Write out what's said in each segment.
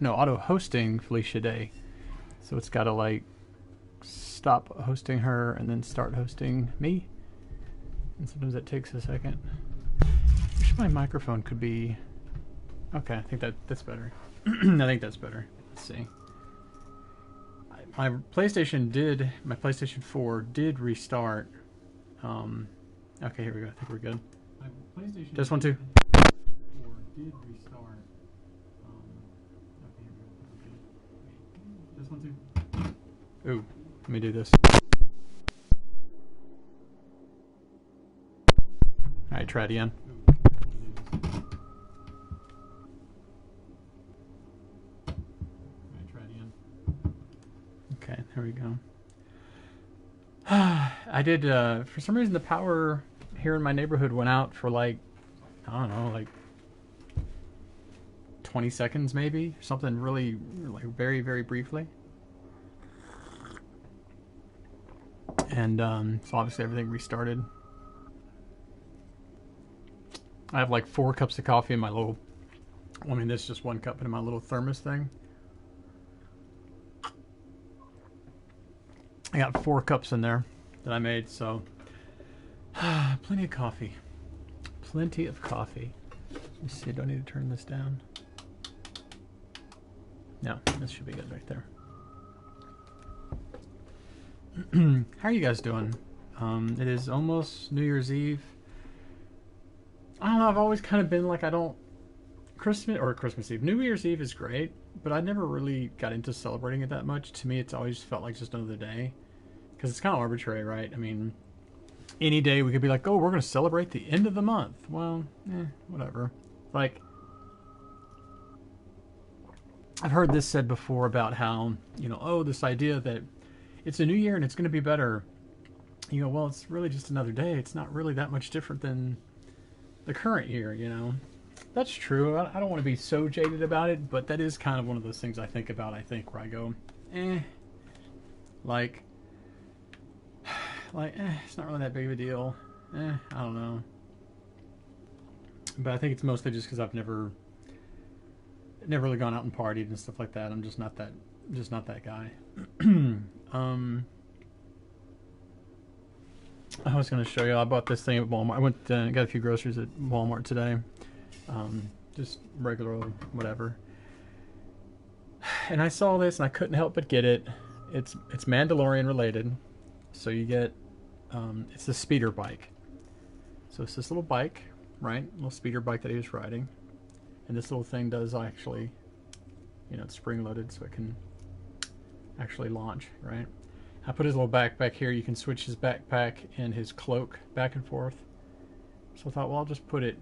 no, auto hosting Felicia Day. So it's got to like stop hosting her and then start hosting me. And sometimes that takes a second. I wish my microphone could be... Okay, I think that's better. I think that's better. Let's see. My PlayStation 4 did restart. Okay, here we go. I think we're good. My PlayStation just 1, 2. 4 did restart. Okay, here we go. Just 1, 2. Ooh, let me do this. Alright, try it again. Okay, there we go. I did, for some reason the power here in my neighborhood went out for like, I don't know, like 20 seconds maybe? Something really, like very, very briefly. And so obviously everything restarted. I have like 4 cups of coffee in my little, I mean this is just 1 cup in my little thermos thing. I got 4 cups in there that I made, so plenty of coffee. Plenty of coffee. Let me see, do I need to turn this down? No, this should be good right there. How are you guys doing? It is almost New Year's Eve. I don't know, I've always kind of been like, I don't... Christmas Eve. New Year's Eve is great, but I never really got into celebrating it that much. To me, it's always felt like just another day. Because it's kind of arbitrary, right? I mean, any day we could be like, oh, we're going to celebrate the end of the month. Well, whatever. Like, I've heard this said before about how, you know, oh, this idea that it's a new year and it's going to be better. You know, well, it's really just another day. It's not really that much different than the current year, you know. That's true. I don't want to be so jaded about it, but that is kind of one of those things I think about, where I go, like, it's not really that big of a deal. I don't know. But I think it's mostly just because I've never really gone out and partied and stuff like that. I'm just not that guy. I was going to show you. I bought this thing at Walmart. I went got a few groceries at Walmart today. Just regular whatever. And I saw this and I couldn't help but get it. It's Mandalorian related. So you get it's the speeder bike. So it's this little bike, right? Little speeder bike that he was riding. And this little thing does actually, you know, it's spring loaded so it can actually launch, right? I put his little backpack here. You can switch his backpack and his cloak back and forth. So I thought, well, I'll just put it.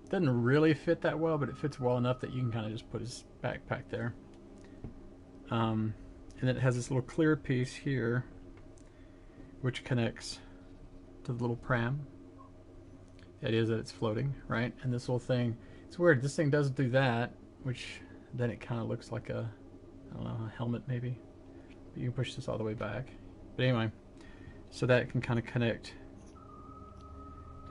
Doesn't really fit that well, but it fits well enough that you can kind of just put his backpack there. And then it has this little clear piece here, which connects to the little pram. The idea is that it's floating, right? And this little thing, it's weird. This thing doesn't do that, which then it kind of looks like a, I don't know, a helmet maybe. But you can push this all the way back. But anyway, so that can kind of connect to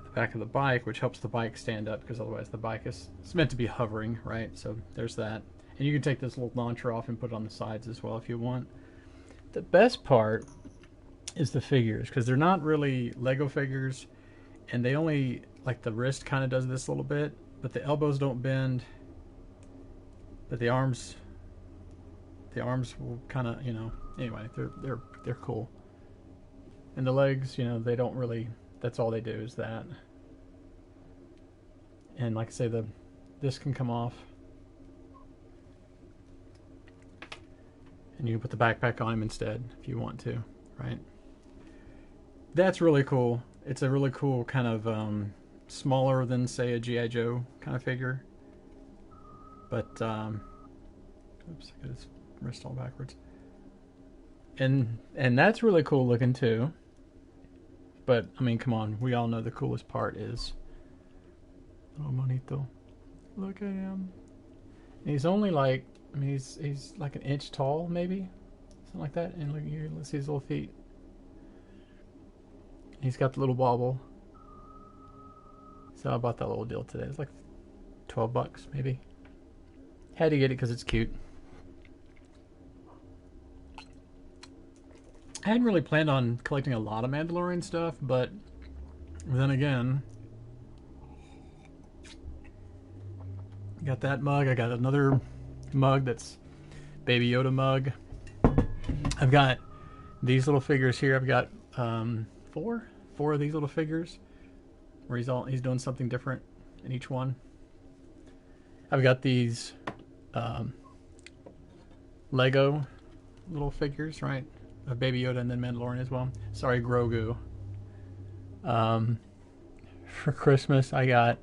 the back of the bike, which helps the bike stand up, because otherwise the bike is, it's meant to be hovering, right? So there's that. And you can take this little launcher off and put it on the sides as well if you want. The best part is the figures, because they're not really Lego figures, and they only, like the wrist kind of does this a little bit, but the elbows don't bend, but the arms will kind of, you know, anyway, they're cool. And the legs, you know, they don't really, that's all they do is that. And like I say, this can come off. And you can put the backpack on him instead if you want to, right? That's really cool. It's a really cool kind of smaller than, say, a G.I. Joe kind of figure. But, oops, I got his wrist all backwards. And that's really cool looking too. But, I mean, come on. We all know the coolest part is little Monito. Look at him. And he's only like, I mean, he's like an inch tall, maybe? Something like that. And look here, let's see his little feet. He's got the little bobble. So I bought that little deal today. It's like $12 maybe. Had to get it because it's cute. I hadn't really planned on collecting a lot of Mandalorian stuff, but then again, got that mug. I got another mug that's Baby Yoda mug. I've got these little figures here. I've got four of these little figures where he's doing something different in each one. I've got these Lego little figures, right? Of Baby Yoda and then Mandalorian as well. Sorry, Grogu. For Christmas, I got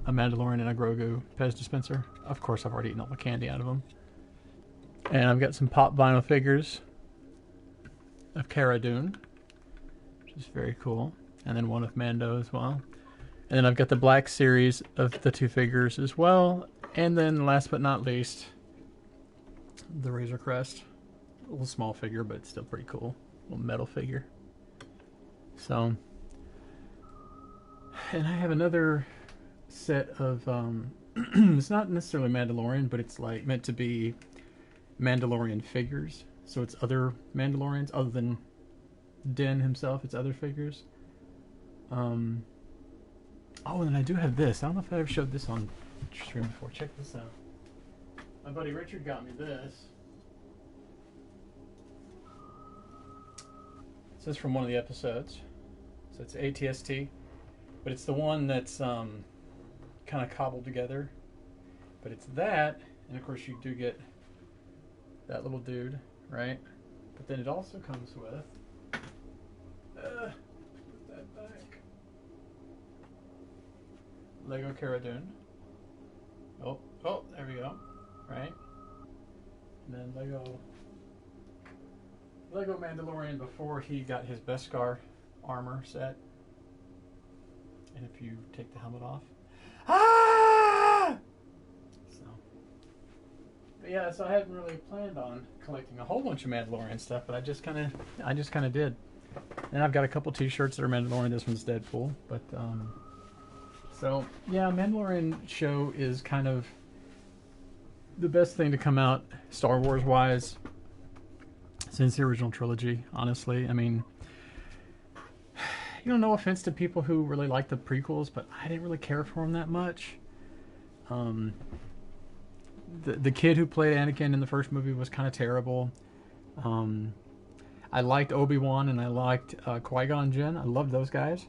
a Mandalorian and a Grogu Pez dispenser. Of course, I've already eaten all the candy out of them. And I've got some pop vinyl figures of Cara Dune, which is very cool. And then one of Mando as well. And then I've got the Black Series of the two figures as well. And then last but not least, the Razor Crest. A little small figure, but it's still pretty cool. A little metal figure. So, and I have another set of, it's not necessarily Mandalorian, but it's like meant to be Mandalorian figures. So it's other Mandalorians other than Din himself. It's other figures. Oh, and then I do have this. I don't know if I ever showed this on stream before. Check this out. My buddy Richard got me this. This is from one of the episodes. So it's ATST. But it's the one that's kind of cobbled together. But it's that, and of course you do get that little dude, right? But then it also comes with... put that back. Lego Cara Dune. Oh, there we go. Right? And then Lego Mandalorian before he got his Beskar armor set. And if you take the helmet off. Ah! So. But yeah, so I hadn't really planned on collecting a whole bunch of Mandalorian stuff, but I just kind of did. And I've got a couple t-shirts that are Mandalorian. This one's Deadpool, but so yeah, Mandalorian show is kind of the best thing to come out Star Wars wise since the original trilogy, honestly. I mean, you know, no offense to people who really like the prequels, but I didn't really care for them that much. The kid who played Anakin in the first movie was kind of terrible. I liked Obi-Wan and I liked Qui-Gon Jinn. I loved those guys.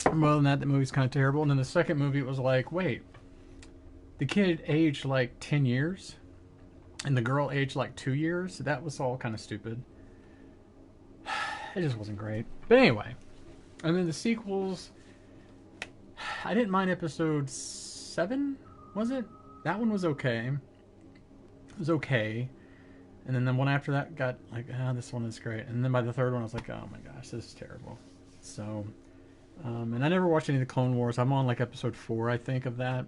Well, than that, the movie's kind of terrible. And then the second movie, it was like, wait, the kid aged like 10 years and the girl aged like 2 years. That was all kind of stupid. It just wasn't great. But anyway, and then the sequels, I didn't mind episode 7, was it? That one was okay. It was okay. And then the one after that got like, this one is great. And then by the third one, I was like, oh my gosh, this is terrible. So, and I never watched any of the Clone Wars. I'm on like episode 4, I think, of that.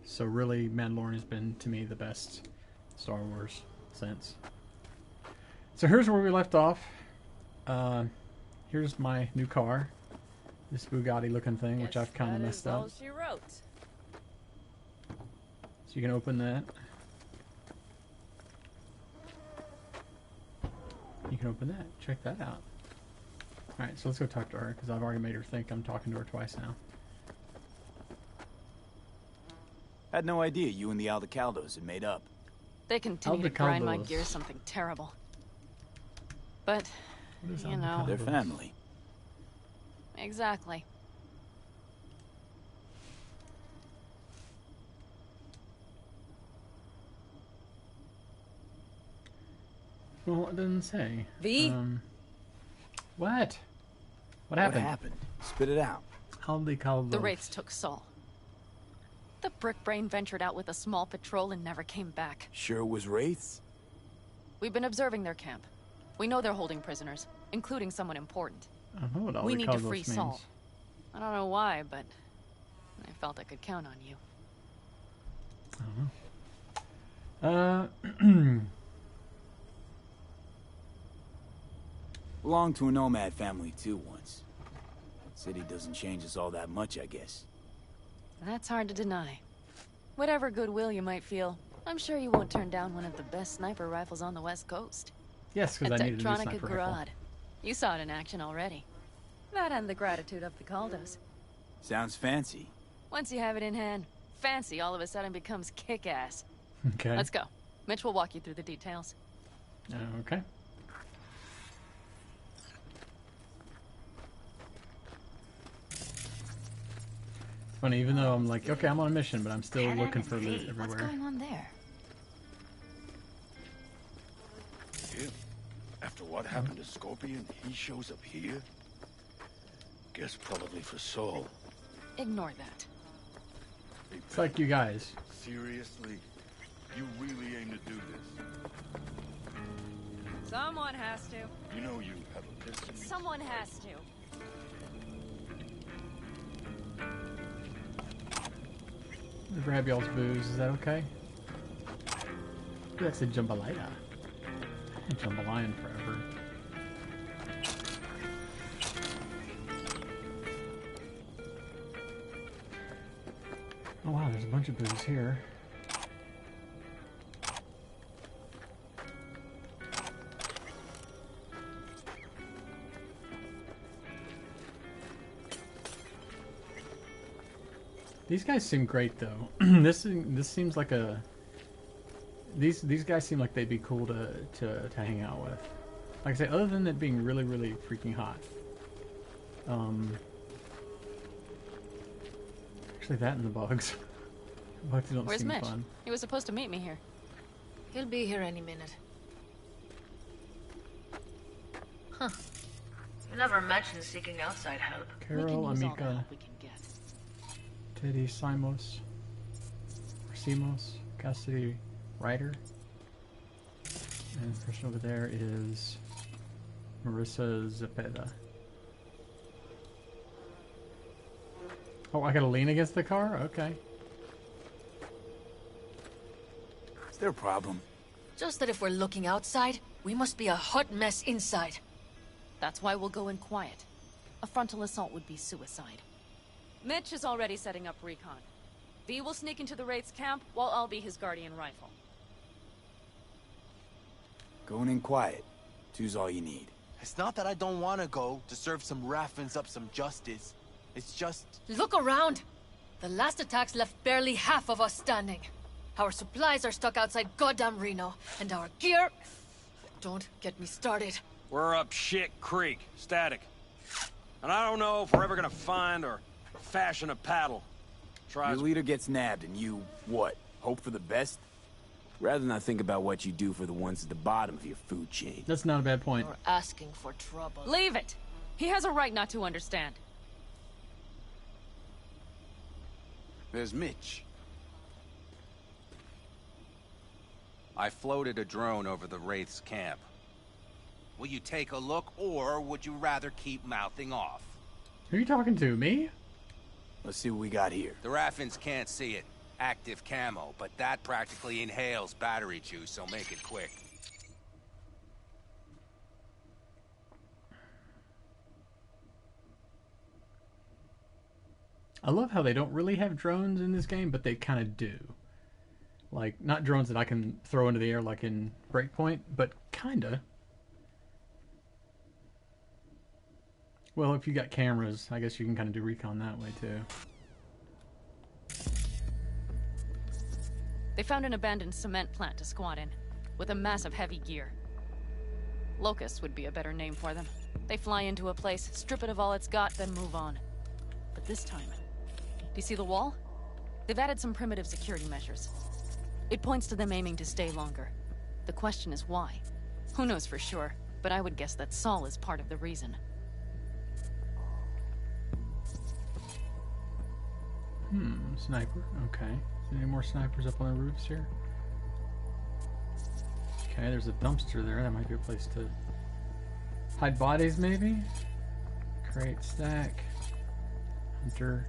So really, Mandalorian has been, to me, the best Star Wars since. So here's where we left off. Here's my new car. This Bugatti looking thing, which I've kind of messed up. So you can open that. You can open that. Check that out. Alright, so let's go talk to her, because I've already made her think I'm talking to her twice now. Had no idea you and the Aldecaldos had made up. They continue to grind my gears something terrible. But, you know... They're family. Exactly. Well, it doesn't say. V? What? What happened? What happened? Spit it out. Aldecaldos. The Wraiths took Saul. The brick brain ventured out with a small patrol and never came back. Sure it was Wraiths? We've been observing their camp. We know they're holding prisoners, including someone important. I don't know what we need to free means. Saul. I don't know why, but I felt I could count on you. I don't know. Belonged to a nomad family too once. City doesn't change us all that much, I guess. That's hard to deny. Whatever goodwill you might feel, I'm sure you won't turn down one of the best sniper rifles on the West Coast. Yes, because I needed a new sniper rifle. You saw it in action already. That and the gratitude of the Caldos. Sounds fancy. Once you have it in hand, fancy all of a sudden becomes kick-ass. Okay. Let's go. Mitch will walk you through the details. Okay. It's funny, even though I'm like, okay, I'm on a mission, but I'm still looking for loot everywhere. What's going on there? Yeah. After what happened to Scorpion, he shows up here? Guess probably for Saul. Ignore that. Hey, It's like you guys. seriously? You really aim to do this? Someone has to. You know you have a list of me. Someone has to. Grab y'all's booze, is that okay? Ooh, that's a jambalaya. Jambalaya forever. Oh wow, there's a bunch of booze here. These guys seem great though. This seems like a these guys seem like they'd be cool to hang out with. Like I say, other than it being really freaking hot. Actually, that and the bugs. Bugs don't Where's seem Mitch? fun. He was supposed to meet me here. He'll be here any minute. Huh. You never mentioned seeking outside help. We can Carol, use all the Amica, help we can get. Teddy, Simos, Cassidy, Ryder. And the person over there is Marissa Zepeda. Oh, I gotta lean against the car? Okay. Is there a problem? Just that if we're looking outside, we must be a hot mess inside. That's why we'll go in quiet. A frontal assault would be suicide. Mitch is already setting up recon. V will sneak into the Wraith's camp, while I'll be his guardian rifle. Going in quiet. Two's all you need. It's not that I don't want to go to serve some Raffins up some justice. It's just... Look around! The last attacks left barely half of us standing. Our supplies are stuck outside goddamn Reno, and our gear... Don't get me started. We're up shit creek, static. And I don't know if we're ever gonna find or fashion a paddle. Try Your leader gets nabbed and you, what, hope for the best? Rather not think about what you do for the ones at the bottom of your food chain. That's not a bad point. You're asking for trouble. Leave it! He has a right not to understand. There's Mitch. I floated a drone over the Wraith's camp. Will you take a look, or would you rather keep mouthing off? Who are you talking to? Me? Let's see what we got here. The Raffins can't see it. Active camo, but that practically inhales battery juice, so make it quick. I love how they don't really have drones in this game, but they kind of do. Like, not drones that I can throw into the air like in Breakpoint, but kinda. Well, if you got cameras, I guess you can kind of do recon that way too. They found an abandoned cement plant to squat in, with a massive heavy gear. Locusts would be a better name for them. They fly into a place, strip it of all it's got, then move on. But this time, do you see the wall? They've added some primitive security measures. It points to them aiming to stay longer. The question is why? Who knows for sure, but I would guess that Saul is part of the reason. Sniper. Okay. Is there any more snipers up on the roofs here? Okay, there's a dumpster there. That might be a place to hide bodies, maybe? Crate, stack. Hunter.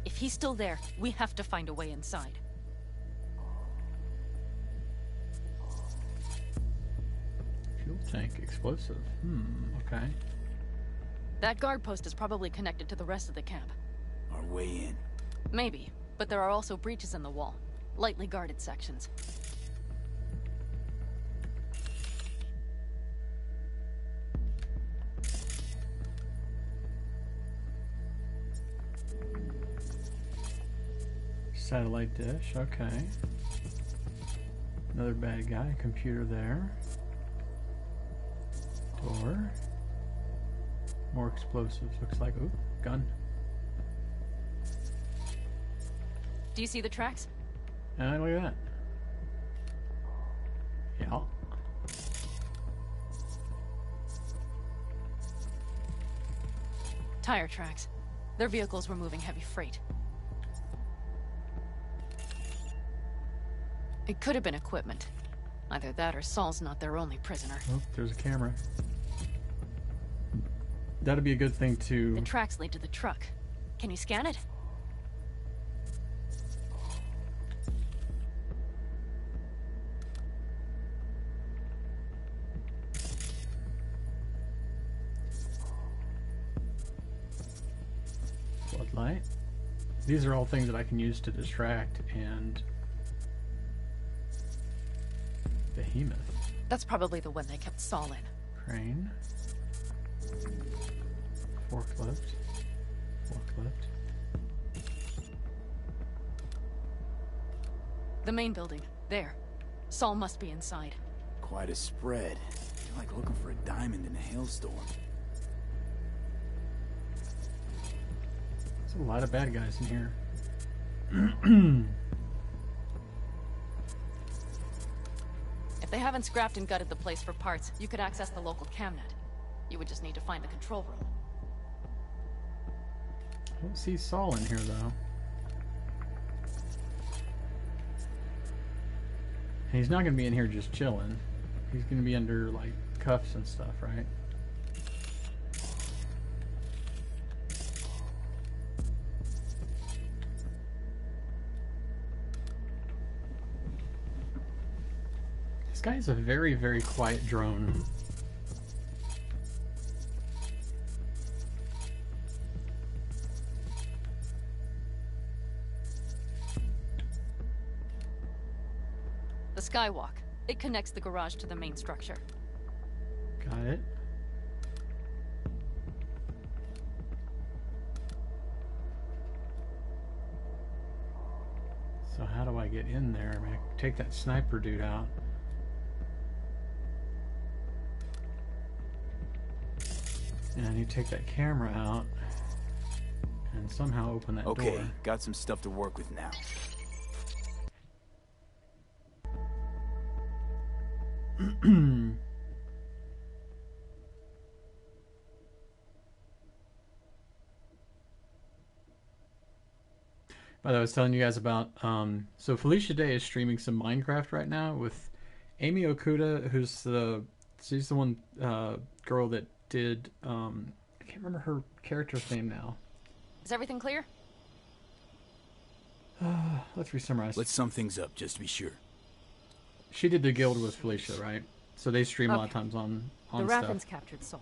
If he's still there, we have to find a way inside. Fuel tank explosive. Okay. That guard post is probably connected to the rest of the camp. Our way in. Maybe, but there are also breaches in the wall. Lightly guarded sections. Satellite dish, okay. Another bad guy, computer there. Door. More explosives, looks like. Ooh, gun. Do you see the tracks? Look at that. Yeah. Tire tracks. Their vehicles were moving heavy freight. It could have been equipment. Either that or Saul's not their only prisoner. Oh, there's a camera. That'd be a good thing to... The tracks lead to the truck. Can you scan it? Floodlight. These are all things that I can use to distract, and... Behemoth. That's probably the one they kept Saul in. Crane. Forklift. Forklift. The main building. There. Saul must be inside. Quite a spread. You're like looking for a diamond in a hailstorm. There's a lot of bad guys in here. If they haven't scrapped and gutted the place for parts, you could access the local camnet. You would just need to find the control room. I don't see Saul in here, though. And he's not going to be in here just chilling. He's going to be under, like, cuffs and stuff, right? This guy is a very, very quiet drone. The skywalk. It connects the garage to the main structure. Got it. So how do I get in there? I mean, I take that sniper dude out. And I need to take that camera out and somehow open that door. Okay, got some stuff to work with now. By the way, I was telling you guys about, so Felicia Day is streaming some Minecraft right now with Amy Okuda, she's the one girl that did, I can't remember her character's name now. Is everything clear? Let's re-summarize. Let's sum things up, just to be sure. She did the guild with Felicia, right? So they stream a lot of times on the stuff. Raffens captured Saul.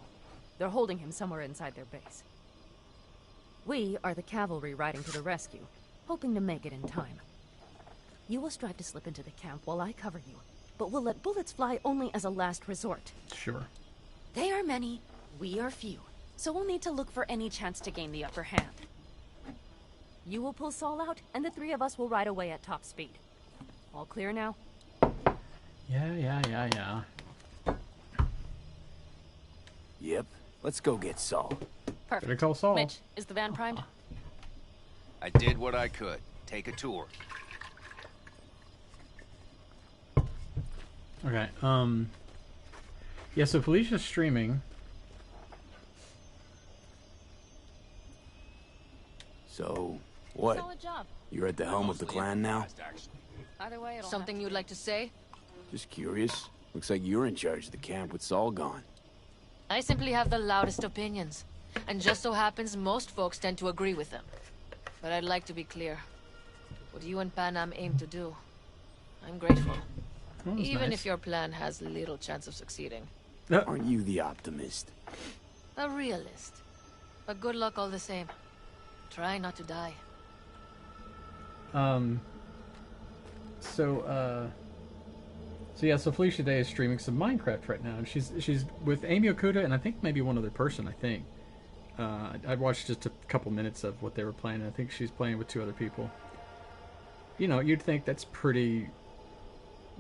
They're holding him somewhere inside their base. We are the cavalry riding to the rescue, hoping to make it in time. You will strive to slip into the camp while I cover you, but we'll let bullets fly only as a last resort. Sure. They are many, we are few, so we'll need to look for any chance to gain the upper hand. You will pull Saul out, and the three of us will ride away at top speed. All clear now? Yeah. Yep. Let's go get Saul. Perfect. Better call Saul. Mitch, is the van primed? I did what I could. Take a tour. Okay, yeah, so Felicia's streaming. So, what? Solid job. You're at the helm of the clan now? Either way, it'll Something you'd like to say? Just curious. Looks like you're in charge of the camp with Saul gone. I simply have the loudest opinions. And just so happens most folks tend to agree with them. But I'd like to be clear. What you and Panam aim to do, I'm grateful. That was Even nice. if your plan has little chance of succeeding. Aren't you the optimist? A realist. But good luck all the same. Try not to die. So Felicia Day is streaming some Minecraft right now, and she's with Amy Okuda and I think maybe one other person. I think I watched just a couple minutes of what they were playing, and I think she's playing with 2 other people. You know, you'd think that's pretty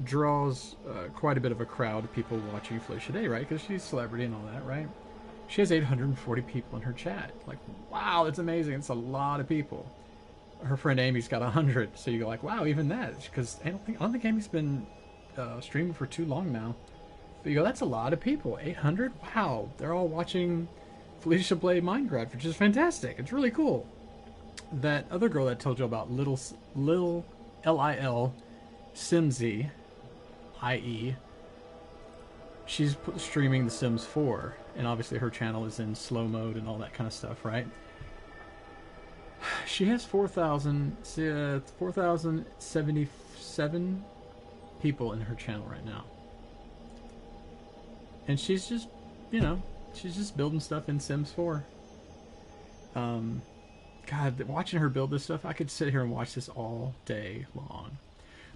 draws quite a bit of a crowd of people watching Felicia Day, right? Because she's a celebrity and all that, right? She has 840 people in her chat. Like, wow, that's amazing. It's a lot of people. Her friend Amy's got 100, so you're like, wow, even that. Because I don't think Amy's been streaming for too long now. But you go, that's a lot of people. 800? Wow, they're all watching Felicia play Minecraft, which is fantastic. It's really cool. That other girl that I told you about, Lil Lil Simzy, i.e., she's streaming The Sims 4, and obviously her channel is in slow mode and all that kind of stuff, right? She has 4,077 people in her channel right now. And she's just, you know, she's just building stuff in Sims 4. God, watching her build this stuff, I could sit here and watch this all day long.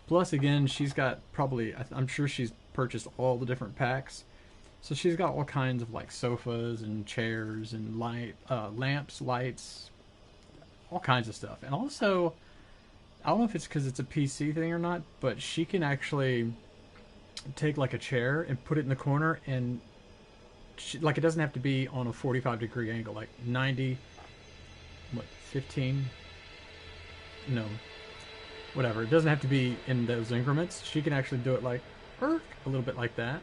Plus, again, she's got probably, I'm sure she's purchased all the different packs. So she's got all kinds of like sofas and chairs and lamps, lights, all kinds of stuff. And also, I don't know if it's because it's a PC thing or not, but she can actually take like a chair and put it in the corner, and like it doesn't have to be on a 45-degree angle, like 90, what, 15? No, whatever. It doesn't have to be in those increments. She can actually do it like a little bit like that.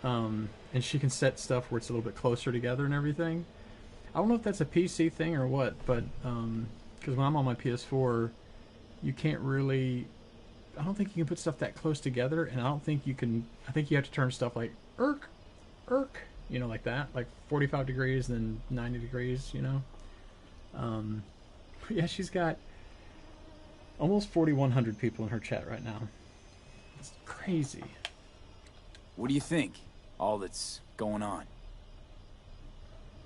And she can set stuff where it's a little bit closer together and everything. I don't know if that's a PC thing or what, but because when I'm on my PS4, you can't really, I don't think you can put stuff that close together, and I don't think you can, I think you have to turn stuff like you know, like that, like 45 degrees and then 90 degrees, you know. Yeah, she's got almost 4,100 people in her chat right now. It's crazy. What do you think? All that's going on.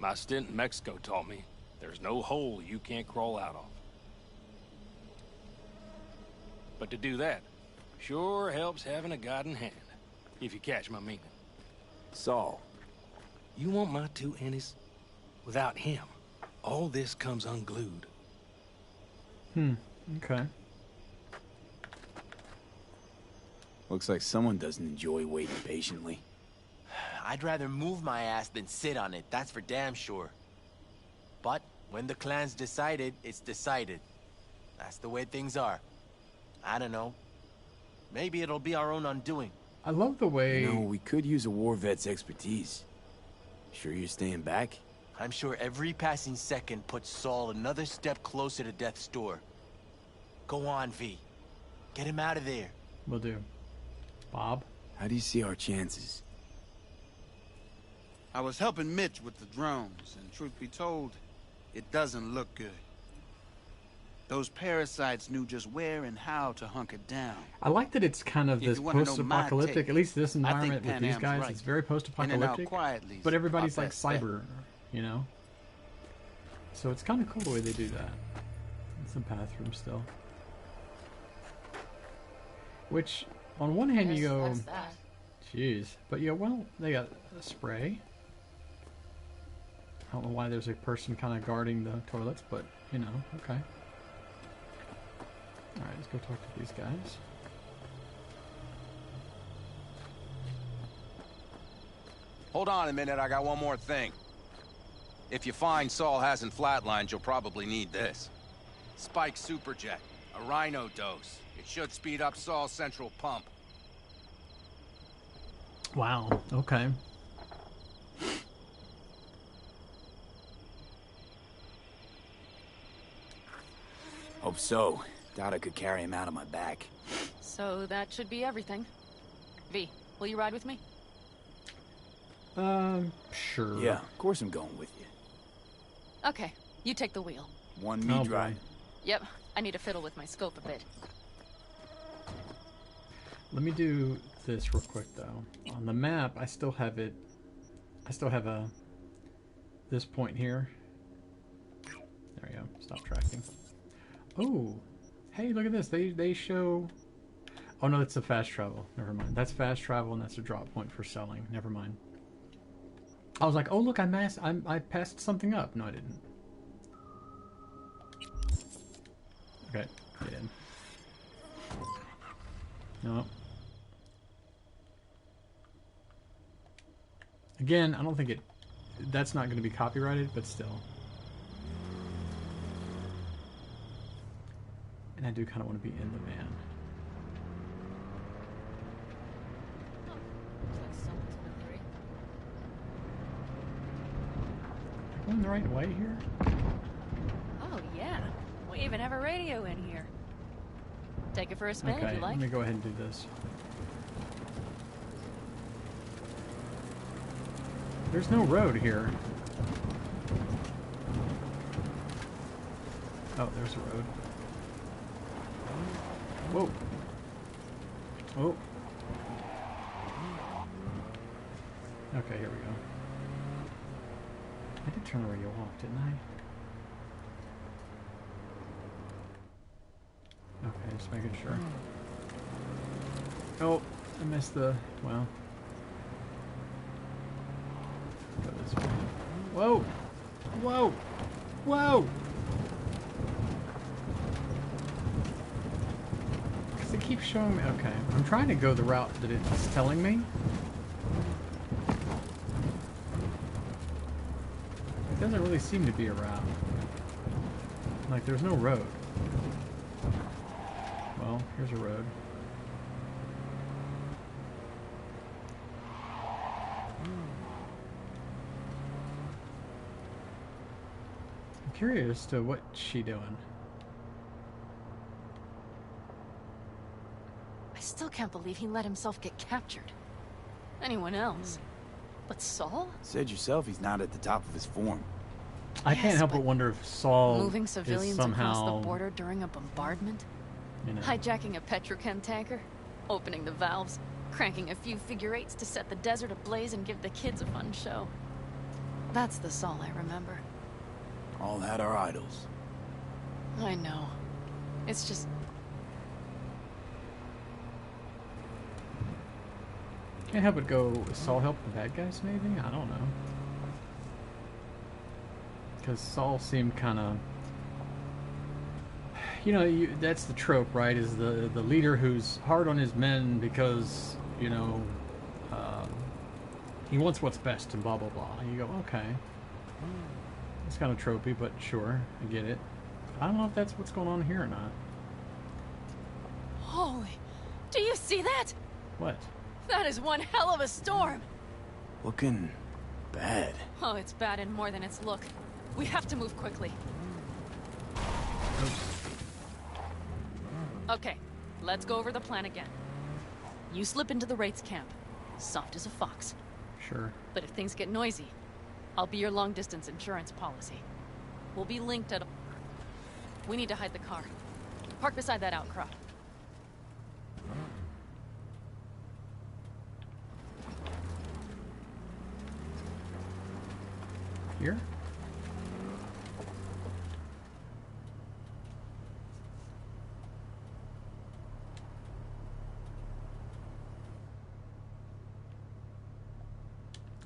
My stint in Mexico taught me there's no hole you can't crawl out of. But to do that sure helps having a guiding hand, if you catch my meaning. Saul. You want my 2 Ennis? Without him, all this comes unglued. Okay. Looks like someone doesn't enjoy waiting patiently. I'd rather move my ass than sit on it, that's for damn sure. But when the clan's decided, it's decided. That's the way things are. I don't know. Maybe it'll be our own undoing. I love the way... You know, we could use a war vet's expertise. Sure you're staying back? I'm sure every passing second puts Saul another step closer to death's door. Go on, V. Get him out of there. Will do. Bob? How do you see our chances? I was helping Mitch with the drones, and truth be told, it doesn't look good. Those parasites knew just where and how to hunker down. I like that it's kind of this post-apocalyptic, at least this environment with these guys, it's very post-apocalyptic, but everybody's like cyber, you know? So it's kind of cool the way they do that. It's a bathroom still. Which, on one hand you go, jeez, but yeah, well, they got a spray. I don't know why there's a person kind of guarding the toilets, but, you know, okay. Alright, let's go talk to these guys. Hold on a minute, I got one more thing. If you find Saul hasn't flatlined, you'll probably need this. Spike Superjet, a rhino dose. It should speed up Saul's central pump. Wow, okay. Hope so. Doubt I could carry him out on my back. So that should be everything. V, will you ride with me? Sure. Yeah, of course I'm going with you. Okay, you take the wheel. One me drive. Yep, I need to fiddle with my scope a bit. Let me do this real quick though. On the map, I still have this point here. Stop tracking. Oh, hey, look at this. They show. Oh no, it's a fast travel. Never mind. That's fast travel, and that's a drop point for selling. Never mind. I was like, oh look, I passed something up. No, I didn't. Okay, get in. No. Again, I don't think that's not going to be copyrighted, but still. And I do kind of want to be in the van. Am I going the right way here? Oh, yeah. We even have a radio in here. Take it for a spin if you like. Let me go ahead and do this. There's no road here. Oh, there's a road. Whoa. Oh. Okay, here we go. I did turn the radio off, didn't I? Okay, just making sure. Oh, I missed the... well... go this way. Whoa! Whoa! Whoa! Because it keeps showing me... okay, I'm trying to go the route that it's telling me. It doesn't really seem to be a route. Like, there's no road. Well, here's a road. I'm curious to what's she doing. I still can't believe he let himself get captured. Anyone else? But Saul? Said yourself he's not at the top of his form. I can't help but wonder if Saul moving civilians is somehow... across the border during a bombardment? You know. Hijacking a petrochem tanker? Opening the valves? Cranking a few figure eights to set the desert ablaze and give the kids a fun show? That's the Saul I remember. All had our idols. I know. It's just... can't help but go, Saul help the bad guys maybe? I don't know. Because Saul seemed kind of... you know, that's the trope, right? Is the leader who's hard on his men because, you know, he wants what's best and blah, blah, blah. And you go, okay. It's kind of tropey, but sure, I get it. I don't know if that's what's going on here or not. Holy... do you see that? What? That is one hell of a storm! Looking bad. Oh, it's bad in more than its look. We have to move quickly. Okay, let's go over the plan again. You slip into the Wraith's camp, soft as a fox. Sure. But if things get noisy, I'll be your long-distance insurance policy. We'll be linked at... we need to hide the car. Park beside that outcrop. Here?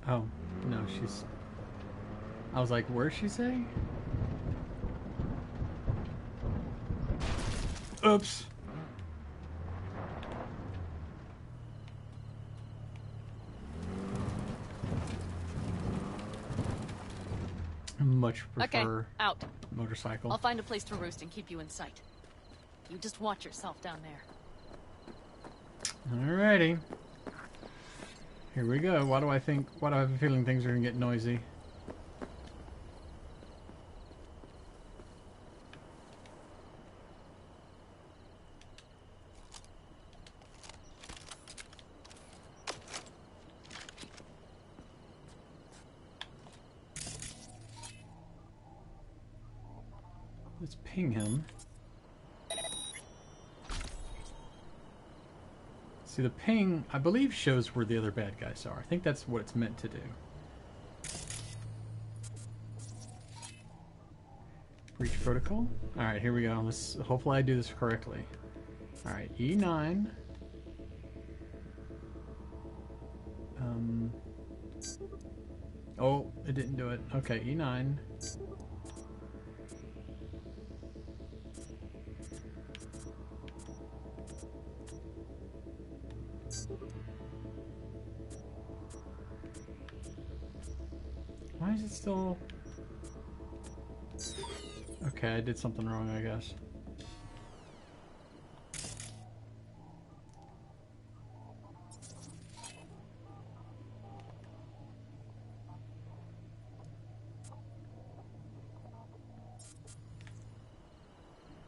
Oh, no, she's... I was like, where's she say? Oops. Much prefer okay, out. Motorcycle. I'll find a place to roost and keep you in sight. You just watch yourself down there. Alrighty. Here we go. Why do I have a feeling things are gonna get noisy? Let's ping him. See, the ping, I believe, shows where the other bad guys are. I think that's what it's meant to do. Breach protocol. All right, here we go. Let's hopefully I do this correctly. All right, E9. Oh, it didn't do it. Okay, E9. Why is it still... Okay, I did something wrong, I guess.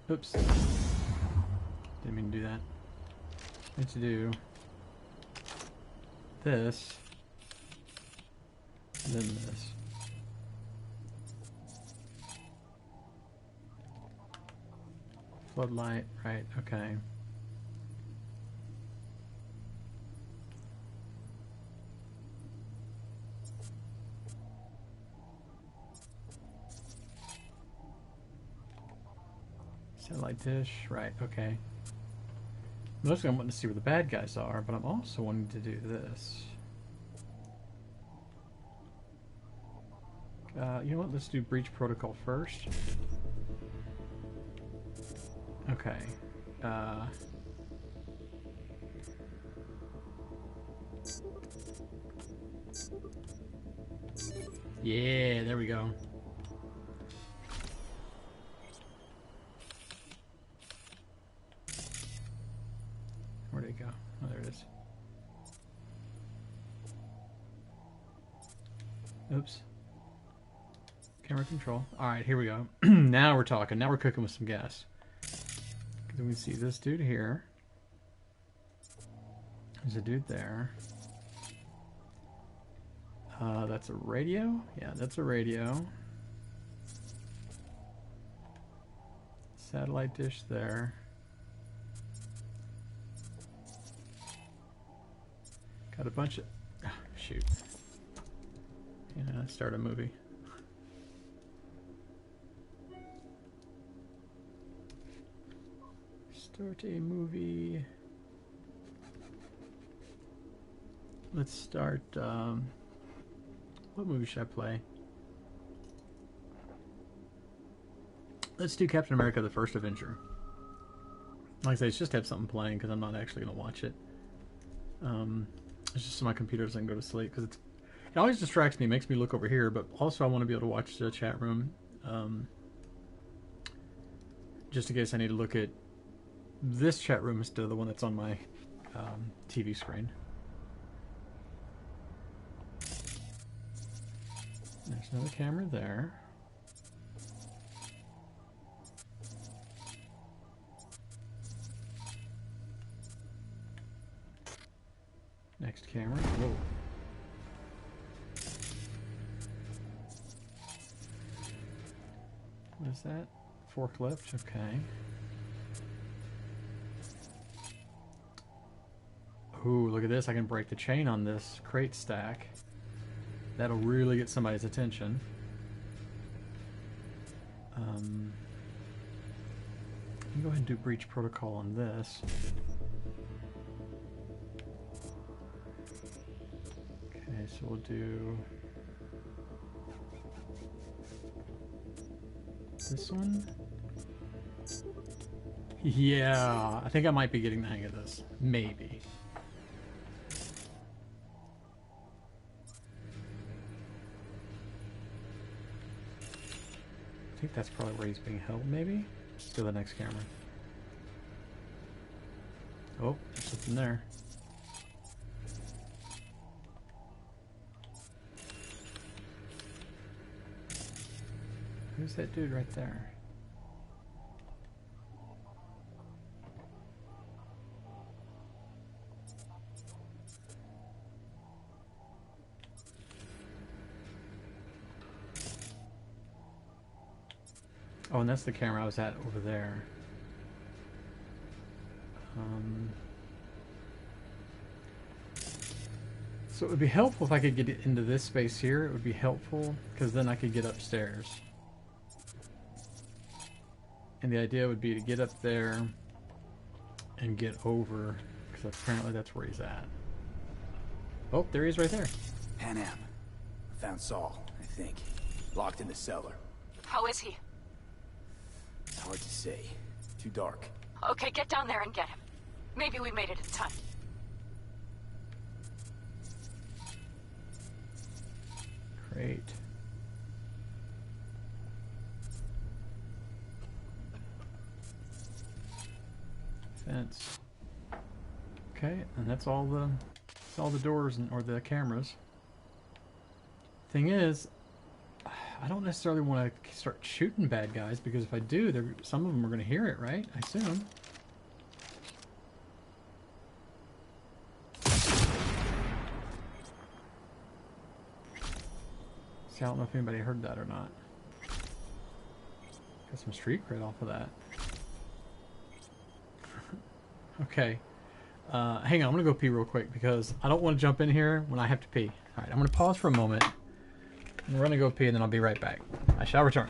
Oops. Didn't mean to do that. I need to do this, then this. Floodlight, right, okay. Satellite dish, right, okay. Mostly I'm wanting to see where the bad guys are, but I'm also wanting to do this. You know what, let's do breach protocol first. Okay. Yeah, there we go. Where'd it go? Oh, there it is. Oops. Camera control. Alright, here we go. Now we're talking. Now we're cooking with some gas. Then we see this dude here. There's a dude there. That's a radio? Yeah, that's a radio. Satellite dish there. Got a bunch of... Oh, shoot. Yeah, start a movie. Start a movie. Let's start, what movie should I play? Let's do Captain America: The First Avenger. Like I say, it's just to have something playing because I'm not actually going to watch it. It's just so my computer doesn't go to sleep because it always distracts me, makes me look over here, but also I want to be able to watch the chat room. Just in case I need to look at this chat room instead of the one that's on my TV screen. There's another camera there. Next camera. Whoa. What is that? Forklift. Okay. Ooh, look at this. I can break the chain on this crate stack. That'll really get somebody's attention. I can go ahead and do breach protocol on this. Okay, so we'll do this one. Yeah, I think I might be getting the hang of this. Maybe. I think that's probably where he's being held, maybe? Let's do the next camera. Oh, there's something there. Who's that dude right there? Oh, and that's the camera I was at over there. So it would be helpful if I could get it into this space here. It would be helpful, because then I could get upstairs. And the idea would be to get up there and get over, because apparently that's where he's at. Oh, there he is right there. Pan Am. Found Saul, I think. Locked in the cellar. How is he? Hard to say. Too dark. Okay, get down there and get him. Maybe we made it in time. Great. Fence. Okay, and that's all the doors or the cameras. Thing is, I don't necessarily want to start shooting bad guys, because if I do, some of them are going to hear it, right? I assume. See, I don't know if anybody heard that or not. Got some street cred off of that. Okay. Hang on, I'm going to go pee real quick, because I don't want to jump in here when I have to pee. Alright, I'm going to pause for a moment. And we're going to go pee, and then I'll be right back. I shall return.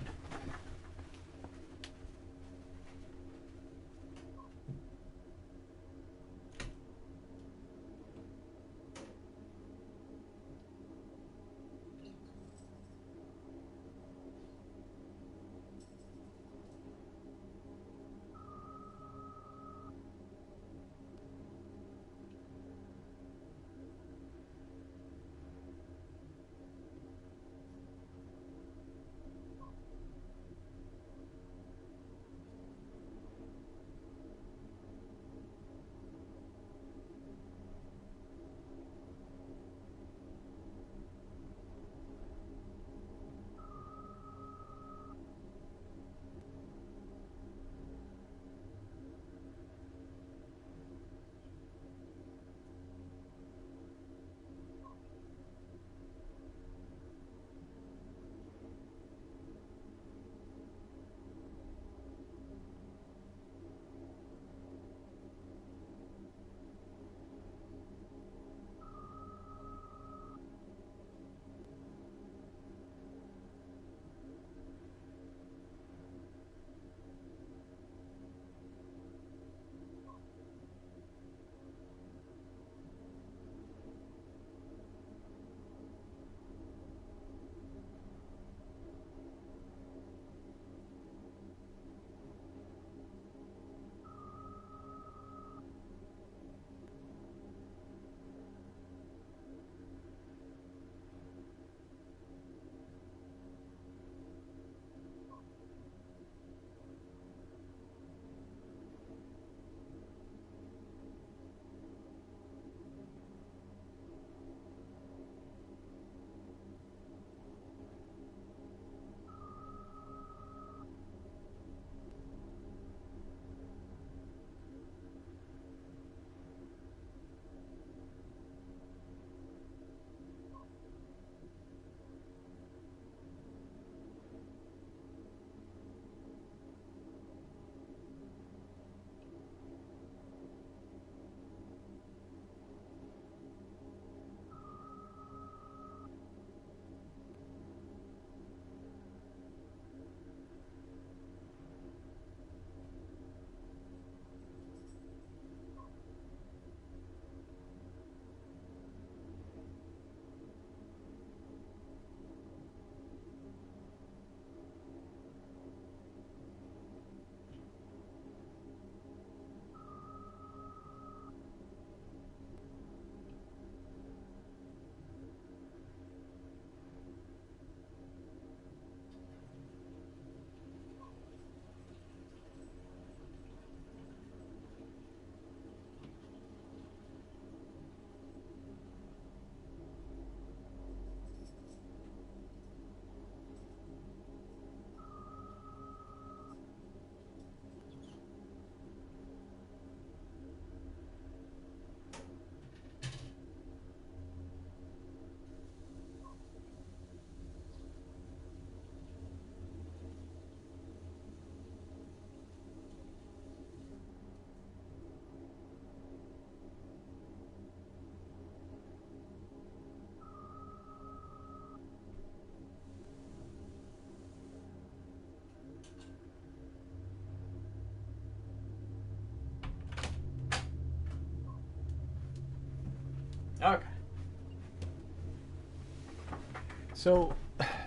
So,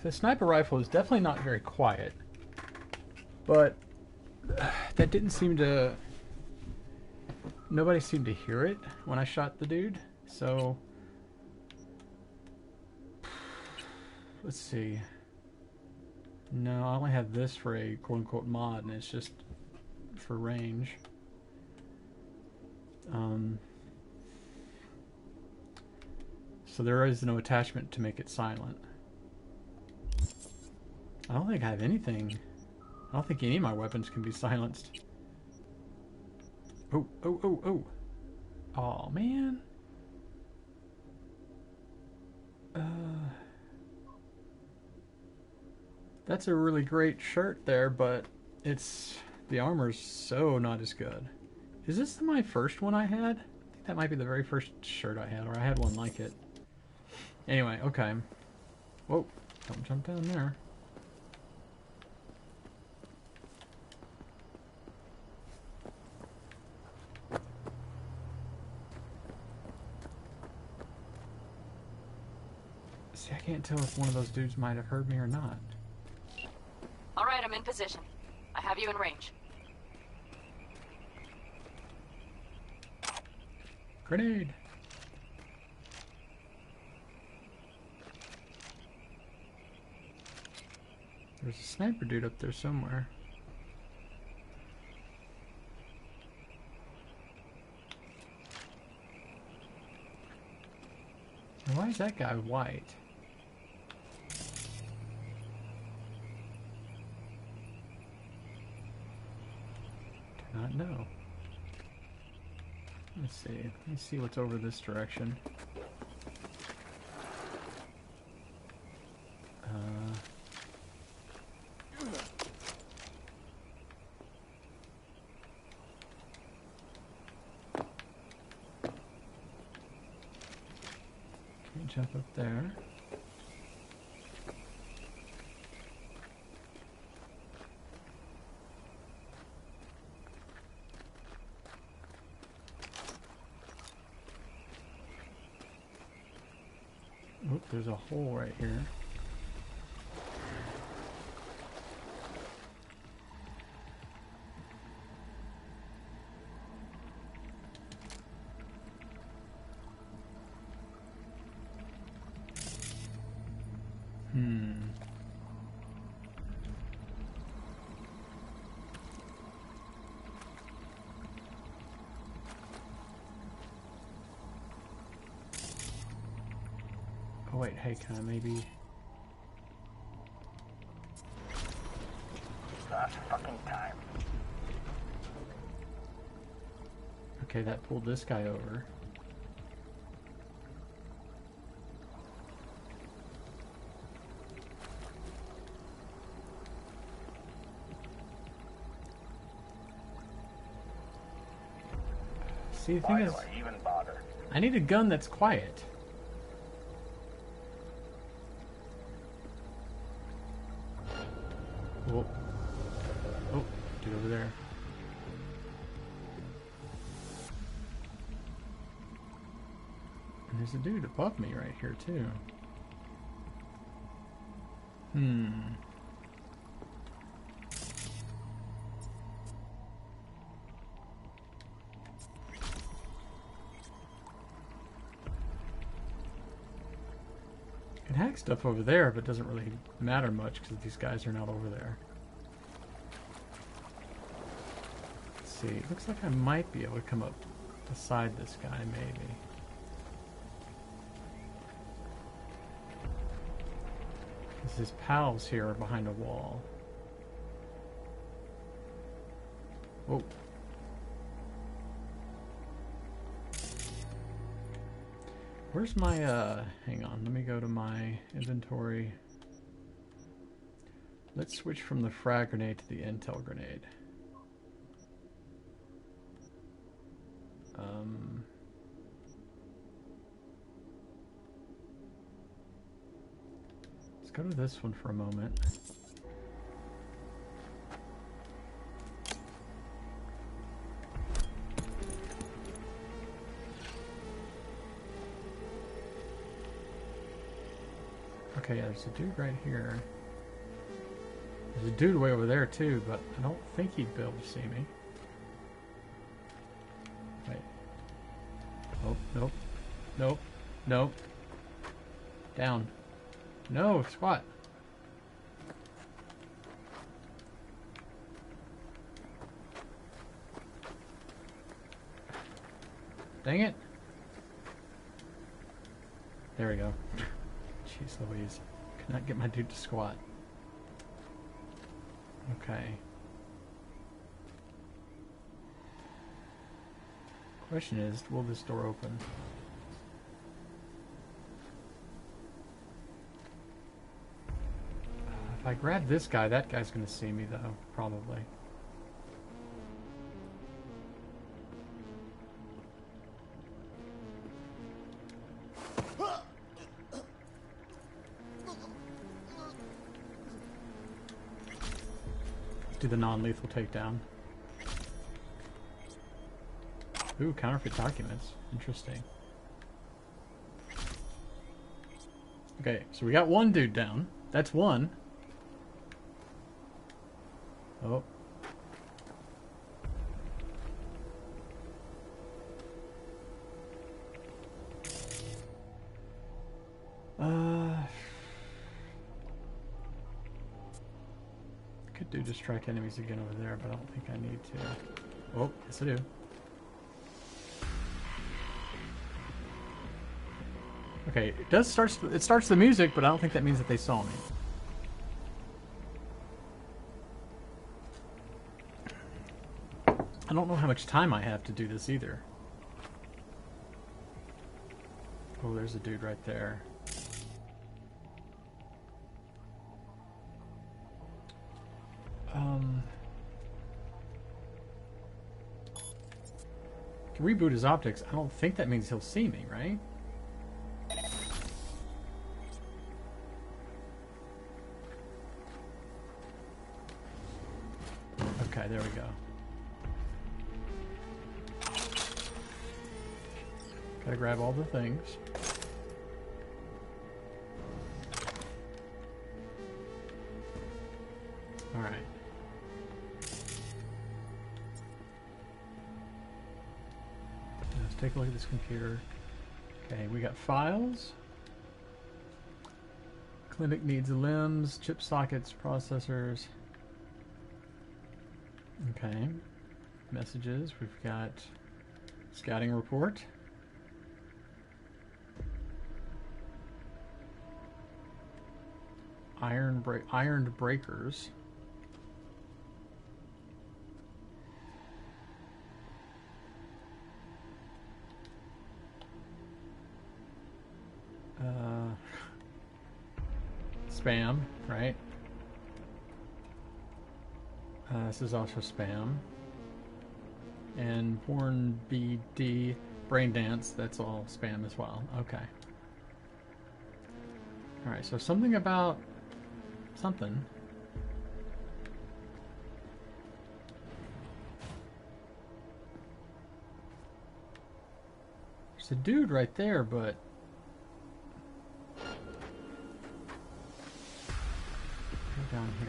the sniper rifle is definitely not very quiet, but that didn't seem to... Nobody seemed to hear it when I shot the dude, so... Let's see. No, I only have this for a quote-unquote mod, and it's just for range. So there is no attachment to make it silent. I don't think I have anything. I don't think any of my weapons can be silenced. Oh, oh, oh, oh. Aw, man. That's a really great shirt there, but the armor's so not as good. Is this my first one I had? I think that might be the very first shirt I had, or I had one like it. Anyway, okay. Whoa, don't jump down there. See, I can't tell if one of those dudes might have heard me or not. All right, I'm in position. I have you in range. Grenade! There's a sniper dude up there somewhere. And why is that guy white? Do not know. Let's see. Let me see what's over this direction. Can you jump up there? Oop, there's a hole right here. Oh wait, hey, can I maybe... Last fucking time. Okay, that pulled this guy over. See, the thing is, Why do I even bother? I need a gun that's quiet. Oh, oh, dude over there. And there's a dude above me right here too. Can hack stuff over there, but it doesn't really matter much because these guys are not over there. Let's see. It looks like I might be able to come up beside this guy, maybe. Because his pals here are behind a wall. Whoa. Where's my, hang on, let me go to my inventory. Let's switch from the frag grenade to the intel grenade. Let's go to this one for a moment. Okay, Okay, yeah, there's a dude right here. There's a dude way over there too, but I don't think he'd be able to see me. Wait. Oh, nope. Nope. Nope. Down. No, squat. Dang it. There we go. Jeez Louise. Could not get my dude to squat. Okay. Question is, will this door open? If I grab this guy, that guy's gonna see me though, probably. Do the non-lethal takedown. Ooh, counterfeit documents. Interesting. Okay, so we got one dude down. That's one. Oh. Could do distract enemies again over there, but I don't think I need to. Oh, yes I do. Okay, it starts the music, but I don't think that means that they saw me. I don't know how much time I have to do this either. Oh, there's a dude right there. Can reboot his optics. I don't think that means he'll see me, right? Okay, there we go. Gotta grab all the things. Alright. Let's take a look at this computer. Okay, we got files. Clinic needs limbs, chip sockets, processors. Okay. Messages. We've got scouting report. Ironed breakers. Spam, right? This is also spam. And porn BD brain dance, that's all spam as well. Okay. Alright, so something about something. There's a dude right there, but go down here.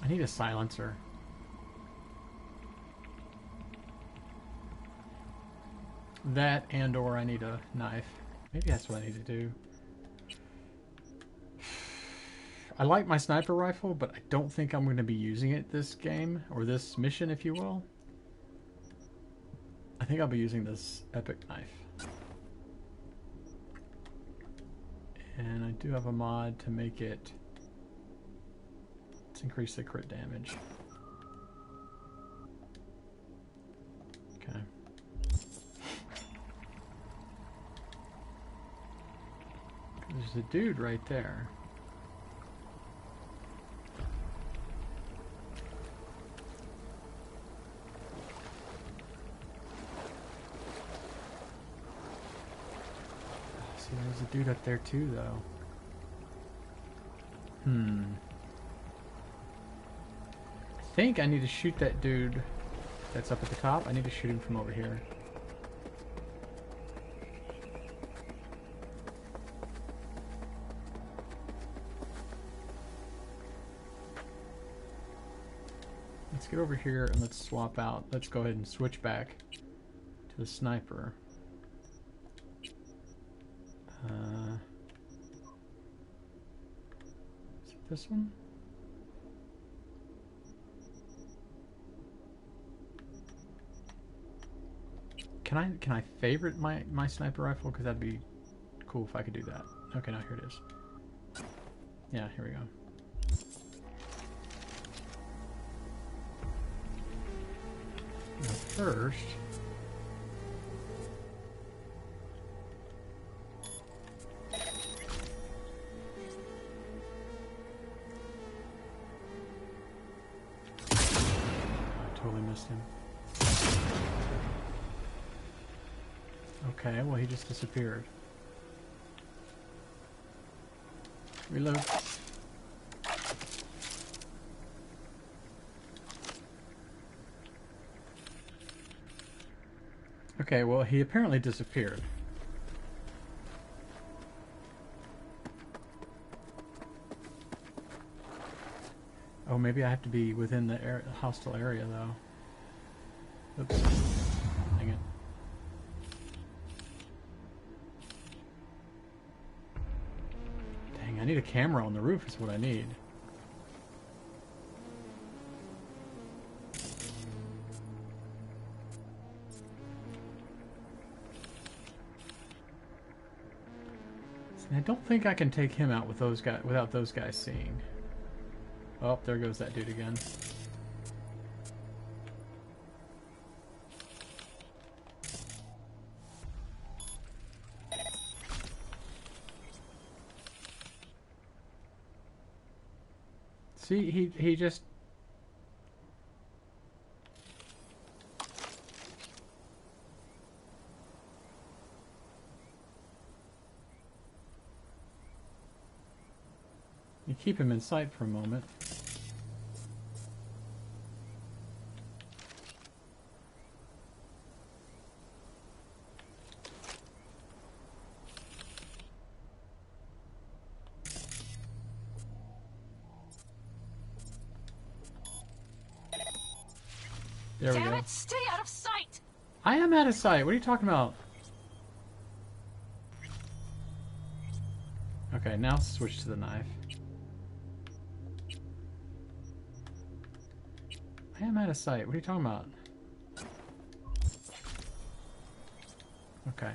I need a silencer. That and or I need a knife. Maybe that's what I need to do. I like my sniper rifle, but I don't think I'm going to be using it this game, or this mission, if you will. I think I'll be using this epic knife. And I do have a mod to make it... Let's increase the crit damage. Okay. There's a dude right there. See, there's a dude up there too, though. I think I need to shoot that dude that's up at the top. I need to shoot him from over here. Let's get over here and let's swap out. Let's go ahead and switch back to the sniper. Is it this one? Can I favorite my sniper rifle? Because that'd be cool if I could do that. Okay, now here it is. Yeah, here we go. Now first, I totally missed him. Okay, well he just disappeared. Reload. Okay, well he apparently disappeared. Oh, maybe I have to be within the hostile area though. Oops. Dang it. Dang, I need a camera on the roof is what I need. I don't think I can take him out with those guys without those guys seeing. Oh, there goes that dude again. See, he just you keep him in sight for a moment. There we go. Damn it, stay out of sight! I am out of sight. What are you talking about? Okay, now switch to the knife. I am out of sight. What are you talking about? Okay.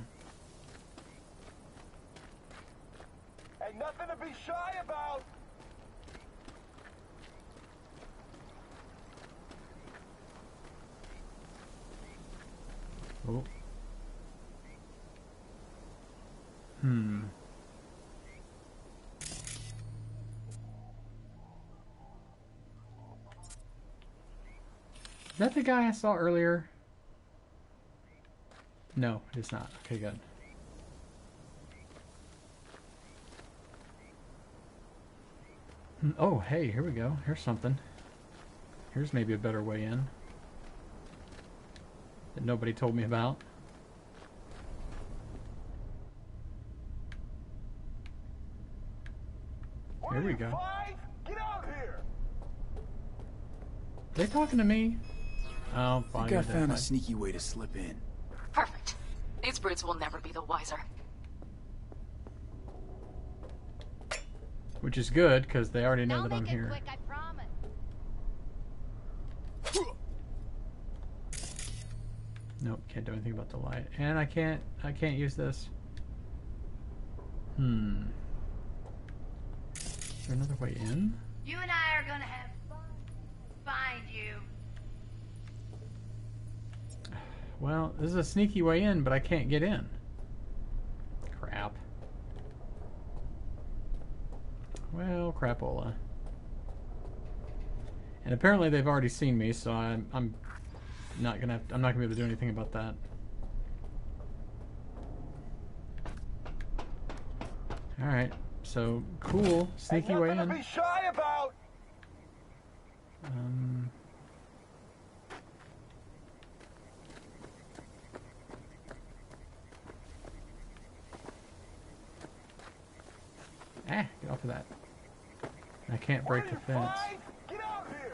Ain't nothing to be shy about. Oh. Hmm. Is that the guy I saw earlier? No, it is not. Okay, good. Oh, hey, here we go. Here's something. Here's maybe a better way in that nobody told me about. Here we go. Get out here. They talking to me? Oh, I think I found a sneaky way to slip in. Perfect. These brutes will never be the wiser. Which is good, because they already know that I'm here. Quick, I promise. Nope, can't do anything about the light. And I can't use this. Hmm. Is there another way in? You and I are gonna have fun. Find you. Well, this is a sneaky way in, but I can't get in. Crap. Well, crapola. And apparently they've already seen me, so I'm not gonna be able to do anything about that. All right, so cool, sneaky way in. Nothing to be shy about. Get off of that. I can't break the fence. Get out here.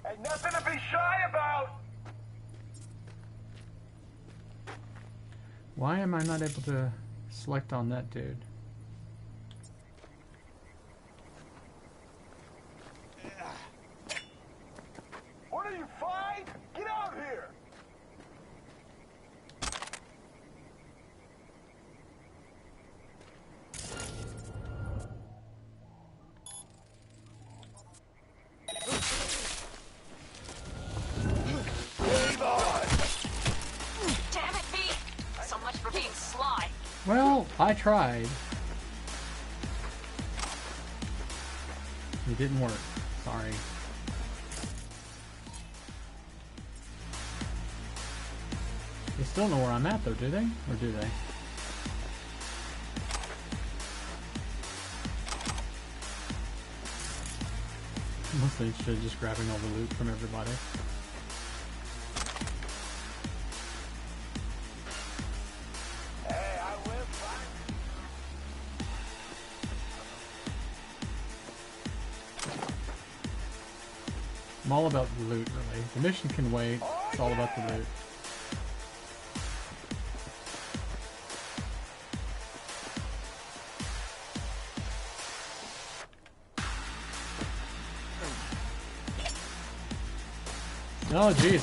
Ain't nothing to be shy about. Why am I not able to select on that dude? What are you, 5? Get out here! Damn it, V! So much for being sly. Well, I tried. It didn't work. Sorry. They still know where I'm at, though, do they? Or do they? Mostly instead of just grabbing all the loot from everybody. Hey, I live fine. I'm all about the loot, really. The mission can wait. It's all about the loot. Oh, jeez.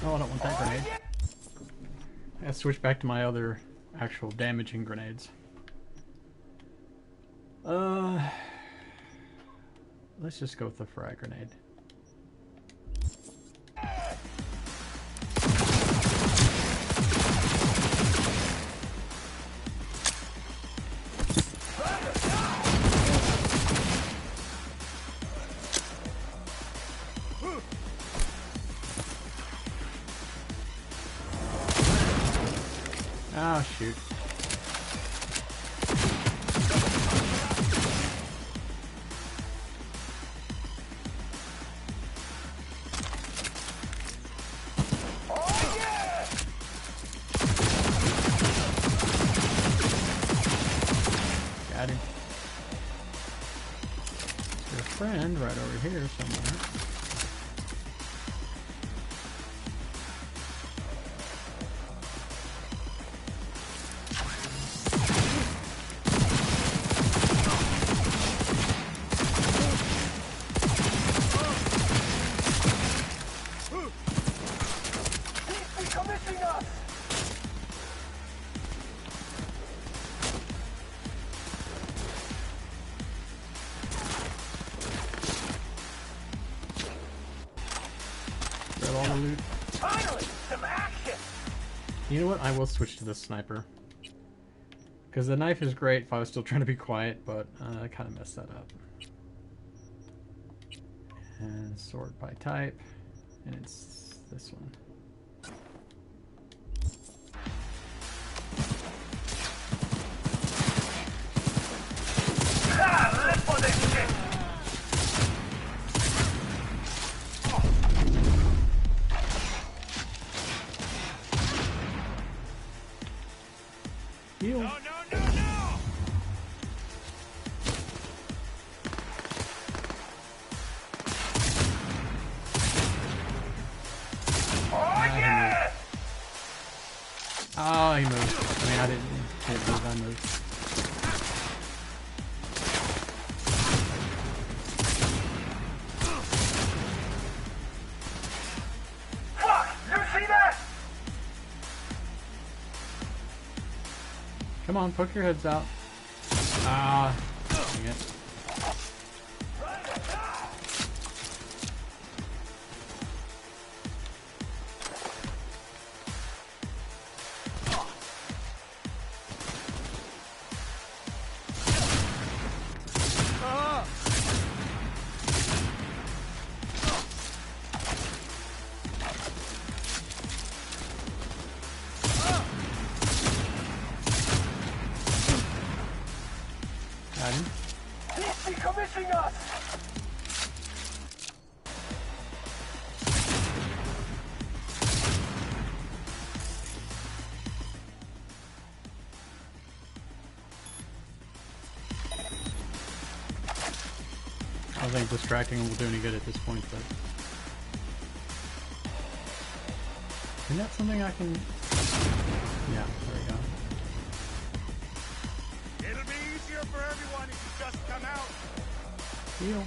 Oh, I don't want that grenade. I gotta switch back to my other actual damaging grenades. Let's just go with the frag grenade. Oh, shoot. Got him. There's a friend right over here somewhere. Grab all the loot. Finally, some action. You know what? I will switch to the sniper. Because the knife is great if I was still trying to be quiet, but I kind of messed that up. And sort by type. And it's this one. Ah, live for this shit. Heal. No, no, no, no! Oh, he moved. I mean, I didn't move, I moved. Fuck! You see that? Come on, poke your heads out. Ah, dang it. Got him. He's decommissioning us! I don't think distracting him will do any good at this point, but... Isn't that something I can... Yeah, there we go. It'll be easier for everyone if you just come out. Heal.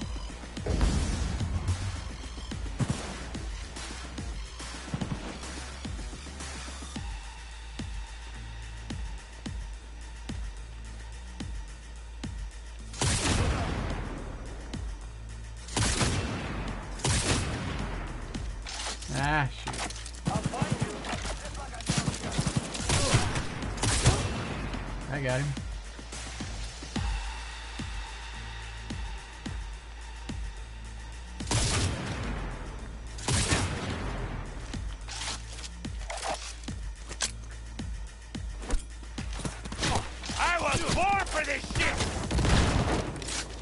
Ah, shoot. I got him. I was born for this shit!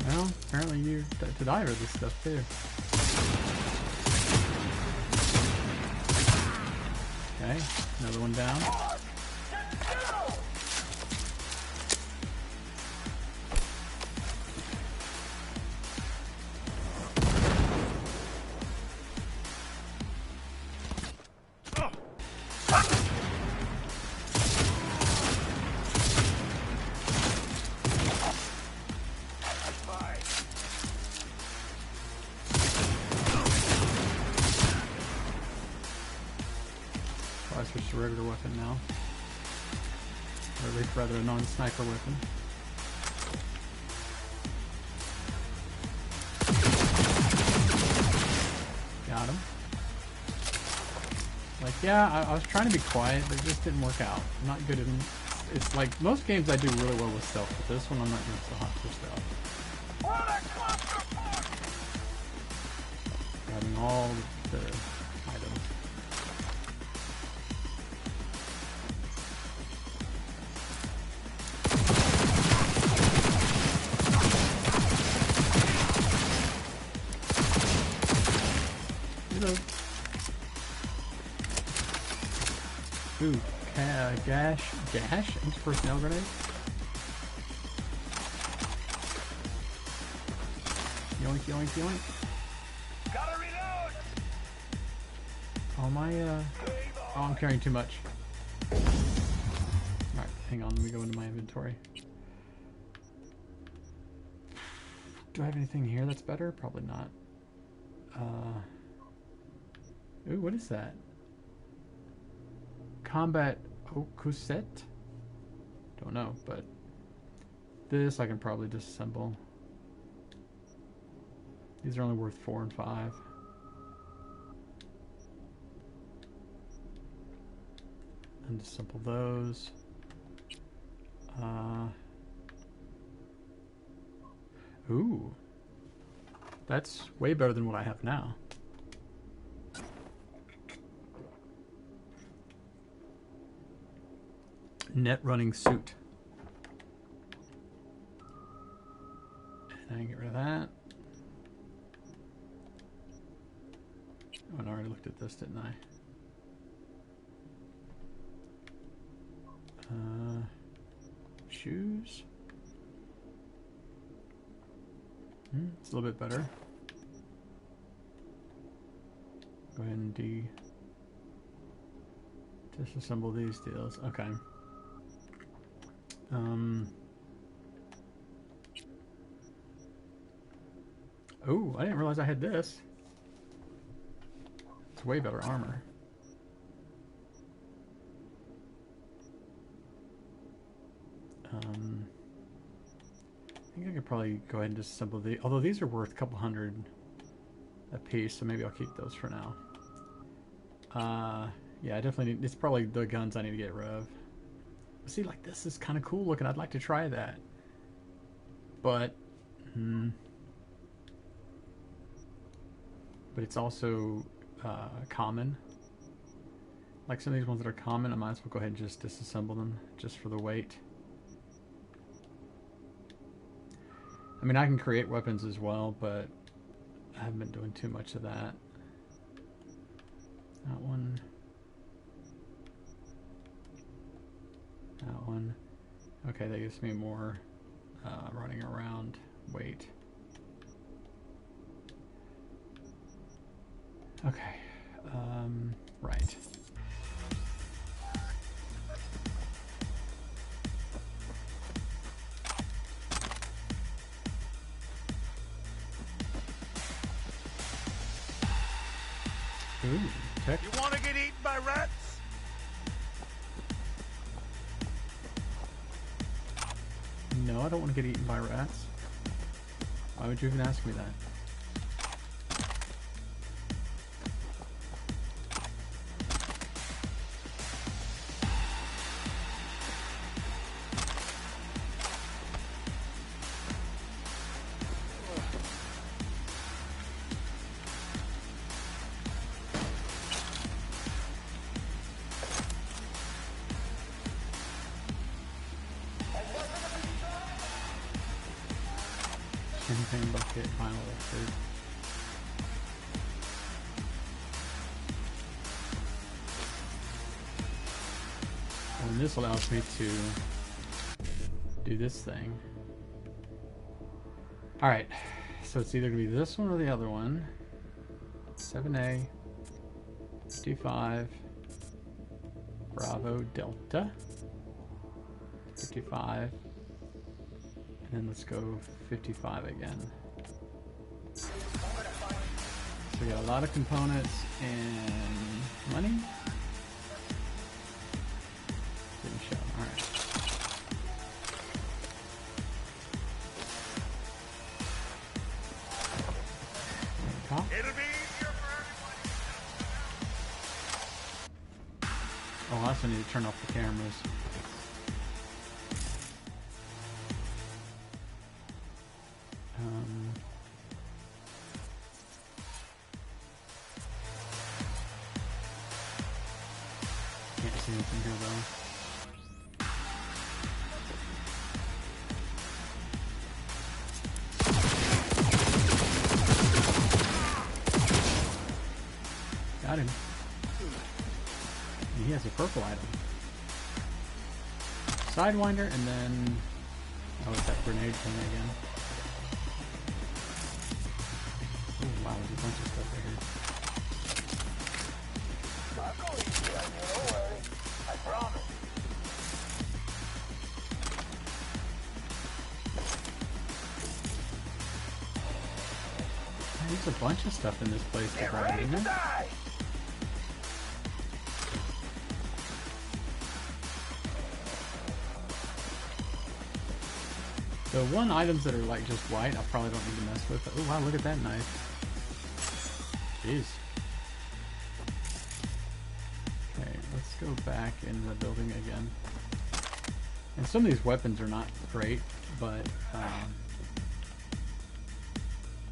Well, apparently you to die for this stuff too. Okay, another one down. I switched to a regular weapon now. Or at least rather a non-sniper weapon. Got him. Like, yeah, I was trying to be quiet, but it just didn't work out. I'm not good at... It's like, most games I do really well with stealth, but this one I'm not doing so hot for stealth. Grabbing all the items. Ooh, gash into personnel grenade. Yoink, yoink, yoink. Gotta reload! Oh my, oh, I'm carrying too much. Alright, hang on, let me go into my inventory. Do I have anything here that's better? Probably not. Ooh, what is that? Combat Okusset? Don't know, but this I can probably disassemble. These are only worth 4 and 5. And disassemble those. Ooh. That's way better than what I have now. Net running suit. And I can get rid of that. Oh, and I already looked at this, didn't I? Shoes. It's a little bit better. Go ahead and disassemble these deals. Okay. Oh, I didn't realize I had this. It's way better armor. I think I could probably go ahead and disassemble the. Although these are worth a couple hundred a piece, so maybe I'll keep those for now. Yeah, I definitely need. It's probably the guns I need to get rid of. See, like, this is kind of cool looking. I'd like to try that. But, but it's also common. Like some of these ones that are common, I might as well go ahead and just disassemble them just for the weight. mean, I can create weapons as well, but I haven't been doing too much of that. That one. That one. Okay, that gives me more running around weight. Okay. Right. Ooh, tech. You want to get eaten by rats? No, I don't want to get eaten by rats. Why would you even ask me that? Campaign bucket, final record. And this allows me to do this thing. Alright, so it's either going to be this one or the other one. 7A, 55, Bravo Delta, 55. And then let's go 55 again. So we got a lot of components and money. Didn't show. Alright. Top. Oh, I also need to turn off the cameras. Can't see anything here though. Got him. And he has a purple item. Sidewinder, and then oh, it's that grenade thing again. Oh wow, there's a bunch of stuff right here. I promise. There's a bunch of stuff in this place to grab, isn't there? The one items that are like just white, I probably don't need to mess with. Oh wow, look at that knife. Jeez. Okay, let's go back in the building again. And some of these weapons are not great, but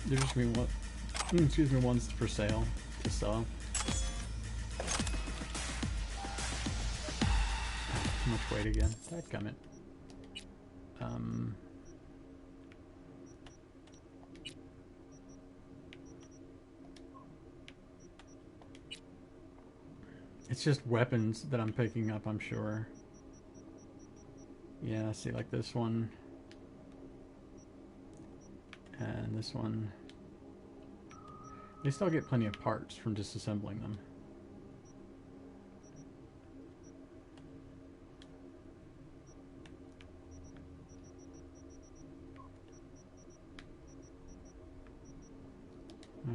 they're just gonna be excuse me, ones for sale to sell. Too much weight again. Dadgummit. It's just weapons that I'm picking up, I'm sure. Yeah, see, like this one. And this one. At least I'll get plenty of parts from disassembling them.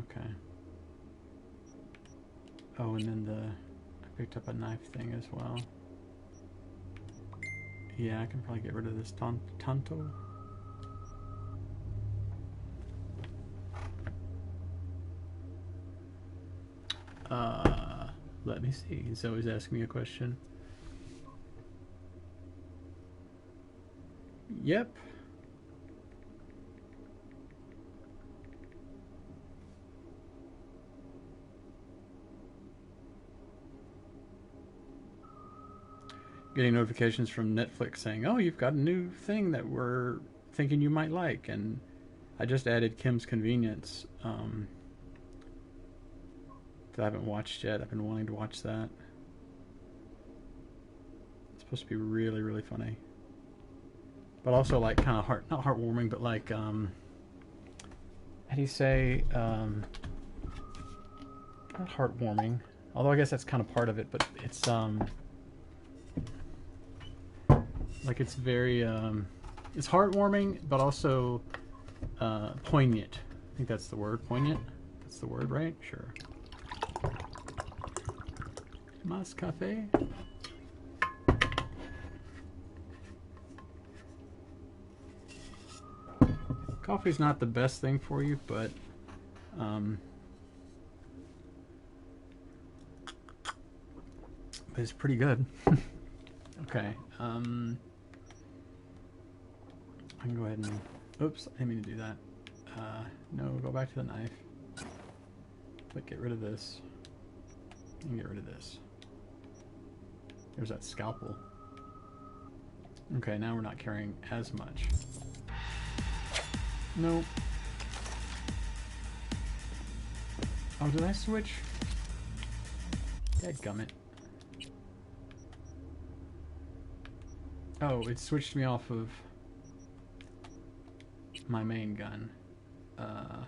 Okay. Oh, and then I picked up a knife thing as well. Yeah, I can probably get rid of this Tanto. Let me see. He's always asking me a question. Yep. Getting notifications from Netflix saying, oh, you've got a new thing that we're thinking you might like, and I just added Kim's Convenience. That I haven't watched yet. I've been wanting to watch that. It's supposed to be really, really funny. But also like kind of not heartwarming, but like how do you say not heartwarming. Although I guess that's kind of part of it, but it's like it's very it's heartwarming, but also poignant. I think that's the word. Poignant. That's the word, right? Sure. Mas cafe. Coffee's not the best thing for you, but it's pretty good. Okay. I can go ahead and. Oops, I didn't mean to do that. No, go back to the knife. But get rid of this. And get rid of this. There's that scalpel. Okay, now we're not carrying as much. Nope. Oh, did I switch? Dadgummit. Oh, it switched me off of my main gun. I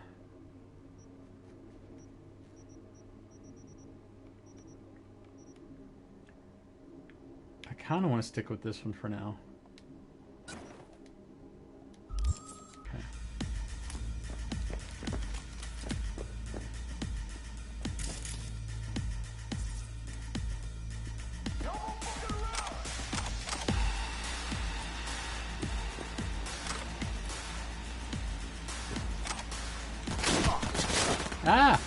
kind of want to stick with this one for now. Okay. Ah!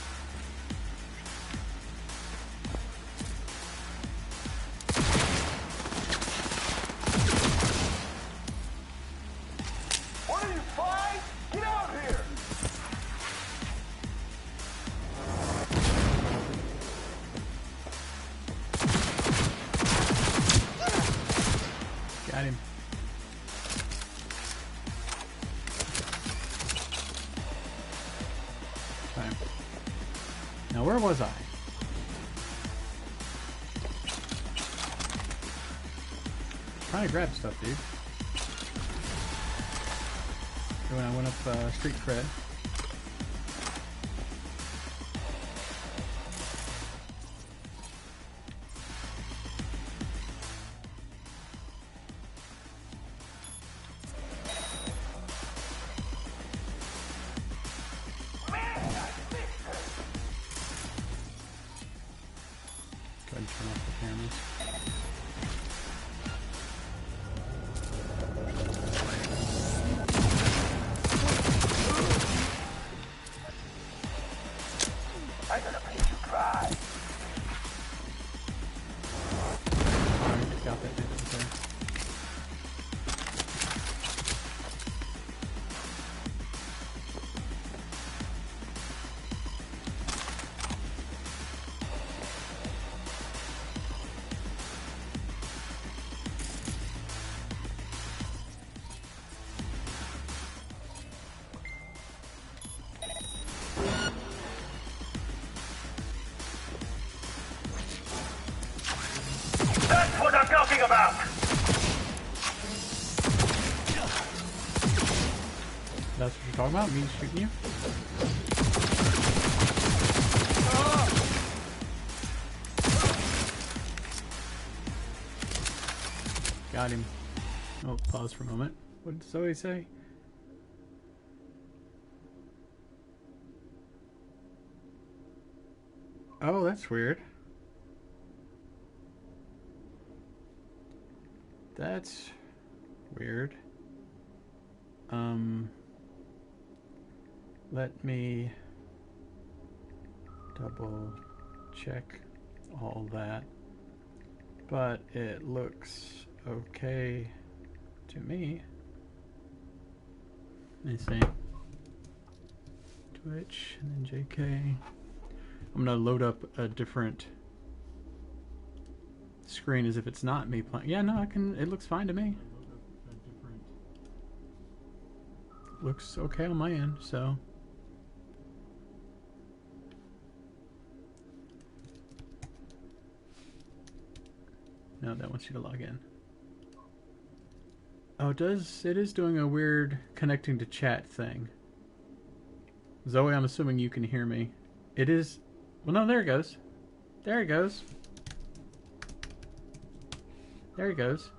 What are you, fine? Get out here! Got him. Okay. Now where was I? Trying to grab stuff, dude. When I went up street cred. Go ahead and turn off the cameras. I'm gonna make you cry. Alright, got that dude there. That's what I'm talking about! That's what you're talking about? Me shooting you? Got him. Oh, pause for a moment. What did Zoe say? Oh, that's weird. That's weird. Let me double check all that. But it looks okay to me. Let me see. Twitch and then JK. I'm gonna load up a different screen as if it's not me playing. Yeah, no, I can. It looks fine to me. looks okay on my end, so. No, that wants you to log in. Oh, it is doing a weird connecting to chat thing. Zoe, I'm assuming you can hear me. It is, well, no, there it goes. There it goes. There it goes.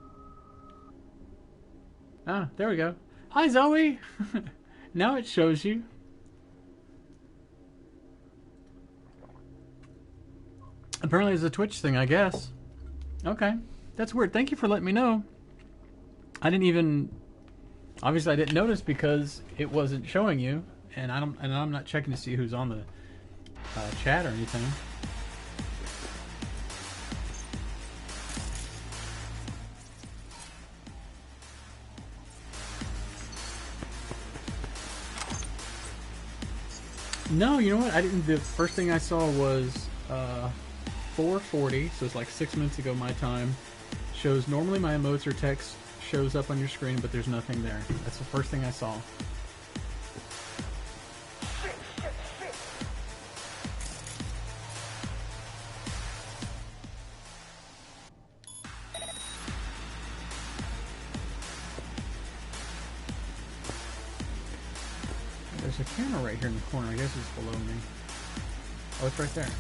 Ah, there we go. Hi, Zoe! Now it shows you. Apparently it's a Twitch thing, I guess. Okay. That's weird. Thank you for letting me know. I didn't even... Obviously I didn't notice because it wasn't showing you. And I'm not checking to see who's on the chat or anything. No, you know what? I didn't. The first thing I saw was 4:40, so it's like 6 minutes ago my time. Shows normally my emotes or text shows up on your screen, but there's nothing there. That's the first thing I saw. There's a camera right here in the corner. I guess it's below me. Oh, it's right there.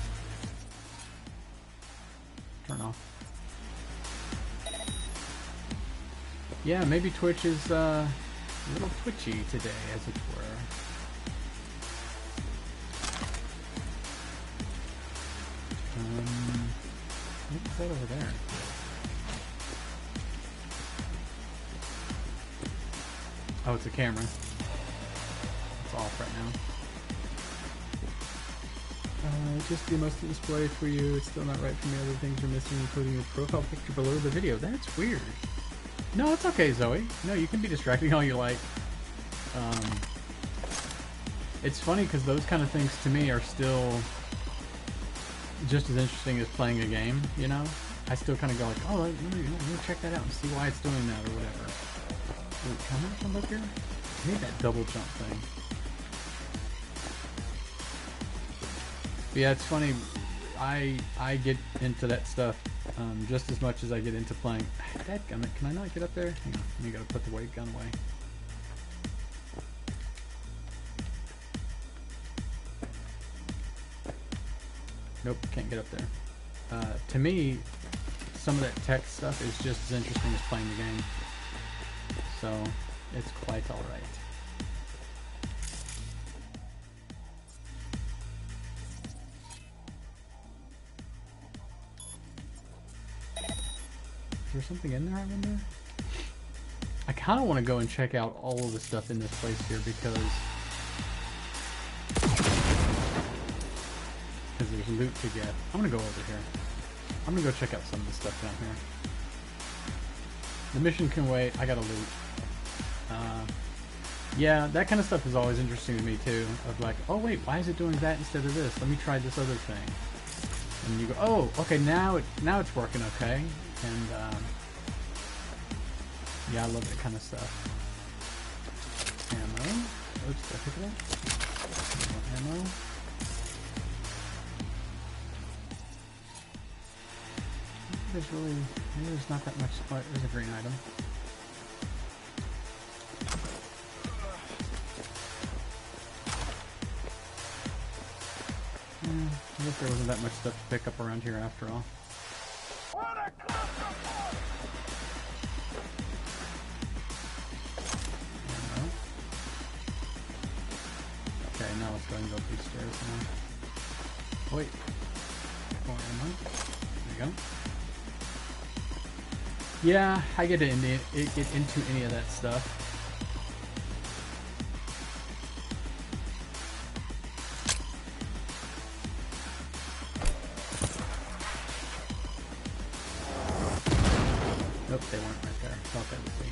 Turn off. Yeah, maybe Twitch is a little twitchy today, as it were. What's that over there? Oh, it's a camera. It's off right now. Just the most display for you. It's still not right for me. Other things are missing, including your profile picture below the video. That's weird. No, it's okay, Zoe. No, you can be distracting all you like. It's funny because those kind of things to me are still just as interesting as playing a game, you know? I still kind of go like, oh, let me check that out and see why it's doing that or whatever. Ooh, can I jump up here? I need that double jump thing. But yeah, it's funny. I get into that stuff just as much as I get into playing. Dadgummit, can I not get up there? Hang on, you gotta put the weight gun away. Nope, can't get up there. To me, some of that tech stuff is just as interesting as playing the game. So, it's quite alright. Is there something in there, I wonder? I kind of want to go and check out all of the stuff in this place here because there's loot to get. I'm going to go over here. I'm going to go check out some of the stuff down here. The mission can wait. I got to loot. Yeah, that kind of stuff is always interesting to me too. Of like, oh wait, why is it doing that instead of this? Let me try this other thing. And you go, oh, okay, now it's working okay. And yeah, I love that kind of stuff. Ammo. Oops, did I pick it up? More ammo. Maybe there's not that much. Oh, there's a green item. I guess there wasn't that much stuff to pick up around here after all. Okay, now let's go and go up these stairs now. Wait. More ammo. There you go. Yeah, I get into any of that stuff. Nope, they weren't right there. Thought that would be.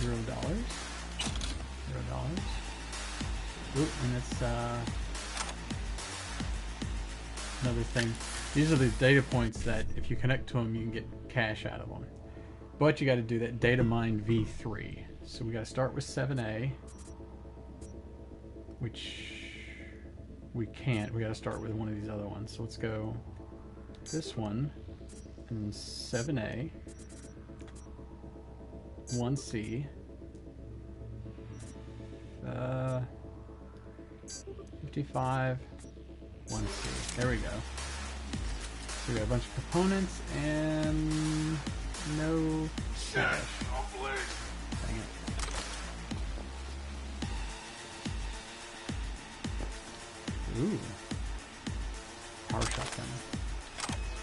$0. $0. Ooh, and it's another thing. These are the data points that if you connect to them, you can get cash out of them. But you got to do that data mine V3. So we got to start with 7A, which we can't. We got to start with one of these other ones. So let's go this one and 7A, 1C, 55, 1C. There we go. So we got a bunch of components and no cash. Dang it. Ooh. Power shotgun.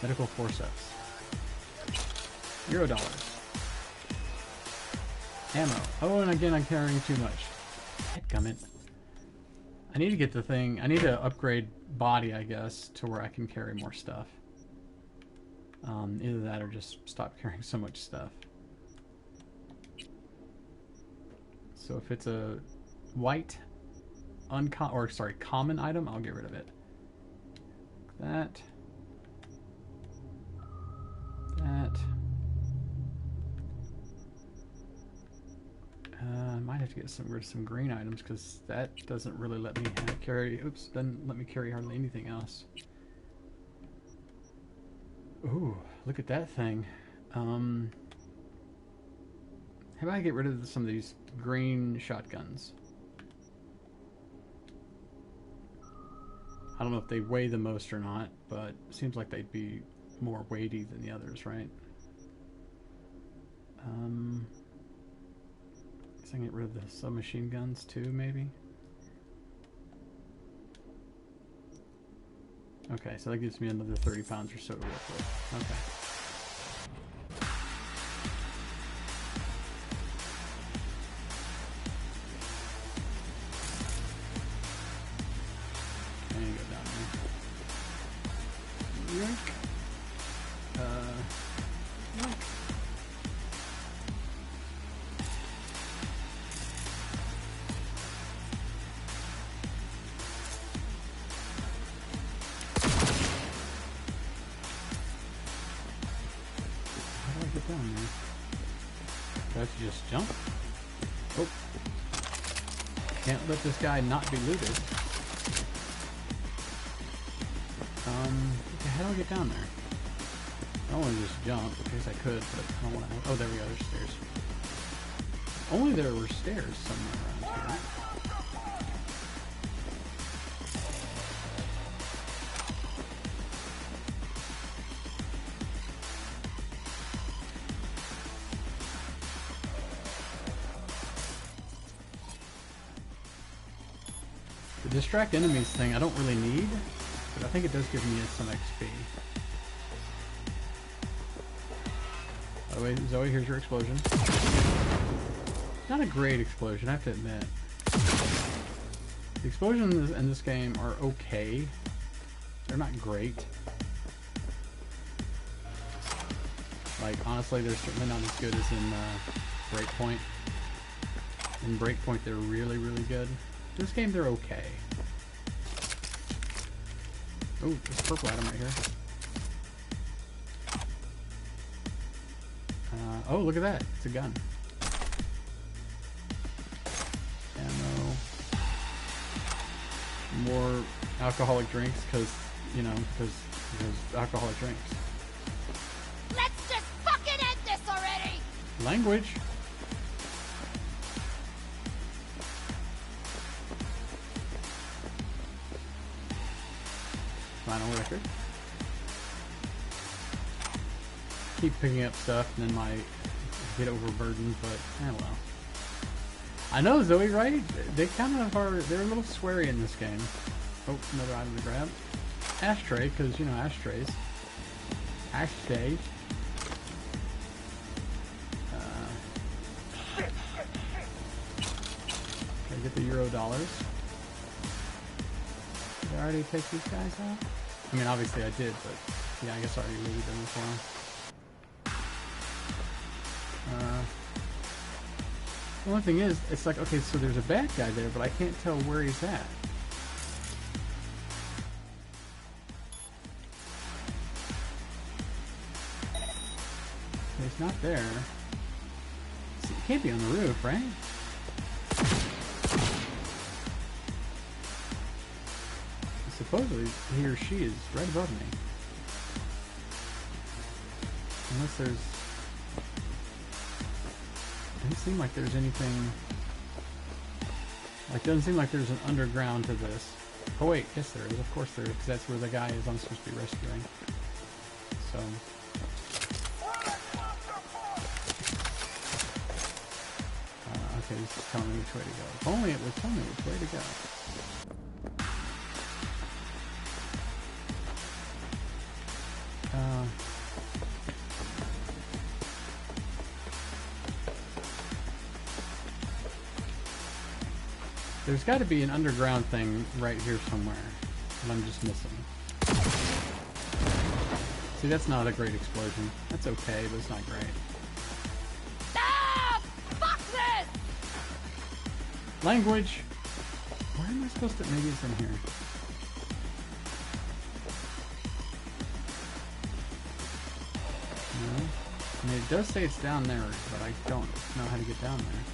Medical forceps. $0. Ammo. Oh, and again, I'm carrying too much. Headgummit. I need to get the thing. I need to upgrade body, I guess, to where I can carry more stuff. Either that or just stop carrying so much stuff. So if it's a white, common item, I'll get rid of it. That. I might have to get rid of some green items because that doesn't really let me carry. Oops, doesn't let me carry hardly anything else. Ooh, look at that thing. How about I get rid of some of these green shotguns? I don't know if they weigh the most or not, but it seems like they'd be more weighty than the others, right? Guess I can get rid of the submachine guns too, maybe? Okay, so that gives me another 30 pounds or so to work with. Okay. I need to go down there. Yoink. Yoink. Down there. Do I have to just jump? Oh. Can't let this guy not be looted. Okay, how do I get down there? I don't want to just jump, because I could, but I don't want to. Oh, there we go, there's stairs. Only there were stairs somewhere around here. The distract enemies thing I don't really need, but I think it does give me some XP. By the way, Zoe, here's your explosion. Not a great explosion, I have to admit. The explosions in this game are okay. They're not great. Like, honestly, they're certainly not as good as in Breakpoint. In Breakpoint, they're really, really good. This game, they're okay. Oh, there's a purple item right here. Oh, look at that. It's a gun. Ammo. More alcoholic drinks, because, you know, because alcoholic drinks. Let's just fucking end this already! Language. Final record. Keep picking up stuff and then might get overburdened, but I don't know. I know, Zoe, right? They kind of are, they're a little sweary in this game. Oh, another item to grab. Ashtray, because, you know, ashtrays. Ashtrays. Okay, get the $0. Did I already take these guys out? I mean, obviously I did, but yeah, I guess I already looted them as well. The only thing is, it's like, okay, so there's a bad guy there, but I can't tell where he's at. He's not there. See, he can't be on the roof, right? Supposedly, he or she is right above me. Unless there's... Doesn't seem like there's anything... Like, doesn't seem like there's an underground to this. Oh wait, yes there is. Of course there is, because that's where the guy is I'm supposed to be rescuing. So... okay, this is telling me which way to go. If only it was telling me which way to go. There's got to be an underground thing right here somewhere, and I'm just missing. See, that's not a great explosion. That's okay, but it's not great. Ah! Fuck this! Language! Where am I supposed to... Maybe it's in here. No? I mean, it does say it's down there, but I don't know how to get down there.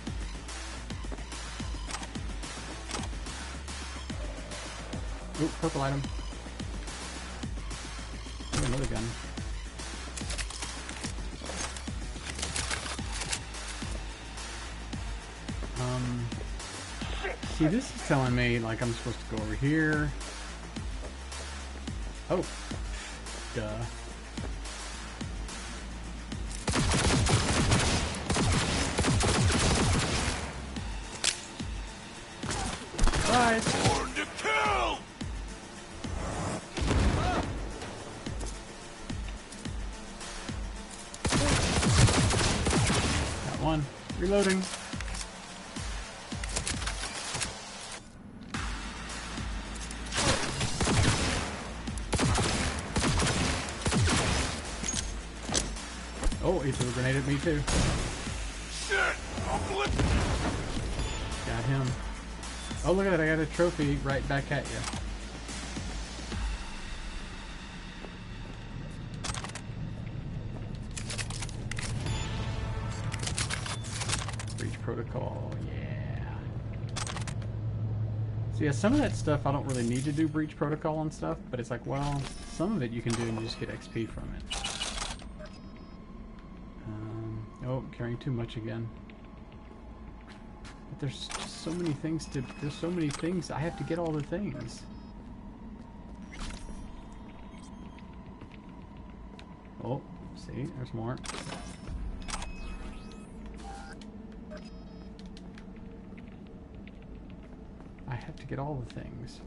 Oop, purple item. Ooh, another gun. See, this is telling me, like, I'm supposed to go over here. Oh. Duh. Bye. Born to kill! Got one. Reloading. Oh, he threw a grenade at me too. Shit! Got him. Oh, look at that. I got a trophy right back at you. Breach protocol. Yeah. So yeah, some of that stuff I don't really need to do breach protocol and stuff, but it's like, well, some of it you can do and you just get XP from it. Oh, carrying too much again. But there's just so many things to... There's so many things. I have to get all the things. Oh, see? There's more. I have to get all the things.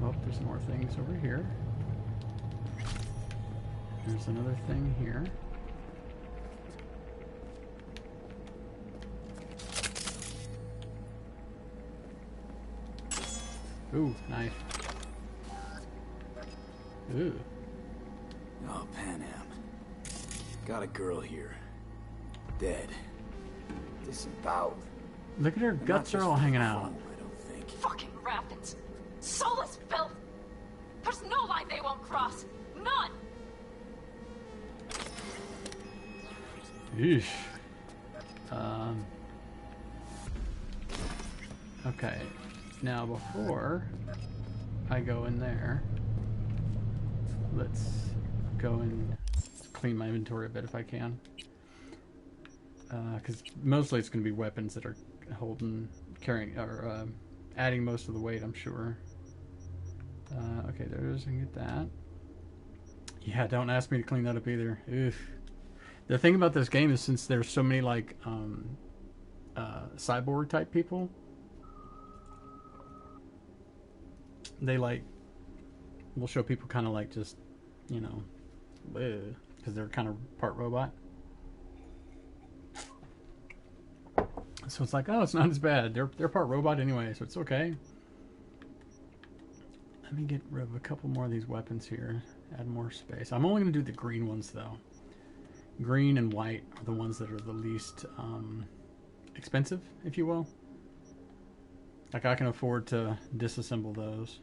Oh, there's more things over here. There's another thing here. Ooh, knife. Ooh. Oh, Pan Am. Got a girl here. Dead. Disemboweled. Look at her guts are all hanging out. I don't think. Fucking rapids. Soulless filth. There's no line they won't cross. None. Eesh. Okay. Now before I go in there, let's go and clean my inventory a bit if I can. Because mostly it's going to be weapons that are carrying, or adding most of the weight, I'm sure. Okay, there's, I can get that. Yeah, don't ask me to clean that up either. Oof. The thing about this game is, since there's so many, like, cyborg type people, they, like, will show people kind of like just, you know, because they're kind of part robot. So it's like, oh, it's not as bad. They're part robot anyway, so it's okay. Let me get rid of a couple more of these weapons here. Add more space. I'm only going to do the green ones, though. green and white are the ones that are the least expensive, if you will. Like, I can afford to disassemble those.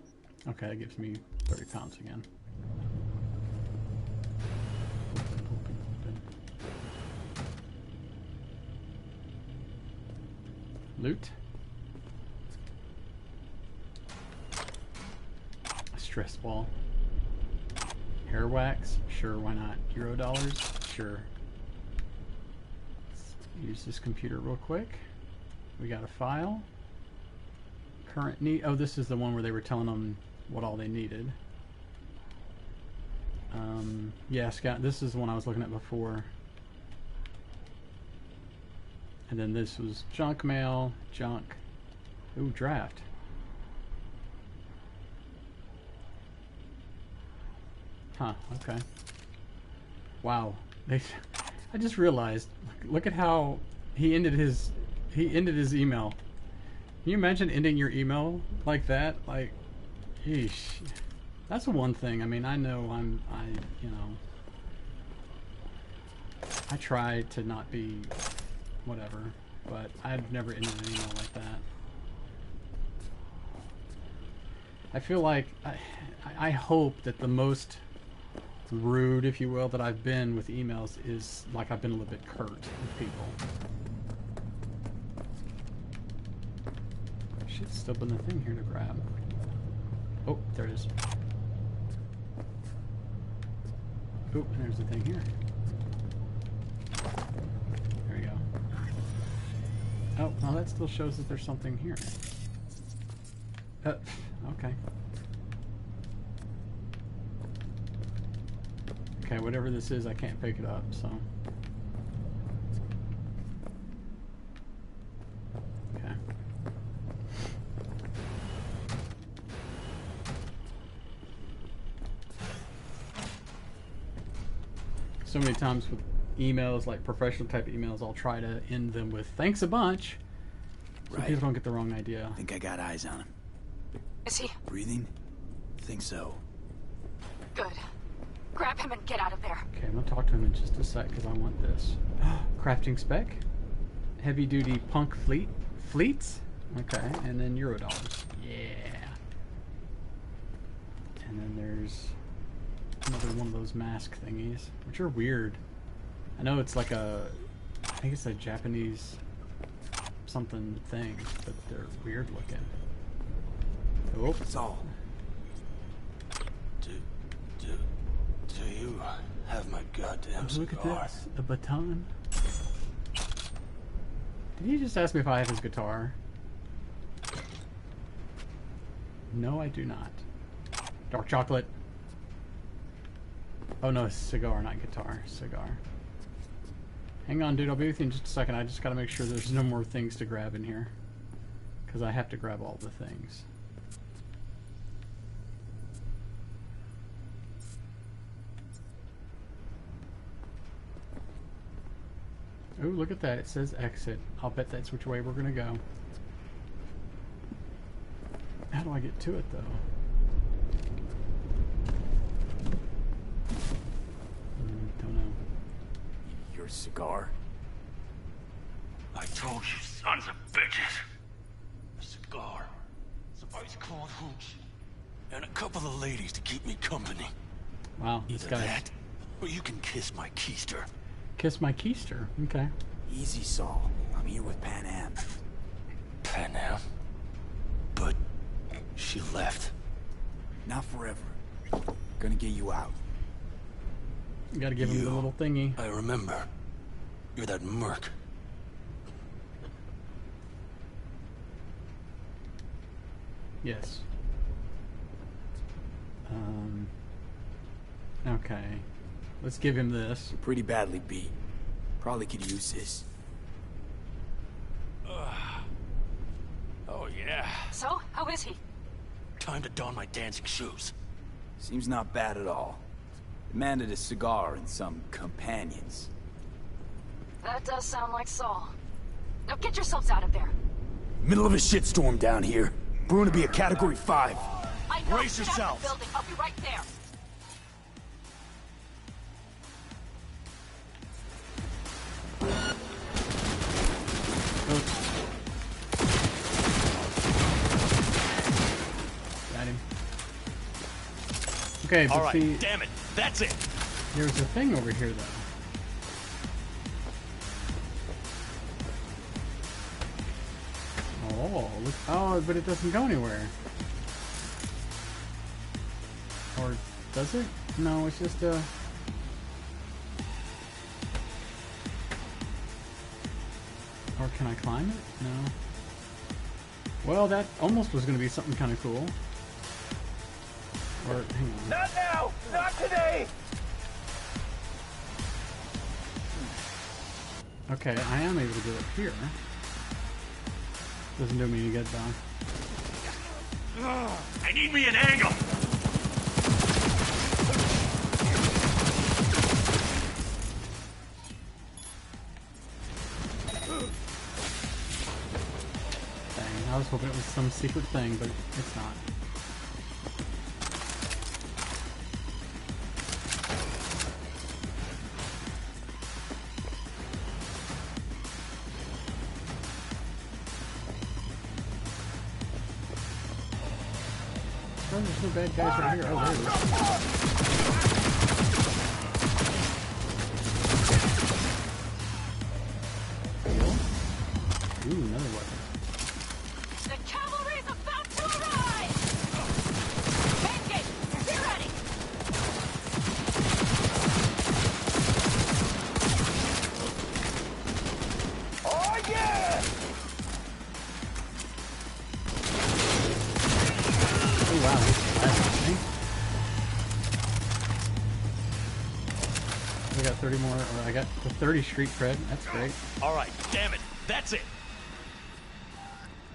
Okay, that gives me 30 pounds again. Open. Loot. A stress ball. Hair wax? Sure, why not? $Euros? Sure. Let's use this computer real quick. We got a file. Current need. Oh, this is the one where they were telling them what all they needed. Yeah, Scott, this is the one I was looking at before. And then this was junk mail, junk. Ooh, draft. Huh, okay. Wow. I just realized, look at how he ended his email. Can you imagine ending your email like that? Like, yeesh. That's the one thing. I mean, I know you know, I try to not be whatever, but I've never ended an email like that. I feel like, I hope that the most rude, if you will, that I've been with emails is like I've been a little bit curt with people. Should still been the thing here to grab. Oh, there it is. Oh, and there's the thing here. There we go. Oh, well, that still shows that there's something here. Okay. Okay, whatever this is, I can't pick it up, so. Okay. So many times with emails, like professional type emails, I'll try to end them with thanks a bunch, so people don't get the wrong idea. I think I got eyes on him. Is he? Breathing? Think so. Good. Grab him and get out of there. Okay, I'm gonna talk to him in just a sec because I want this. Crafting spec, heavy duty punk fleets. Okay, and then $Euros. Yeah. And then there's another one of those mask thingies, which are weird. I know it's like I think it's a Japanese something thing, but they're weird looking. Oh, it's all. Do you have my goddamn look at cigar? this, a baton. Did he just ask me if I have his guitar? No, I do not. Dark chocolate. Oh no, cigar, not guitar. Cigar. Hang on, dude. I'll be with you in just a second. I just gotta make sure there's no more things to grab in here, because I have to grab all the things. Oh, look at that. It says exit. I'll bet that's which way we're gonna go. How do I get to it, though? Don't know. Your cigar? I told you, sons of bitches. A cigar, some ice cold hooch, and a couple of ladies to keep me company. Wow, this Either guy. that, or you can kiss my keister. Kiss my keister. Okay. Easy, Saul. I'm here with Pan Am. Pan Am? But she left. Not forever. Gonna get you out. You gotta give him the little thingy. I remember. You're that merc. Yes. Okay. Let's give him this. You're pretty badly beat. Probably could use this. Oh, yeah. So, how is he? Time to don my dancing shoes. Seems not bad at all. Demanded a cigar and some companions. That does sound like Saul. Now get yourselves out of there. Middle of a shitstorm down here. Brewing to be a Category 5. I know. Brace Get out of yourselves. the building. I'll be right there. Okay, but All right, see, damn it, that's it. there's a thing over here, though. Oh, look. Oh, but it doesn't go anywhere. Or does it? No, it's just a... Or can I climb it? No. Well, that almost was going to be something kind of cool. Or, hang on. Not now! Not today! Okay, I am able to do it here. Doesn't do me any good, though. I need me an angle. Dang, I was hoping it was some secret thing, but it's not. Oh, there's no bad guys right here. Oh, there it is. Ooh, another weapon. The cavalry's about to arrive! Engage! Be ready! Oh, yeah! Oh, wow. That's I got 30 more, or I got the 30 street cred. That's great. All right, damn it, that's it.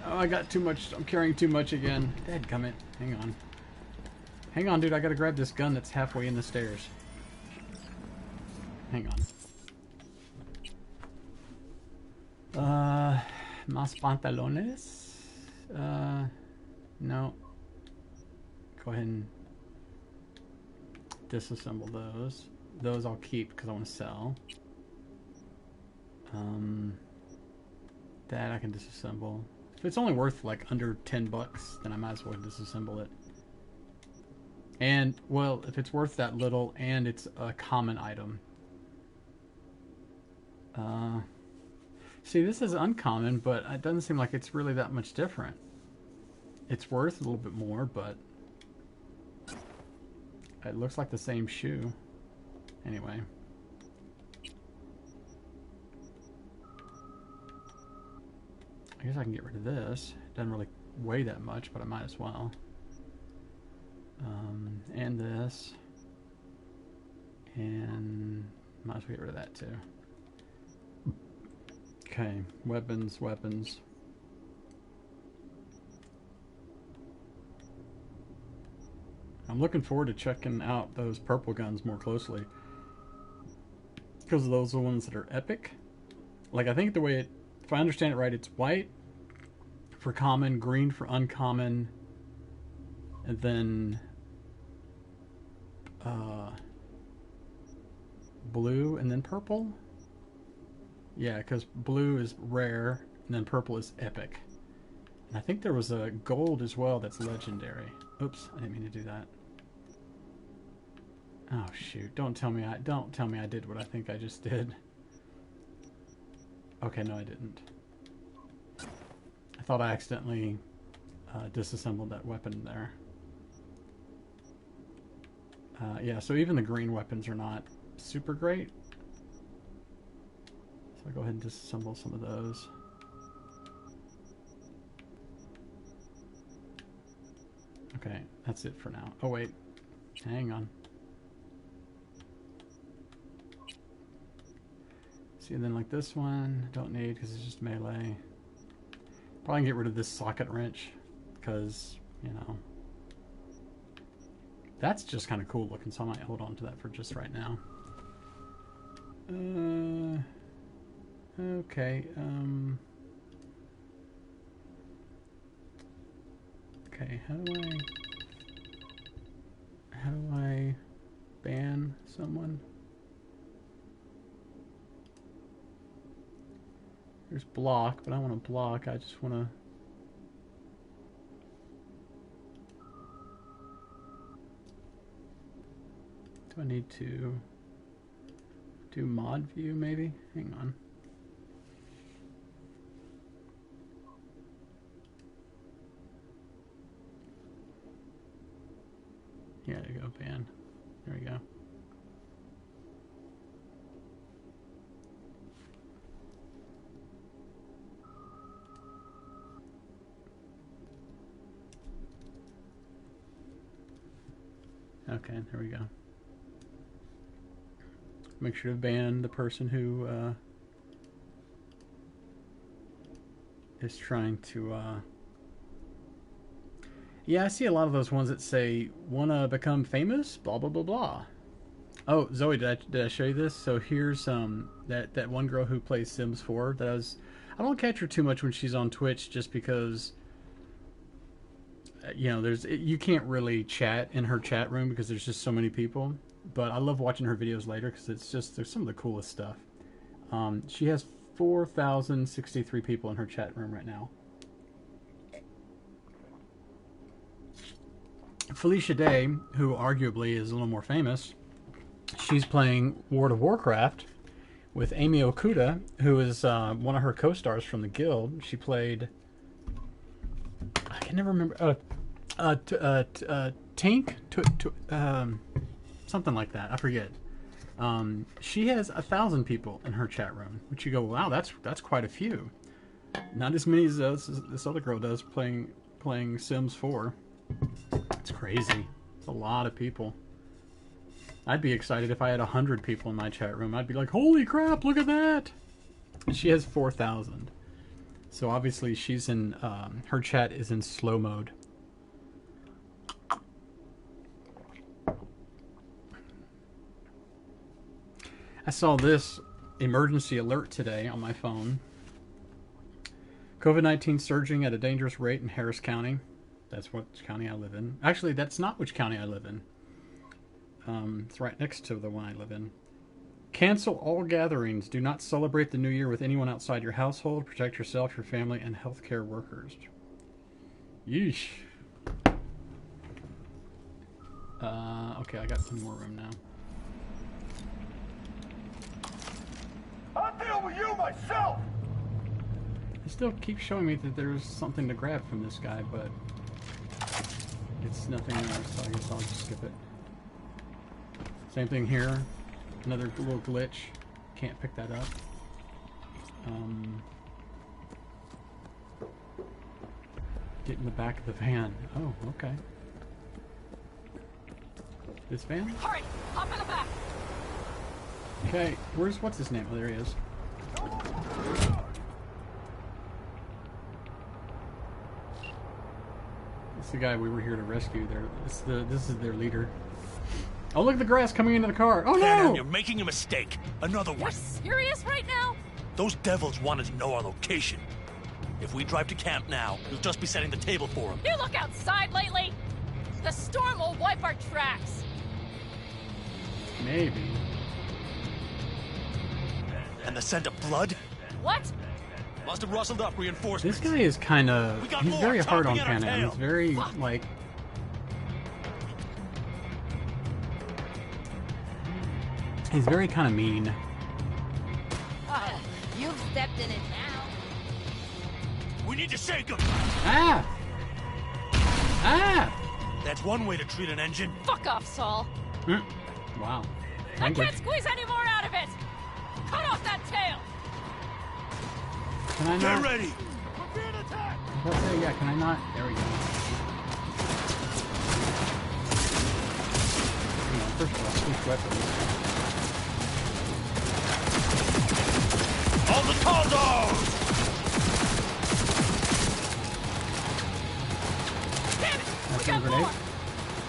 Oh, I got too much. I'm carrying too much again. Dadgummit. Hang on. Hang on, dude. I gotta grab this gun that's halfway in the stairs. Hang on. Más pantalones? No. Go ahead and disassemble those. Those I'll keep because I want to sell. That I can disassemble. If it's only worth like under $10, then I might as well disassemble it. And, well, if it's worth that little and it's a common item. See, this is uncommon, but it doesn't seem like it's really that much different. It's worth a little bit more, but it looks like the same shoe. Anyway. I guess I can get rid of this. It doesn't really weigh that much, but I might as well. And this. And might as well get rid of that too. Okay, weapons, weapons. I'm looking forward to checking out those purple guns more closely. Because those are the ones that are epic. Like, I think the way it, if I understand it right, it's white for common, green for uncommon, and then blue and then purple. Yeah, because blue is rare and then purple is epic. And I think there was a gold as well that's legendary. Oops, I didn't mean to do that. Oh shoot! Don't tell me I did what I think I just did. Okay, no, I didn't. I thought I accidentally disassembled that weapon there. Yeah, so even the green weapons are not super great. So I'll go ahead and disassemble some of those. Okay, that's it for now. Oh wait, hang on. See, and then like this one, don't need because it's just melee. Probably get rid of this socket wrench because, you know, that's just kind of cool looking, so I might hold on to that for just right now. Okay, okay, how do I ban someone? There's block, but I don't want to block, I just want to... Do I need to do mod view maybe? Hang on. Yeah, there you go, ban. There we go. Okay, there we go. Make sure to ban the person who is trying to yeah, I see a lot of those ones that say wanna become famous, blah blah blah blah. Oh, Zoe, did I show you this? So here's that one girl who plays Sims 4 that I don't catch her too much when she's on Twitch just because you know, you can't really chat in her chat room because there's just so many people. But I love watching her videos later because there's some of the coolest stuff. She has 4,063 people in her chat room right now. Felicia Day, who arguably is a little more famous, she's playing World of Warcraft with Amy Okuda, who is one of her co-stars from the guild. She played, I can never remember, Tank, something like that. I forget. She has 1,000 people in her chat room, which you go, wow, that's quite a few. Not as many as this other girl does playing Sims 4. It's crazy. It's a lot of people. I'd be excited if I had 100 people in my chat room. I'd be like, holy crap, look at that! And she has 4,000. So obviously she's in, her chat is in slow mode. I saw this emergency alert today on my phone. COVID-19 surging at a dangerous rate in Harris County. That's what county I live in. Actually, that's not which county I live in. It's right next to the one I live in. Cancel all gatherings. Do not celebrate the new year with anyone outside your household. Protect yourself, your family, and healthcare workers. Yeesh. Okay, I got some more room now. I'll deal with you myself! It still keeps showing me that there's something to grab from this guy, but it's nothing else, so I guess I'll just skip it. Same thing here. Another little glitch. Can't pick that up. Get in the back of the van. Oh, okay. This van? Hurry! Hop in the back! Okay, what's his name? Oh, there he is. It's the guy we were here to rescue. This is their leader. Oh, look at the grass coming into the car. Oh no! You're making a mistake. Another one. You're serious right now? Those devils wanted to know our location. If we drive to camp now, we'll just be setting the table for them. You look outside lately? The storm will wipe our tracks. Maybe. And the scent of blood? What? Must have rustled up reinforcements. This guy is kind of... He's very hard on Panam. He's very, like... He's very kind of mean. Oh, you've stepped in it now. We need to shake him! Ah! Ah! That's one way to treat an engine. Fuck off, Saul. Wow. I can't squeeze any more out of it! Cut off that tail! Can I not? Get ready! We're being attacked! Let's say, yeah, can I not? There we go. First of all, switch weapons. All the Caldos! Damn it! We got more!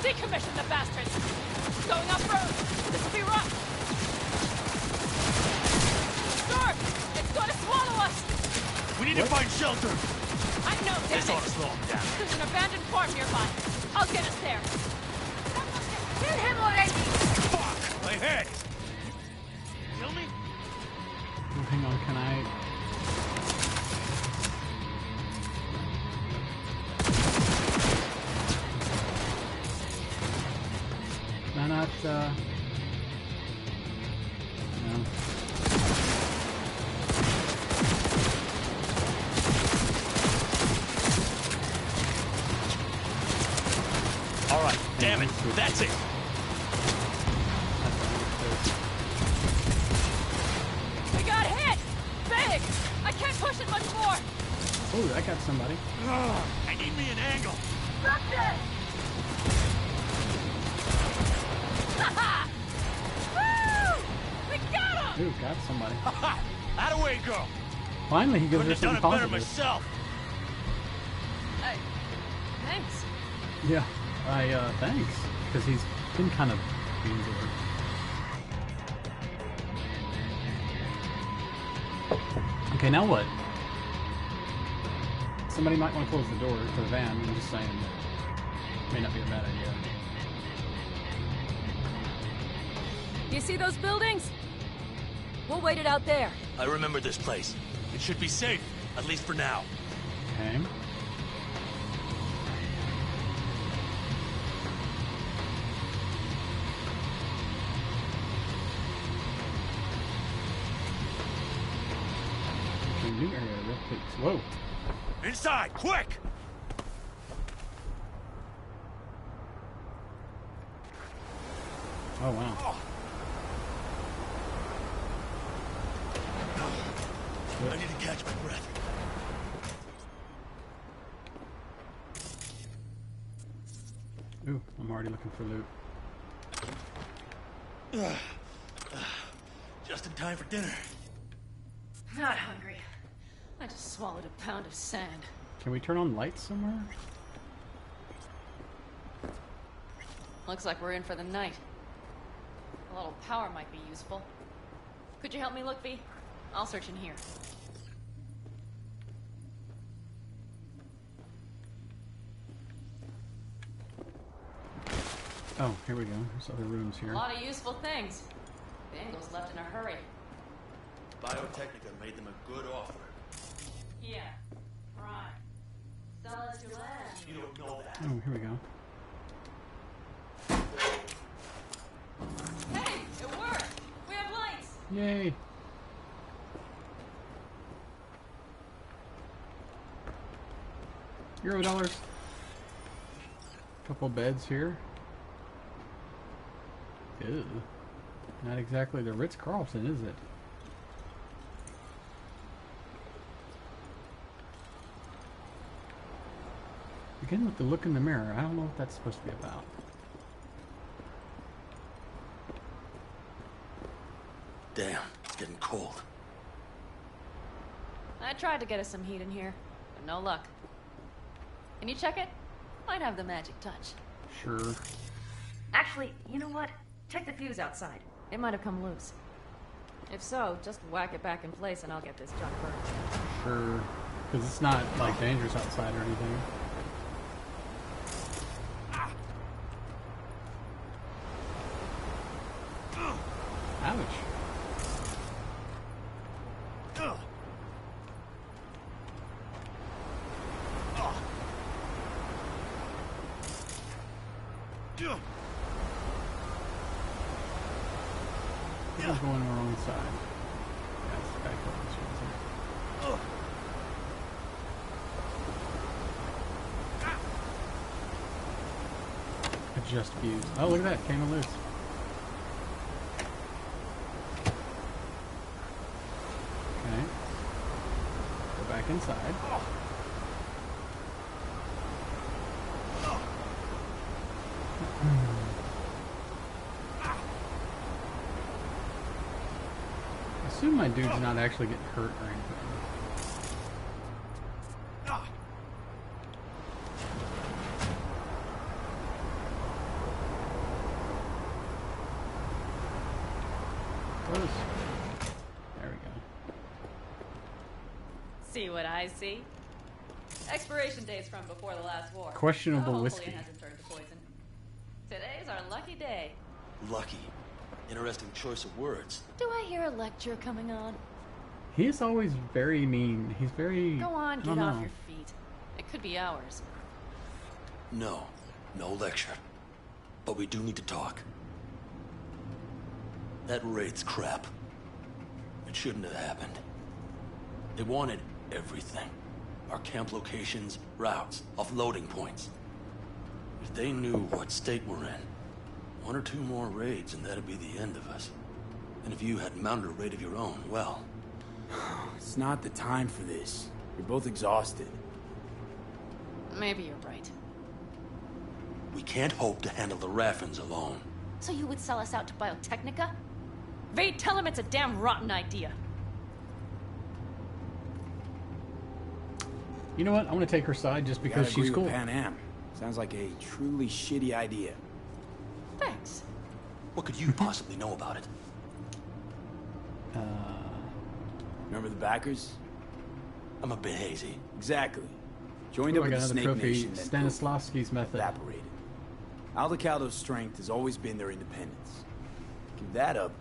Decommission the bastards! Going off-road! This will be rough! Storm! It's going to swallow us! We need to find shelter! I know, damn This ought to it! slow him down. There's an abandoned farm nearby. I'll get us there. Kill him already! Fuck! My head! Kill me? Oh, hang on, can I... Can I not, All right, damn it. That's it. We got hit! Big! I can't push it much more! Oh, that got somebody. I need me an angle. That's it! Woo! We got him! Ooh, got somebody. Out-of-way, girl. Finally, he gives Couldn't her have done something it better positive. myself. Hey, thanks. Yeah, thanks. Because he's been kind of mean to her. Okay, now what? Somebody might want to close the door to the van. I'm just saying. May not be a bad idea. Do you see those buildings? We'll wait it out there. I remember this place. It should be safe, at least for now. Okay. Okay, new area, real quick. Whoa. Inside, quick! Oh, wow. I need to catch my breath. Ooh, I'm already looking for loot. Just in time for dinner. Not hungry. I just swallowed a pound of sand. Can we turn on lights somewhere? Looks like we're in for the night. A little power might be useful. Could you help me look, V? I'll search in here. Oh, here we go. There's other rooms here. A lot of useful things. Bangles left in a hurry. Biotechnica made them a good offer. Yeah. Right. Sell us your land. You don't know that. Oh, here we go. Hey, it worked! We have lights! Yay! $0. Couple beds here. Ew. Not exactly the Ritz-Carlton, is it? Begin with the look in the mirror. I don't know what that's supposed to be about. Damn, it's getting cold. I tried to get us some heat in here, but no luck. Can you check it? Might have the magic touch. Sure. Actually, you know what? Check the fuse outside. It might have come loose. If so, just whack it back in place and I'll get this junk burned. Sure. Because it's not, like, dangerous outside or anything. Ouch. Who's going on the wrong side? Yeah, it's back up this way. Adjust fuse. Oh, look at that. Came loose. Okay. Go back inside. I assume my dude's not actually getting hurt or anything. Close. There we go. See what I see? Expiration dates from before the last war. Questionable Hopefully whiskey. it hasn't turned to poison. Today's our lucky day. Lucky. Interesting choice of words. Do I hear a lecture coming on? He is always very mean. He's very... Go on, I get don't off know. your feet. It could be hours. No, no lecture. But we do need to talk. That raid's crap. It shouldn't have happened. They wanted everything. Our camp locations, routes, offloading points. If they knew what state we're in, 1 or 2 more raids and that'd be the end of us. And if you had mounted a raid of your own, well... It's not the time for this. You're both exhausted. Maybe you're right. We can't hope to handle the Raffins alone. So you would sell us out to Biotechnica? Vade, tell him it's a damn rotten idea. You know what? I'm gonna take her side just because Gotta she's agree cool. with Pan Am. Sounds like a truly shitty idea. Thanks. What could you possibly know about it? Remember the backers? I'm a bit hazy. Exactly. Joined Oh, up I with got the another Snake trophy. Nation, then Stanislavski's method. evaporated. Aldecaldo's strength has always been their independence. Give that up,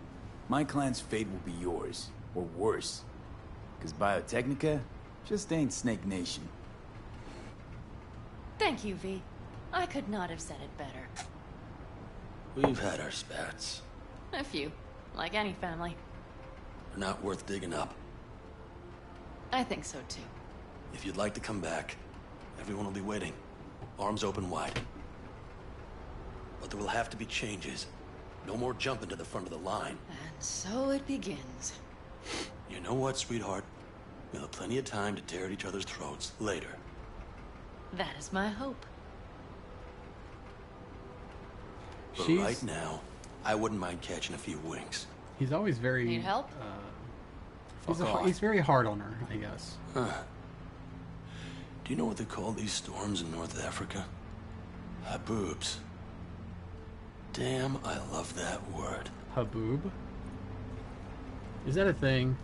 my clan's fate will be yours, or worse. Because Biotechnica just ain't Snake Nation. Thank you, V. I could not have said it better. We've had our spats. A few. Like any family. They're not worth digging up. I think so, too. If you'd like to come back, everyone will be waiting. Arms open wide. But there will have to be changes. No more jumping to the front of the line. And so it begins. You know what, sweetheart? We'll have plenty of time to tear at each other's throats later. That is my hope. But She's- right now, I wouldn't mind catching a few winks. He's always very. Need help? He's very hard on her, I guess. Huh. Do you know what they call these storms in North Africa? Haboobs. Damn, I love that word. Haboob. Is that a thing?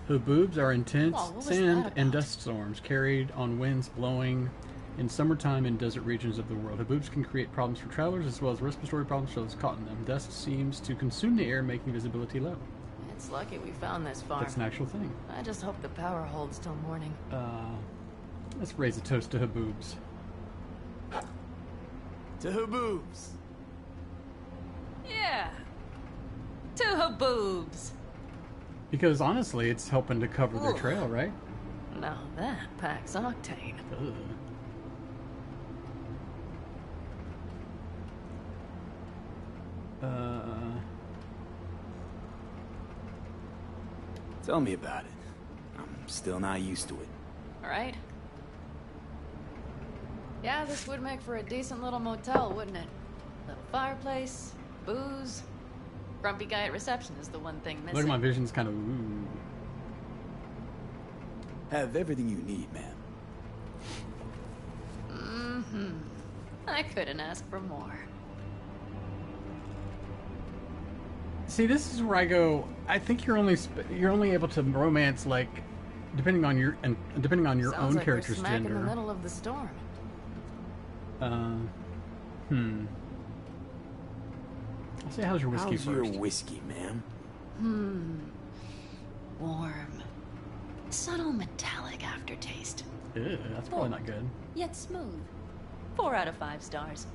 Haboobs are intense Whoa, what was sand that and about? dust storms carried on winds blowing in summertime in desert regions of the world. Haboobs can create problems for travelers as well as respiratory problems for those caught in them. Dust seems to consume the air, making visibility low. It's lucky we found this farm. That's an actual thing. I just hope the power holds till morning. Let's raise a toast to Haboobs. To Haboobs! Yeah. To Haboobs. Because honestly, it's helping to cover their trail, right? Now that packs octane. Ugh. Tell me about it. I'm still not used to it. Right? Yeah, this would make for a decent little motel, wouldn't it? Little fireplace, booze. Grumpy guy at reception is the one thing missing. Look at my vision's kind of ooh. Have everything you need, man. Mm-hmm. I couldn't ask for more. See, this is where I go. I think you're only able to romance like depending on your Sounds own like character's we're smack gender. in the middle of the storm. I'll say, how's your whiskey How's first? your whiskey, ma'am? Warm. Subtle metallic aftertaste. Ew, that's probably not good. Yet smooth. 4 out of 5 stars.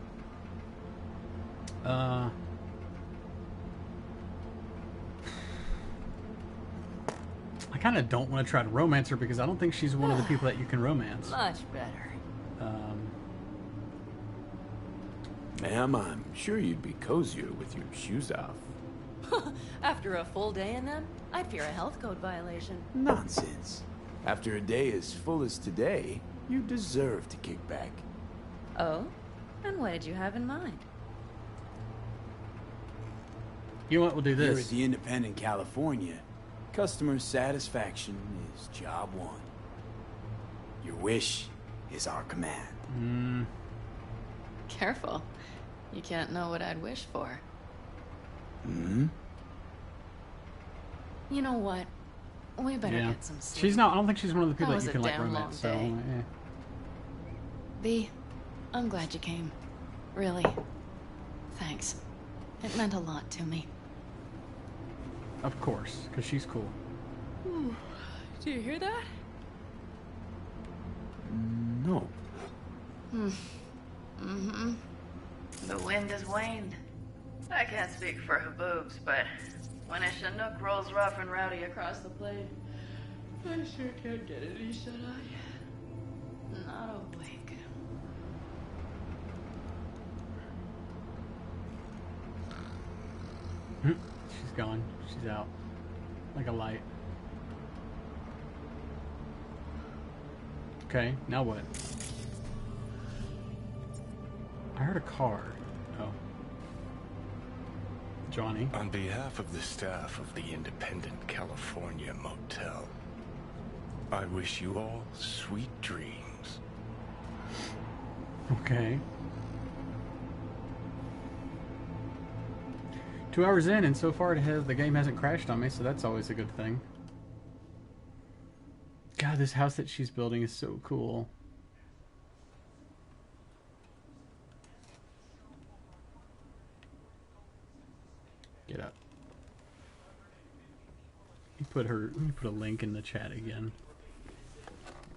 I kind of don't want to try to romance her because I don't think she's one of the people that you can romance. Much better. Ma'am, I'm sure you'd be cozier with your shoes off. After a full day in them, I'd fear a health code violation. Nonsense. After a day as full as today, you deserve to kick back. Oh? And what did you have in mind? You know what? We'll do Here this. at the Independent California, customer satisfaction is job one. Your wish is our command. Careful. You can't know what I'd wish for. Hmm? You know what? We better Yeah. get some sleep. She's not. I don't think she's one of the people That that you was can a like damn romance. So, long day. B, I'm glad you came. Really. Thanks. It meant a lot to me. of course, because she's cool. Do you hear that? No. Mm-hmm. The wind has waned. I can't speak for Haboobs, but when a Chinook rolls rough and rowdy across the plain, I sure can't get any shut-eye. not awake. She's gone. She's out. Like a light. Okay, now what? I heard a car. Oh. Johnny. On behalf of the staff of the Independent California Motel, I wish you all sweet dreams. Okay. 2 hours in, and so far the game hasn't crashed on me, so that's always a good thing. God, this house that she's building is so cool. Get up. Let me put a link in the chat again.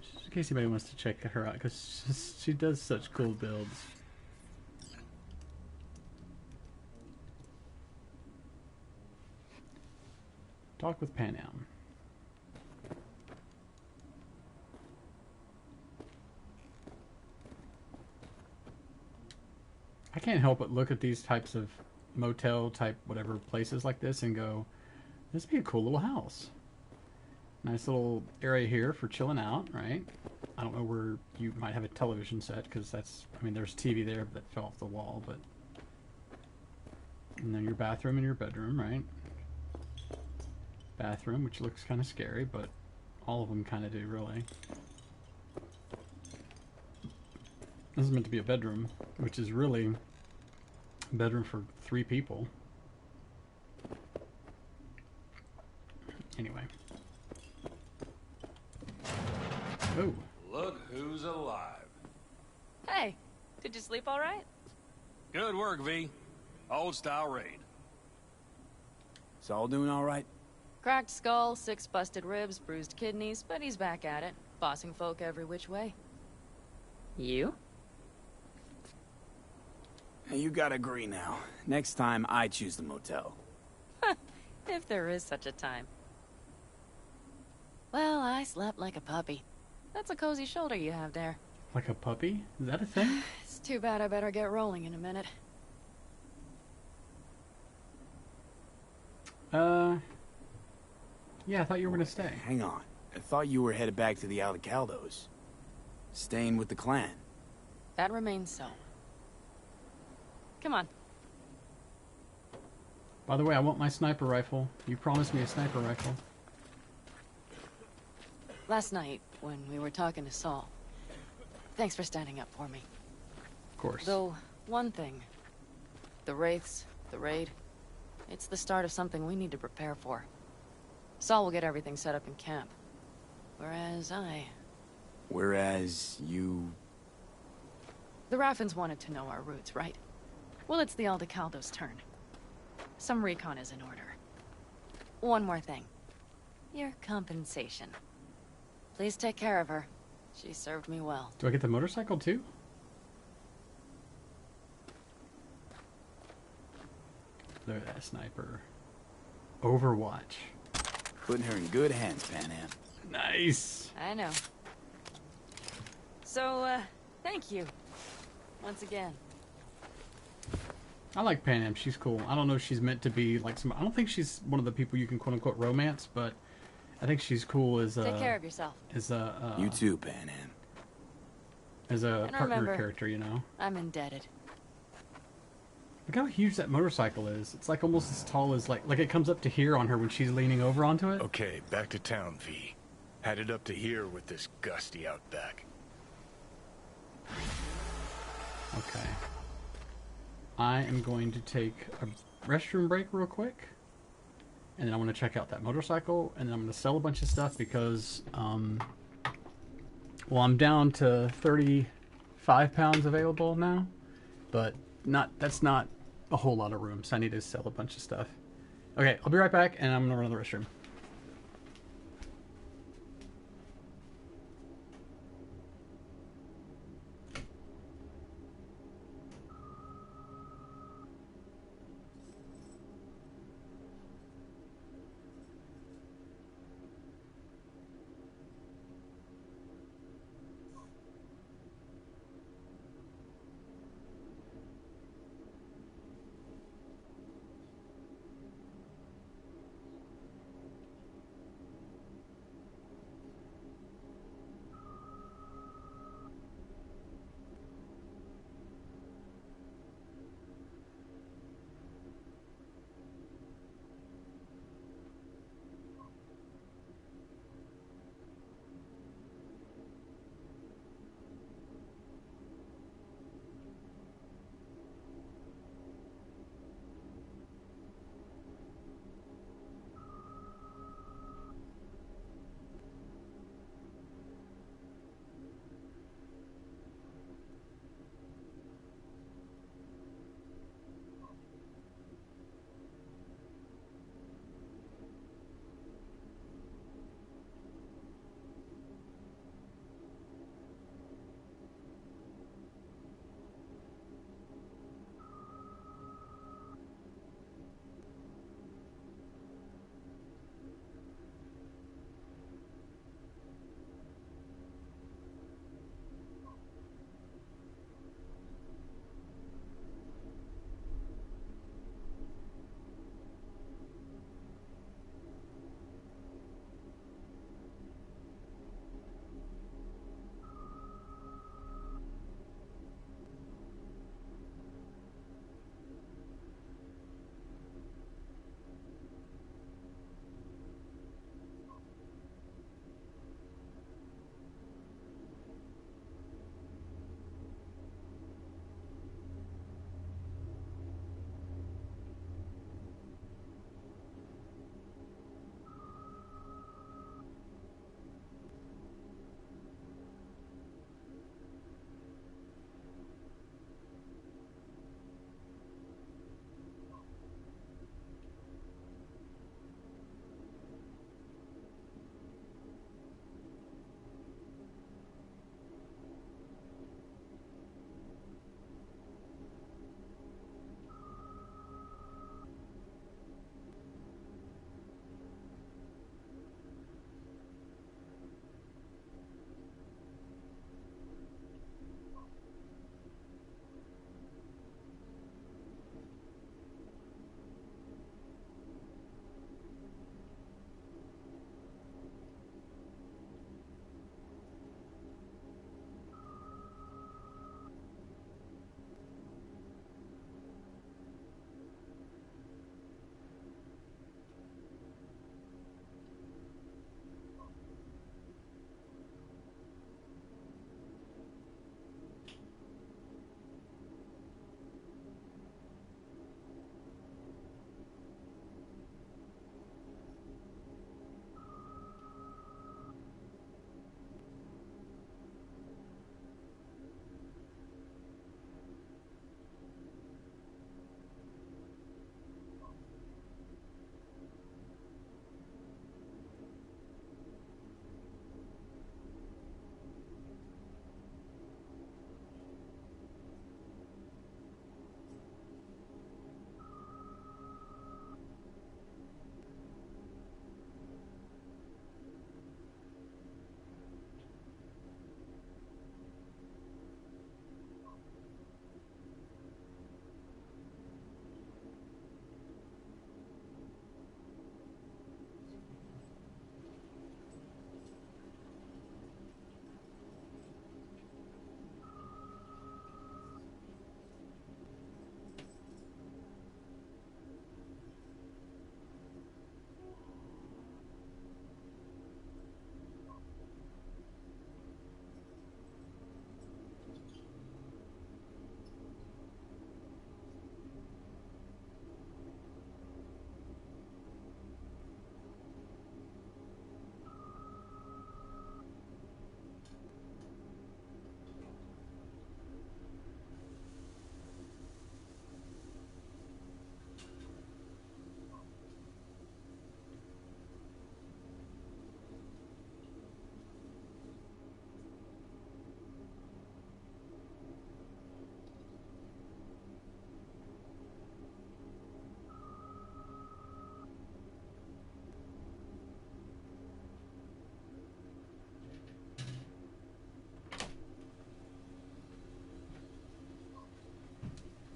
Just in case anybody wants to check her out, because she does such cool builds. Talk with Pan Am. I can't help but look at these types of motel type whatever places like this and go, this would be a cool little house. Nice little area here for chilling out, right? I don't know where you might have a television set, because that's, I mean, there's TV there that fell off the wall, but... And then your bathroom and your bedroom, right? Bathroom, which looks kind of scary, but all of them kind of do, really. This is meant to be a bedroom, which is really a bedroom for 3 people. Anyway. Oh. Look who's alive. Hey, did you sleep all right? Good work, V. Old style raid. Saul doing all right? Cracked skull, 6 busted ribs, bruised kidneys, but he's back at it, bossing folk every which way. You? Hey, you gotta agree now. Next time, I choose the motel. If there is such a time. Well, I slept like a puppy. That's a cozy shoulder you have there. Like a puppy? Is that a thing? It's too bad I better get rolling in a minute. Yeah, I thought you were gonna stay. Hang on. I thought you were headed back to the Aldecaldos. Staying with the clan. That remains so. Come on. By the way, I want my sniper rifle. You promised me a sniper rifle. Last night, when we were talking to Saul, thanks for standing up for me. Of course. Though, one thing. The Wraiths, the raid, it's the start of something we need to prepare for. Saul will get everything set up in camp. Whereas you... The Raffins wanted to know our roots, right? Well, it's the Aldecaldos' turn. Some recon is in order. One more thing. Your compensation. Please take care of her. She served me well. Do I get the motorcycle too? Look at that sniper. Overwatch. Putting her in good hands, Pan Am. Nice. I know. So, thank you. Once again. I like Pan Am. She's cool. I don't know if she's meant to be like some... I don't think she's one of the people you can quote-unquote romance, but I think she's cool as a... Take care of yourself. As a... you too, Pan Am. As a And partner remember, character, you know? I'm indebted. Look how huge that motorcycle is. It's like almost as tall as like it comes up to here on her when she's leaning over onto it. Okay, back to town, V. Headed up to here with this gusty outback. Okay. I am going to take a restroom break real quick. And then I want to check out that motorcycle. And then I'm going to sell a bunch of stuff because, well, I'm down to 35 pounds available now. But that's not a whole lot of room, so I need to sell a bunch of stuff. Okay, I'll be right back, and I'm going to run to the restroom.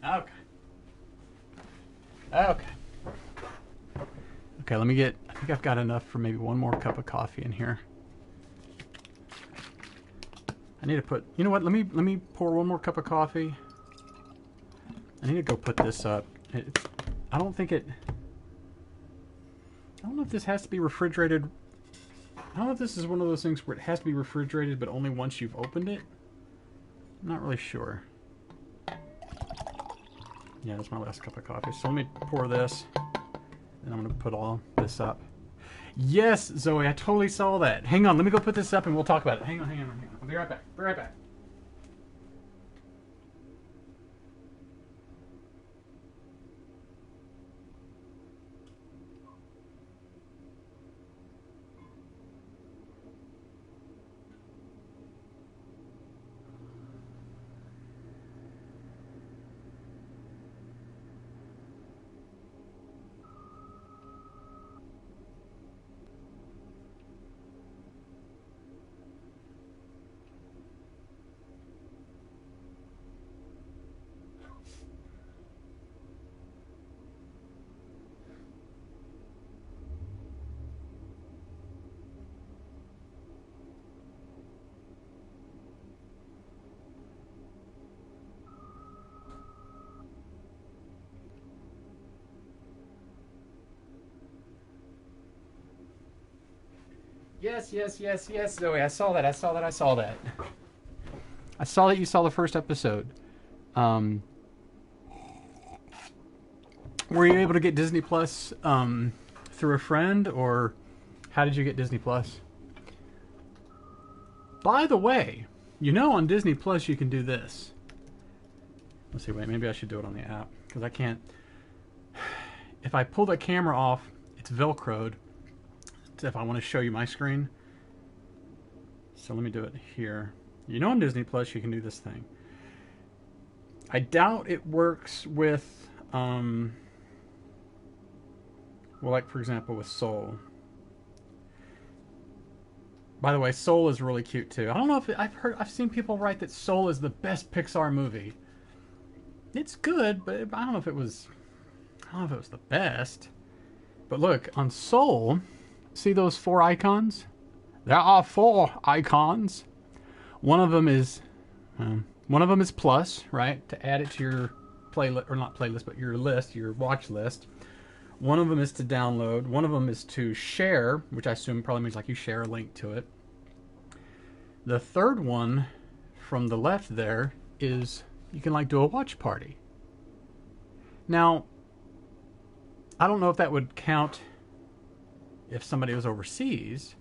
Okay. Okay. Okay, let me get... I think I've got enough for maybe one more cup of coffee in here. I need to put... You know what? Let me pour one more cup of coffee. I need to go put this up. I don't think it... I don't know if this has to be refrigerated. I don't know if this is one of those things where it has to be refrigerated, but only once you've opened it. I'm not really sure. Yeah, that's my last cup of coffee. So let me pour this, and I'm going to put all this up. Yes, Zoe, I totally saw that. Hang on, let me go put this up, and we'll talk about it. Hang on. I'll be right back. Be right back. Yes, Zoe. I saw that. I saw that you saw the first episode. Were you able to get Disney Plus through a friend, or how did you get Disney Plus? By the way, you know on Disney Plus you can do this. Let's see, wait, maybe I should do it on the app, because I can't. If I pull the camera off, it's Velcroed. If I want to show you my screen. So let me do it here. You know on Disney Plus you can do this thing. I doubt it works with, well, like for example with Soul. By the way, Soul is really cute too. I don't know if I've seen people write that Soul is the best Pixar movie. It's good, but I don't know if it was the best. But look, on Soul, see those 4 icons? There are 4 icons. One of them is plus, right? To add it to your playlist, or not playlist, but your list, your watch list. One of them is to download. One of them is to share, which I assume probably means like you share a link to it. The third one from the left there is you can like do a watch party. Now, I don't know if that would count if somebody was overseas,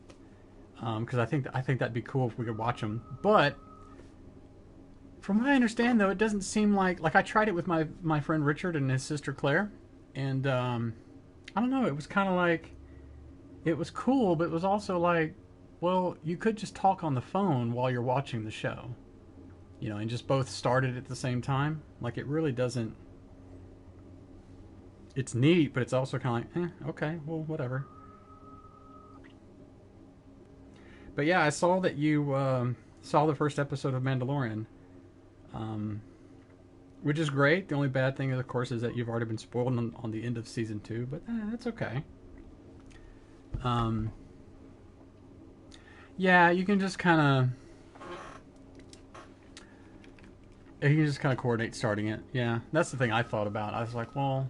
because I think that'd be cool if we could watch them. But from what I understand, though, it doesn't seem like I tried it with my friend Richard and his sister Claire, and I don't know. It was kind of like it was cool, but it was also like, well, you could just talk on the phone while you're watching the show, you know, and just both start it at the same time. Like, it really doesn't. It's neat, but it's also kind of like, okay, well, whatever. But yeah, I saw that you saw the first episode of Mandalorian, which is great. The only bad thing, of course, is that you've already been spoiled on the end of season 2, but that's okay. Yeah, you can just kind of coordinate starting it. Yeah, that's the thing I thought about. I was like, well,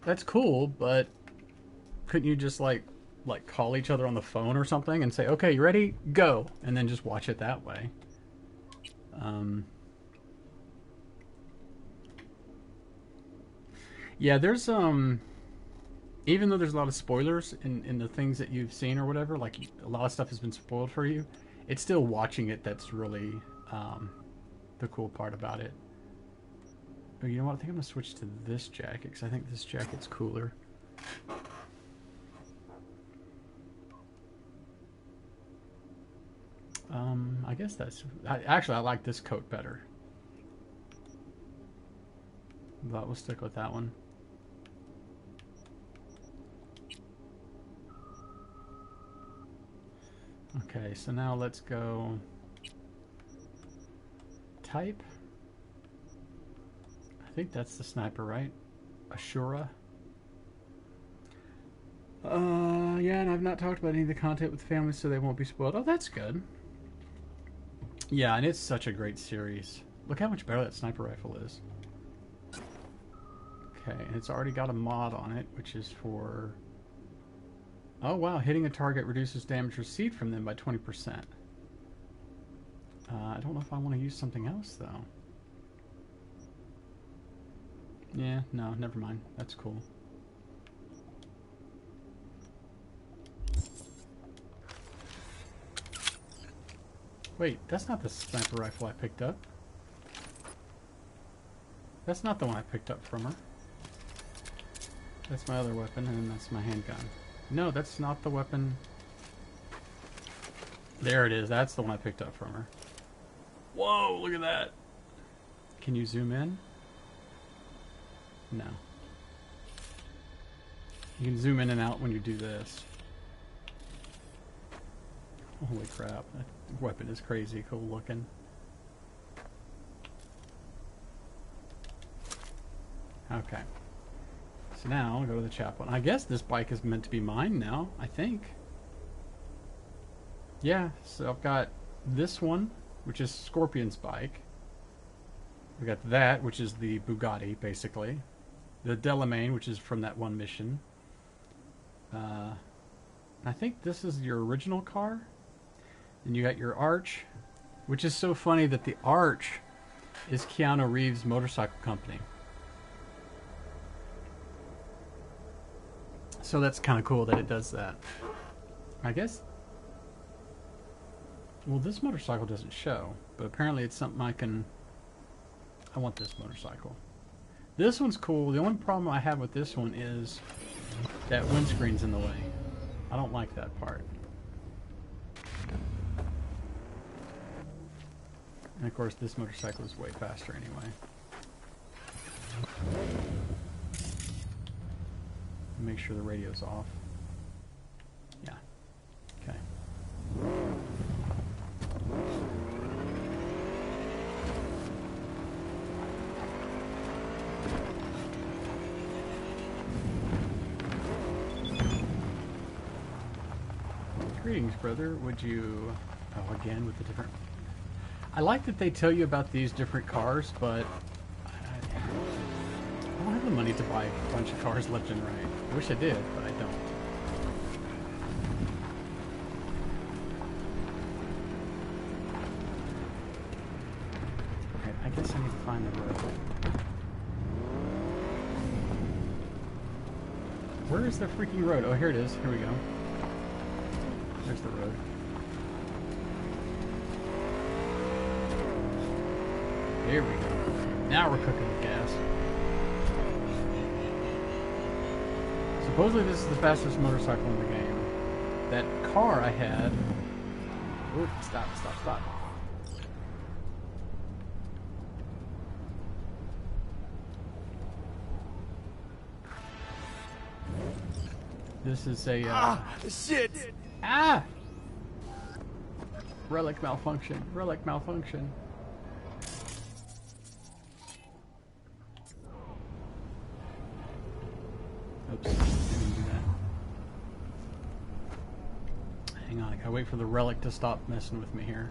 that's cool, but couldn't you just like call each other on the phone or something and say, okay, you ready? Go. And then just watch it that way. Yeah, there's, even though there's a lot of spoilers in the things that you've seen or whatever, like a lot of stuff has been spoiled for you, it's still watching it that's really, the cool part about it. Oh, you know what? I think I'm going to switch to this jacket because I think this jacket's cooler. I guess actually I like this coat better. But we'll stick with that one. Okay, so now let's go type. I think that's the sniper, right? Ashura. Yeah, and I've not talked about any of the content with the family, so they won't be spoiled. Oh, that's good. Yeah, and it's such a great series. Look how much better that sniper rifle is. Okay, and it's already got a mod on it, which is for... Oh, wow, hitting a target reduces damage received from them by 20%. I don't know if I want to use something else, though. Yeah, no, never mind. That's cool. Wait, that's not the sniper rifle I picked up. That's not the one I picked up from her. That's my other weapon, and that's my handgun. No, that's not the weapon. There it is. That's the one I picked up from her. Whoa, look at that. Can you zoom in? No. You can zoom in and out when you do this. Holy crap. That weapon is crazy cool looking. Okay. So now I'll go to the chapel. I guess this bike is meant to be mine now, I think. Yeah, so I've got this one, which is Scorpion's bike. We got that, which is the Bugatti, basically. The Delamain, which is from that one mission. I think this is your original car. And you got your Arch, which is so funny that the Arch is Keanu Reeves' motorcycle company. So that's kind of cool that it does that. I guess... Well, this motorcycle doesn't show, but apparently it's something I can... I want this motorcycle. This one's cool. The only problem I have with this one is that windscreen's in the way. I don't like that part. And of course, this motorcycle is way faster anyway. Make sure the radio's off. Yeah. Okay. Greetings, brother. Would you... Oh, again with the different... I like that they tell you about these different cars, but I don't have the money to buy a bunch of cars left and right. I wish I did, but I don't. Okay, I guess I need to find the road. Where is the freaking road? Oh, here it is. Here we go. There's the road. Here we go. Now we're cooking with gas. Supposedly this is the fastest motorcycle in the game. That car I had... Ooh, stop. This is a... shit! Ah! Relic malfunction. Relic malfunction. Oops, didn't do that. Hang on, I gotta wait for the relic to stop messing with me here.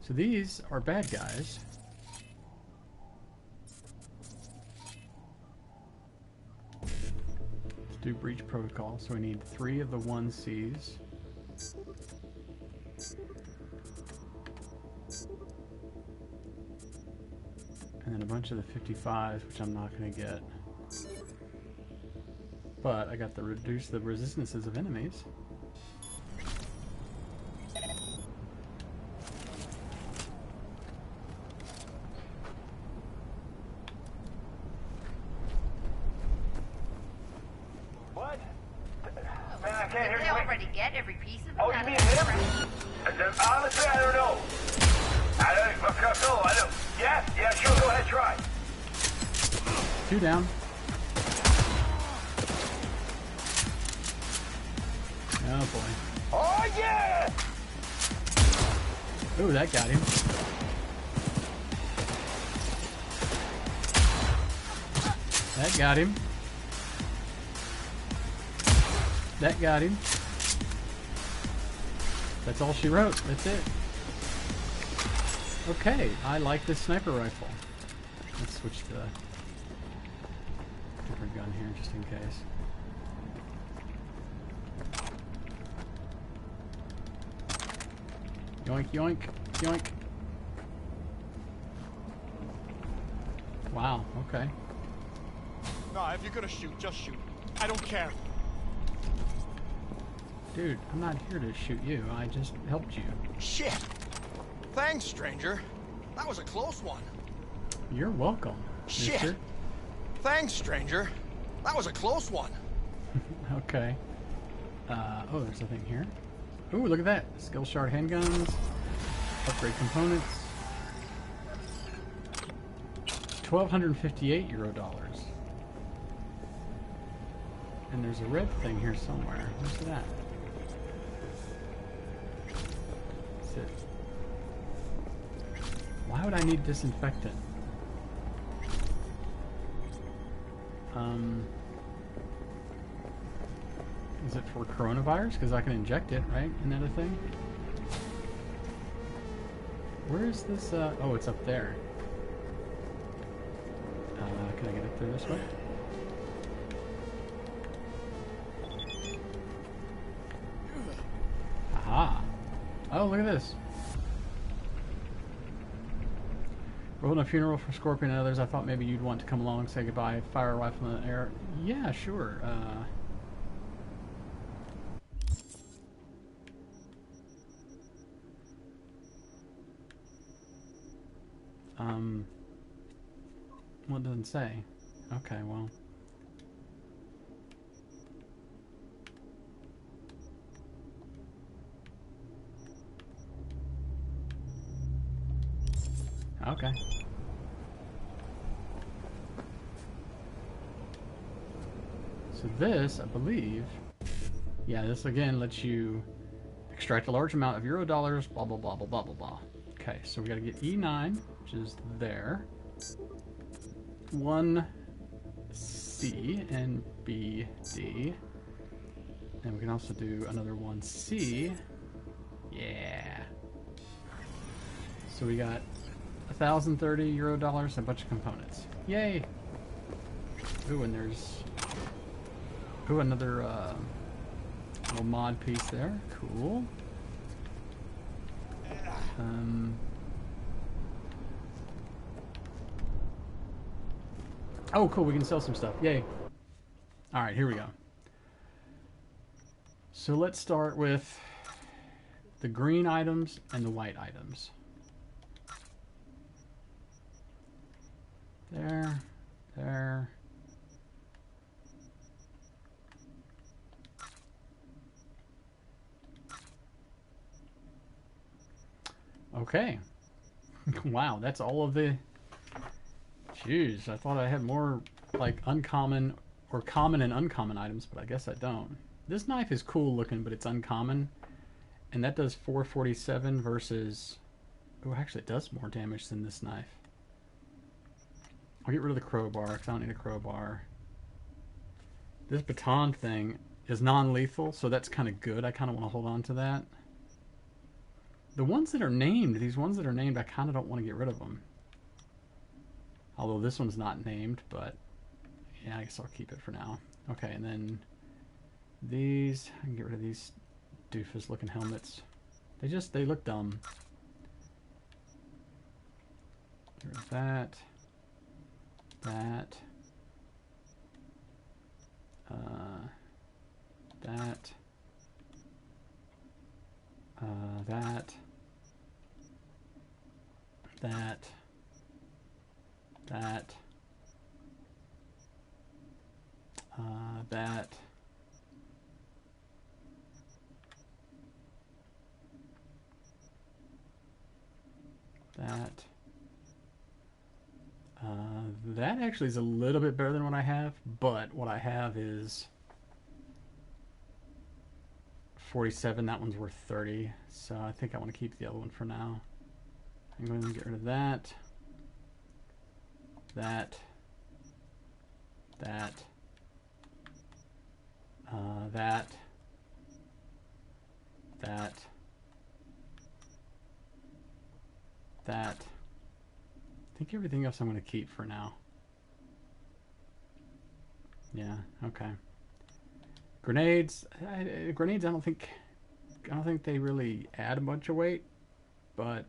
So these are bad guys. Let's do breach protocol. So we need 3 of the 1Cs. And then a bunch of the 55s, which I'm not going to get. But I got to reduce the resistances of enemies. What? Man, I can't hear Did they you. already get every piece of it? Oh, you mean him? Honestly, I don't know. I don't. Yeah, sure, go ahead, try. 2 down. Oh boy. Oh, yeah! Ooh, that got him. That got him. That got him. That's all she wrote. That's it. Okay, I like this sniper rifle. Let's switch to a different gun here just in case. Yoink, yoink, yoink. Wow, okay. Nah, if you're gonna shoot, just shoot. I don't care. Dude, I'm not here to shoot you. I just helped you. Shit! Thanks, stranger. That was a close one. You're welcome, Shit! mister. Thanks, stranger. That was a close one. Okay. Oh, there's a thing here. Ooh, look at that. Skill shard handguns. Upgrade components. 1,258 euro dollars. And there's a red thing here somewhere. Where's that? That's it. Why would I need disinfectant? Is it for coronavirus? Because I can inject it, right? Another thing? Where is this? Oh, it's up there. Can I get up there this way? Aha! Oh, look at this. We're holding a funeral for Scorpion and others. I thought maybe you'd want to come along and say goodbye. Fire a rifle in the air. Yeah, sure. Well, it doesn't say. Okay, well. Okay. So this, I believe, yeah, this again lets you extract a large amount of euro dollars, blah, blah, blah, blah, blah, blah, blah. Okay, so we gotta get E9, which is there. 1C and BD. And we can also do another 1C. Yeah. So we got 1,030 euro dollars and a bunch of components. Yay! Ooh, and there's another little mod piece there. Cool. Oh, cool. We can sell some stuff. Yay! All right, here we go. So let's start with the green items and the white items. There, there. Okay. Wow, that's all of the... Jeez, I thought I had more, like, uncommon or common and uncommon items, but I guess I don't. This knife is cool looking, but it's uncommon. And that does 447 versus... Oh, actually, it does more damage than this knife. I'll get rid of the crowbar, because I don't need a crowbar. This baton thing is non-lethal, so that's kind of good. I kind of want to hold on to that. The ones that are named, these ones that are named, I kind of don't want to get rid of them. Although this one's not named, but yeah, I guess I'll keep it for now. Okay, and then these, I can get rid of these doofus looking helmets. They look dumb. Get rid of that. That. That. That. That. That. That. That. That actually is a little bit better than what I have, but what I have is 47. That one's worth 30. So I think I want to keep the other one for now. I'm going to get rid of that. That. That. That. That. That. I think everything else I'm going to keep for now. Yeah, okay. Grenades. Grenades, I don't think they really add a bunch of weight, but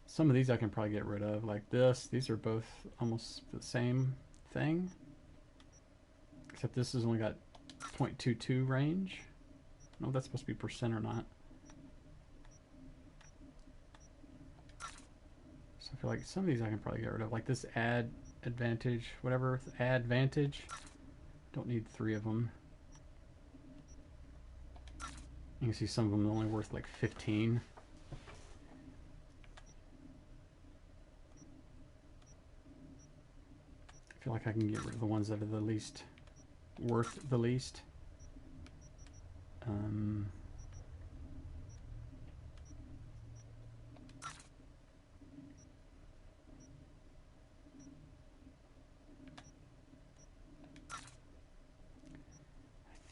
some of these I can probably get rid of. Like this. These are both almost the same thing, except this has only got 0.22 range. I don't know if that's supposed to be percent or not. So I feel like some of these I can probably get rid of. Like this add advantage, whatever, add vantage. Don't need 3 of them. You can see some of them are only worth like 15. I feel like I can get rid of the ones that are the least worth the least. I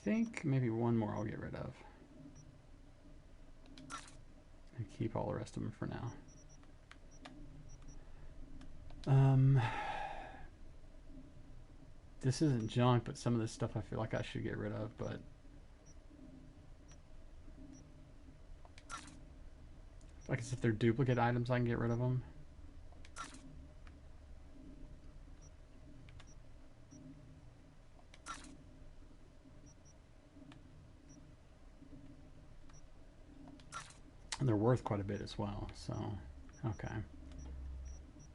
think maybe one more I'll get rid of. And keep all the rest of them for now. This isn't junk, but some of this stuff I feel like I should get rid of, but like I said, if they're duplicate items, I can get rid of them. And they're worth quite a bit as well, so okay.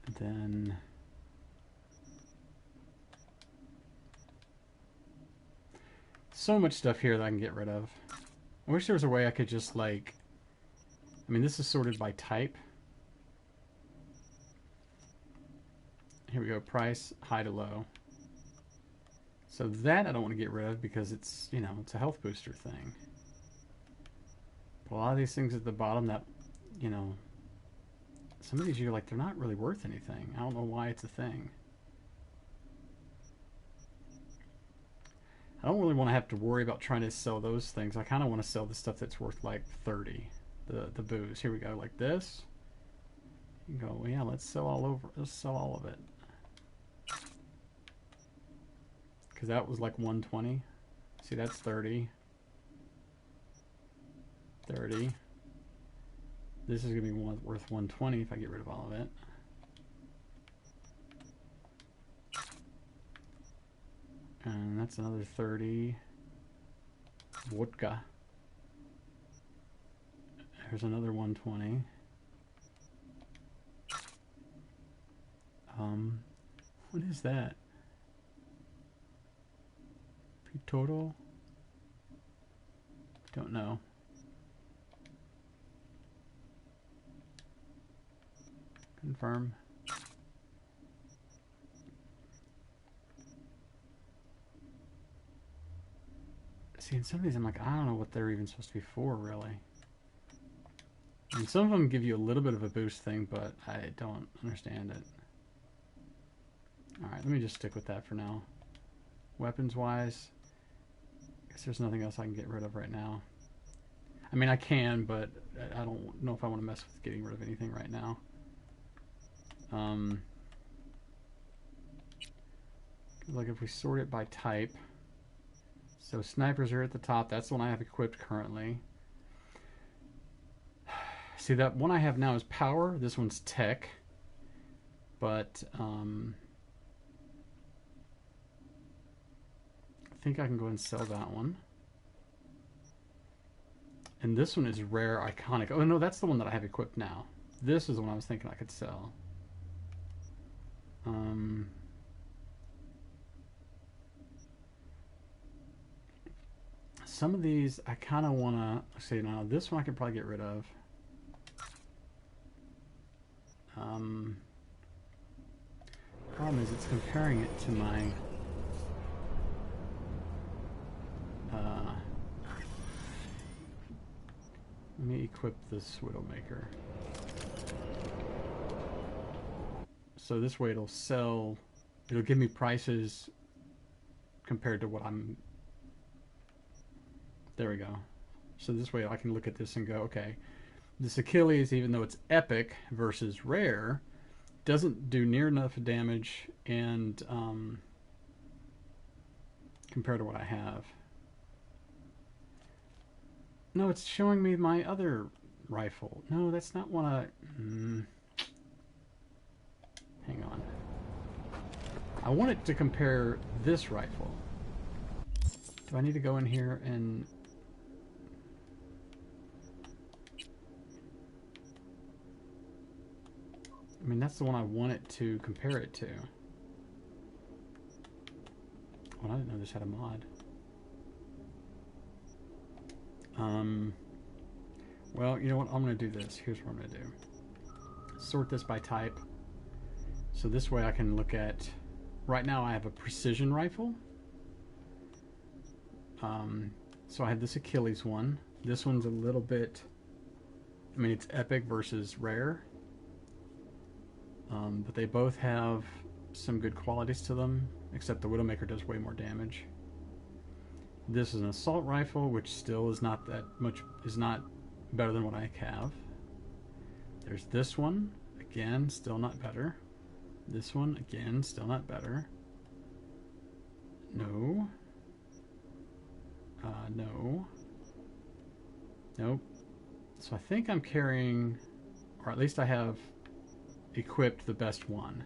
And then so much stuff here that I can get rid of. I wish there was a way I could just like, I mean, this is sorted by type. Here we go, price, high to low. So that I don't want to get rid of because it's, you know, it's a health booster thing. But a lot of these things at the bottom that, you know, some of these you're like, they're not really worth anything. I don't know why it's a thing. I don't really want to have to worry about trying to sell those things. I kind of want to sell the stuff that's worth like 30. The booze. Here we go, like this. You can go, well, yeah, let's sell all over. Let's sell all of it. Because that was like 120. See, that's 30. 30. This is going to be worth 120 if I get rid of all of it. And that's another 30. Vodka. There's another 120. What is that? Total? Don't know. Confirm. See, in some of these I'm like, I don't know what they're even supposed to be for, really. And some of them give you a little bit of a boost thing, but I don't understand it. Alright, let me just stick with that for now. Weapons-wise, I guess there's nothing else I can get rid of right now. I mean, I can, but I don't know if I want to mess with getting rid of anything right now. Like if we sort it by type, so snipers are at the top. That's the one I have equipped currently. See, that one I have now is power. This one's tech, but I think I can go ahead and sell that one. And this one is rare, iconic. Oh no, that's the one that I have equipped now. This is the one I was thinking I could sell. Some of these I kind of want to say now. This one I could probably get rid of. Problem is it's comparing it to my Let me equip this Widowmaker. So this way it'll sell, it'll give me prices compared to what I'm, there we go. So this way I can look at this and go, okay, this Achilles, even though it's epic versus rare, doesn't do near enough damage and compared to what I have. No, it's showing me my other rifle. No, that's not what I... Hang on. I want it to compare this rifle. Do I need to go in here and... I mean, that's the one I want it to compare it to. Well, I didn't know this had a mod. Well, you know what? I'm going to do this. Here's what I'm going to do. Sort this by type. So this way I can look at... Right now I have a precision rifle. So I have this Achilles one. This one's a little bit... I mean, it's epic versus rare. But they both have some good qualities to them, except the Widowmaker does way more damage. This is an assault rifle, which still is not that much, is not better than what I have. There's this one, again, still not better. This one, again, still not better. No. No. Nope. So I think I'm carrying, or at least I have equipped the best one.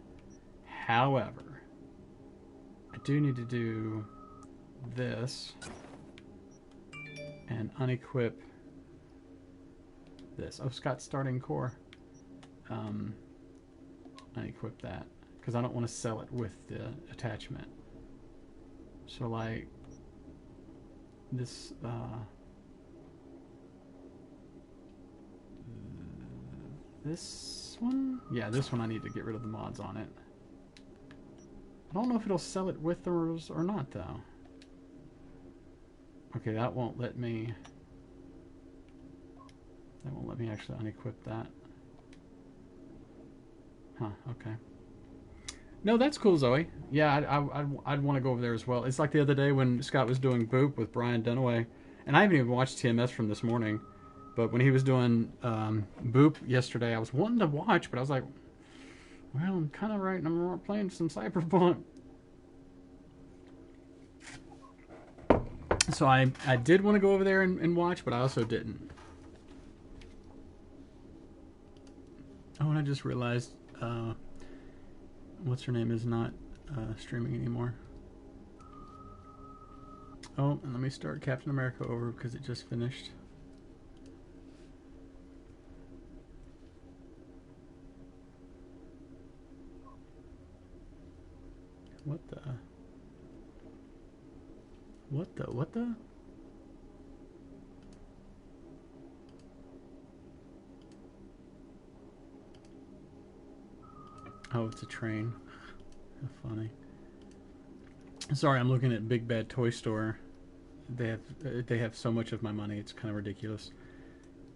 However, I do need to do this and unequip this. Oh, Scott's starting core. Unequip that because I don't want to sell it with the attachment. So like this this one? Yeah, this one I need to get rid of the mods on it. I don't know if it'll sell it with those or not, though. Okay, that won't let me... That won't let me actually unequip that. Huh, okay. No, that's cool, Zoe. Yeah, I'd want to go over there as well. It's like the other day when Scott was doing Boop with Brian Dunaway. And I haven't even watched TMS from this morning. But when he was doing Boop yesterday, I was wanting to watch, but I was like, well, I'm kind of right, and I'm playing some Cyberpunk. So I did want to go over there and watch, but I also didn't. Oh, and I just realized, what's her name is not streaming anymore. Oh, and let me start Captain America over because it just finished. What the? What the? Oh, it's a train. How funny. Sorry, I'm looking at Big Bad Toy Store. They have so much of my money, it's kind of ridiculous.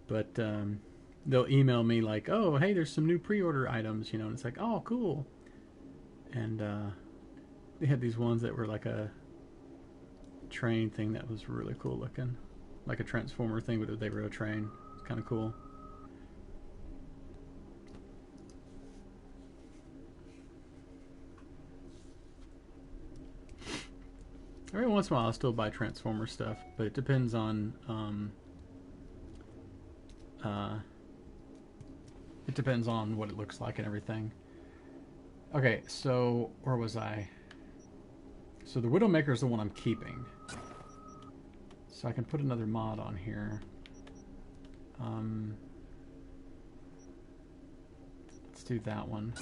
But they'll email me like, oh, hey, there's some new pre-order items, you know, and it's like, oh, cool. And they had these ones that were like a train thing that was really cool looking. Like a Transformer thing, but they were a train. It's kind of cool. Every once in a while I'll still buy Transformer stuff, but it depends on what it looks like and everything. Okay, so where was I? So the Widowmaker is the one I'm keeping. So I can put another mod on here. Let's do that one.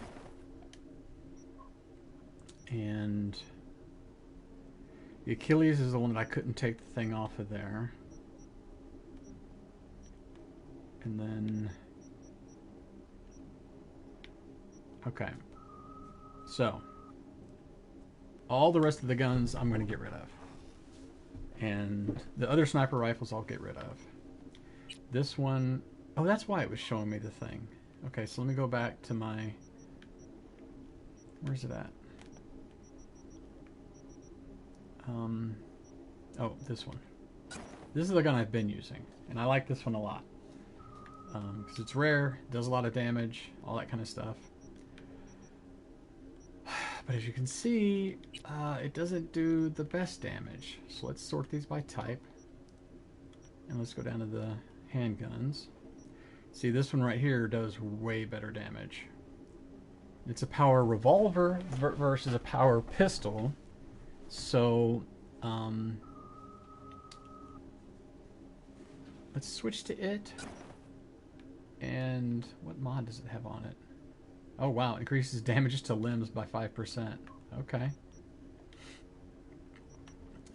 And the Achilles is the one that I couldn't take the thing off of there. And then... Okay. So, all the rest of the guns I'm going to get rid of. And the other sniper rifles I'll get rid of. This one... Oh, that's why it was showing me the thing. Okay, so let me go back to my... Where's it at? Oh, this one. This is the gun I've been using, and I like this one a lot. Because it's rare, does a lot of damage, all that kind of stuff. But as you can see, it doesn't do the best damage. So let's sort these by type. And let's go down to the handguns. See, this one right here does way better damage. It's a power revolver versus a power pistol. So, let's switch to it. And what mod does it have on it? Oh wow, increases damages to limbs by 5%. Okay.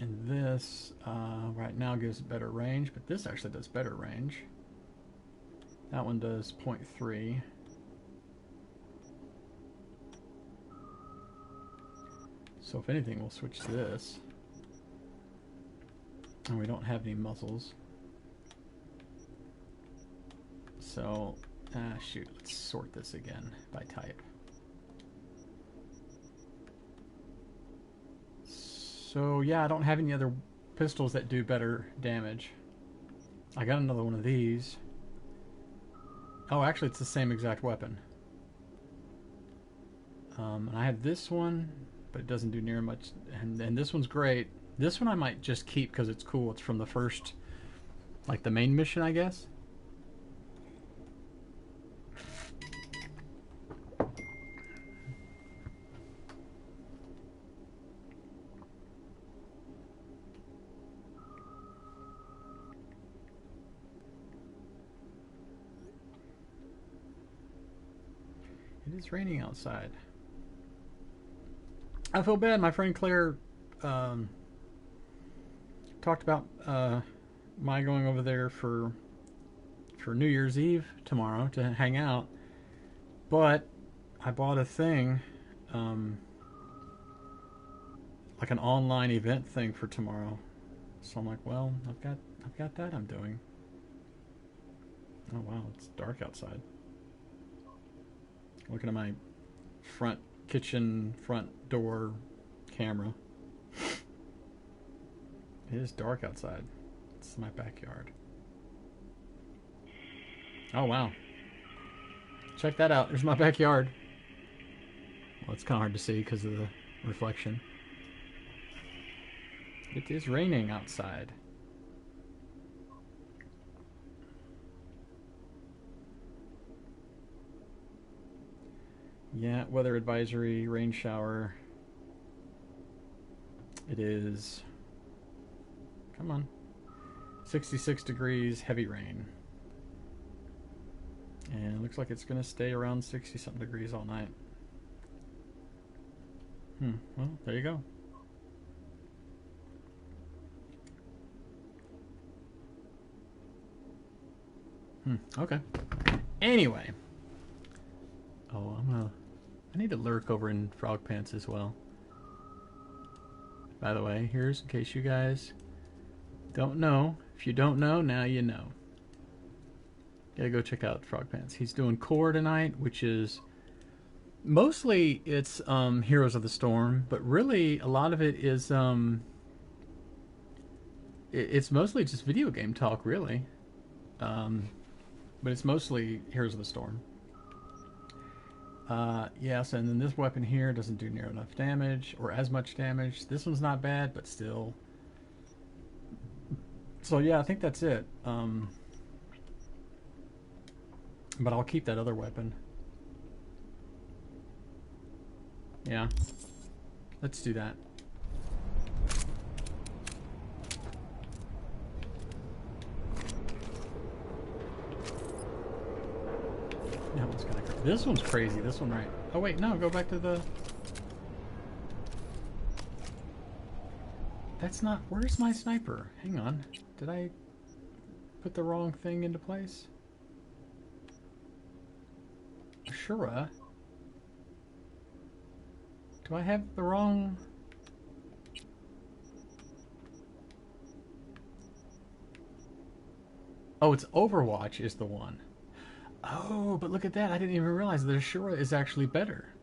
And this, right now gives better range, but this actually does better range. That one does 0.3. So if anything, we'll switch to this. And we don't have any muzzles. So, shoot, let's sort this again by type. So, yeah, I don't have any other pistols that do better damage. I got another one of these. Oh, actually, it's the same exact weapon. And I have this one, but it doesn't do near much. And this one's great. This one I might just keep because it's cool. It's from the first, like the main mission, I guess. It is raining outside. I feel bad. My friend Claire talked about my going over there for New Year's Eve tomorrow to hang out, but I bought a thing, like an online event thing for tomorrow. So I'm like, well, I've got that I'm doing. Oh wow, it's dark outside. Looking at my kitchen front door camera. It is dark outside. It's my backyard. Oh wow. Check that out. There's my backyard. Well, it's kind of hard to see because of the reflection. It is raining outside. Yeah, weather advisory, rain shower. It is, come on, 66 degrees, heavy rain. And it looks like it's going to stay around 60-something degrees all night. Well, there you go. Okay. Anyway. Oh, I need to lurk over in Frog Pants as well. By the way, here's in case you guys don't know. If you don't know, now you know. Gotta go check out Frog Pants. He's doing core tonight, which is mostly it's Heroes of the Storm, but really a lot of it is it's mostly just video game talk, really. But it's mostly Heroes of the Storm. Yes, and then this weapon here doesn't do near enough damage, or as much damage. This one's not bad, but still. So yeah, I think that's it. But I'll keep that other weapon. Yeah. Let's do that. That one's kind of crazy. This one's crazy. This one, right? Oh wait, no. Go back to the. That's not. Where's my sniper? Hang on. Did I put the wrong thing into place? Sure. Do I have the wrong? Oh, it's Overwatch is the one. Oh, but look at that. I didn't even realize that Ashura is actually better.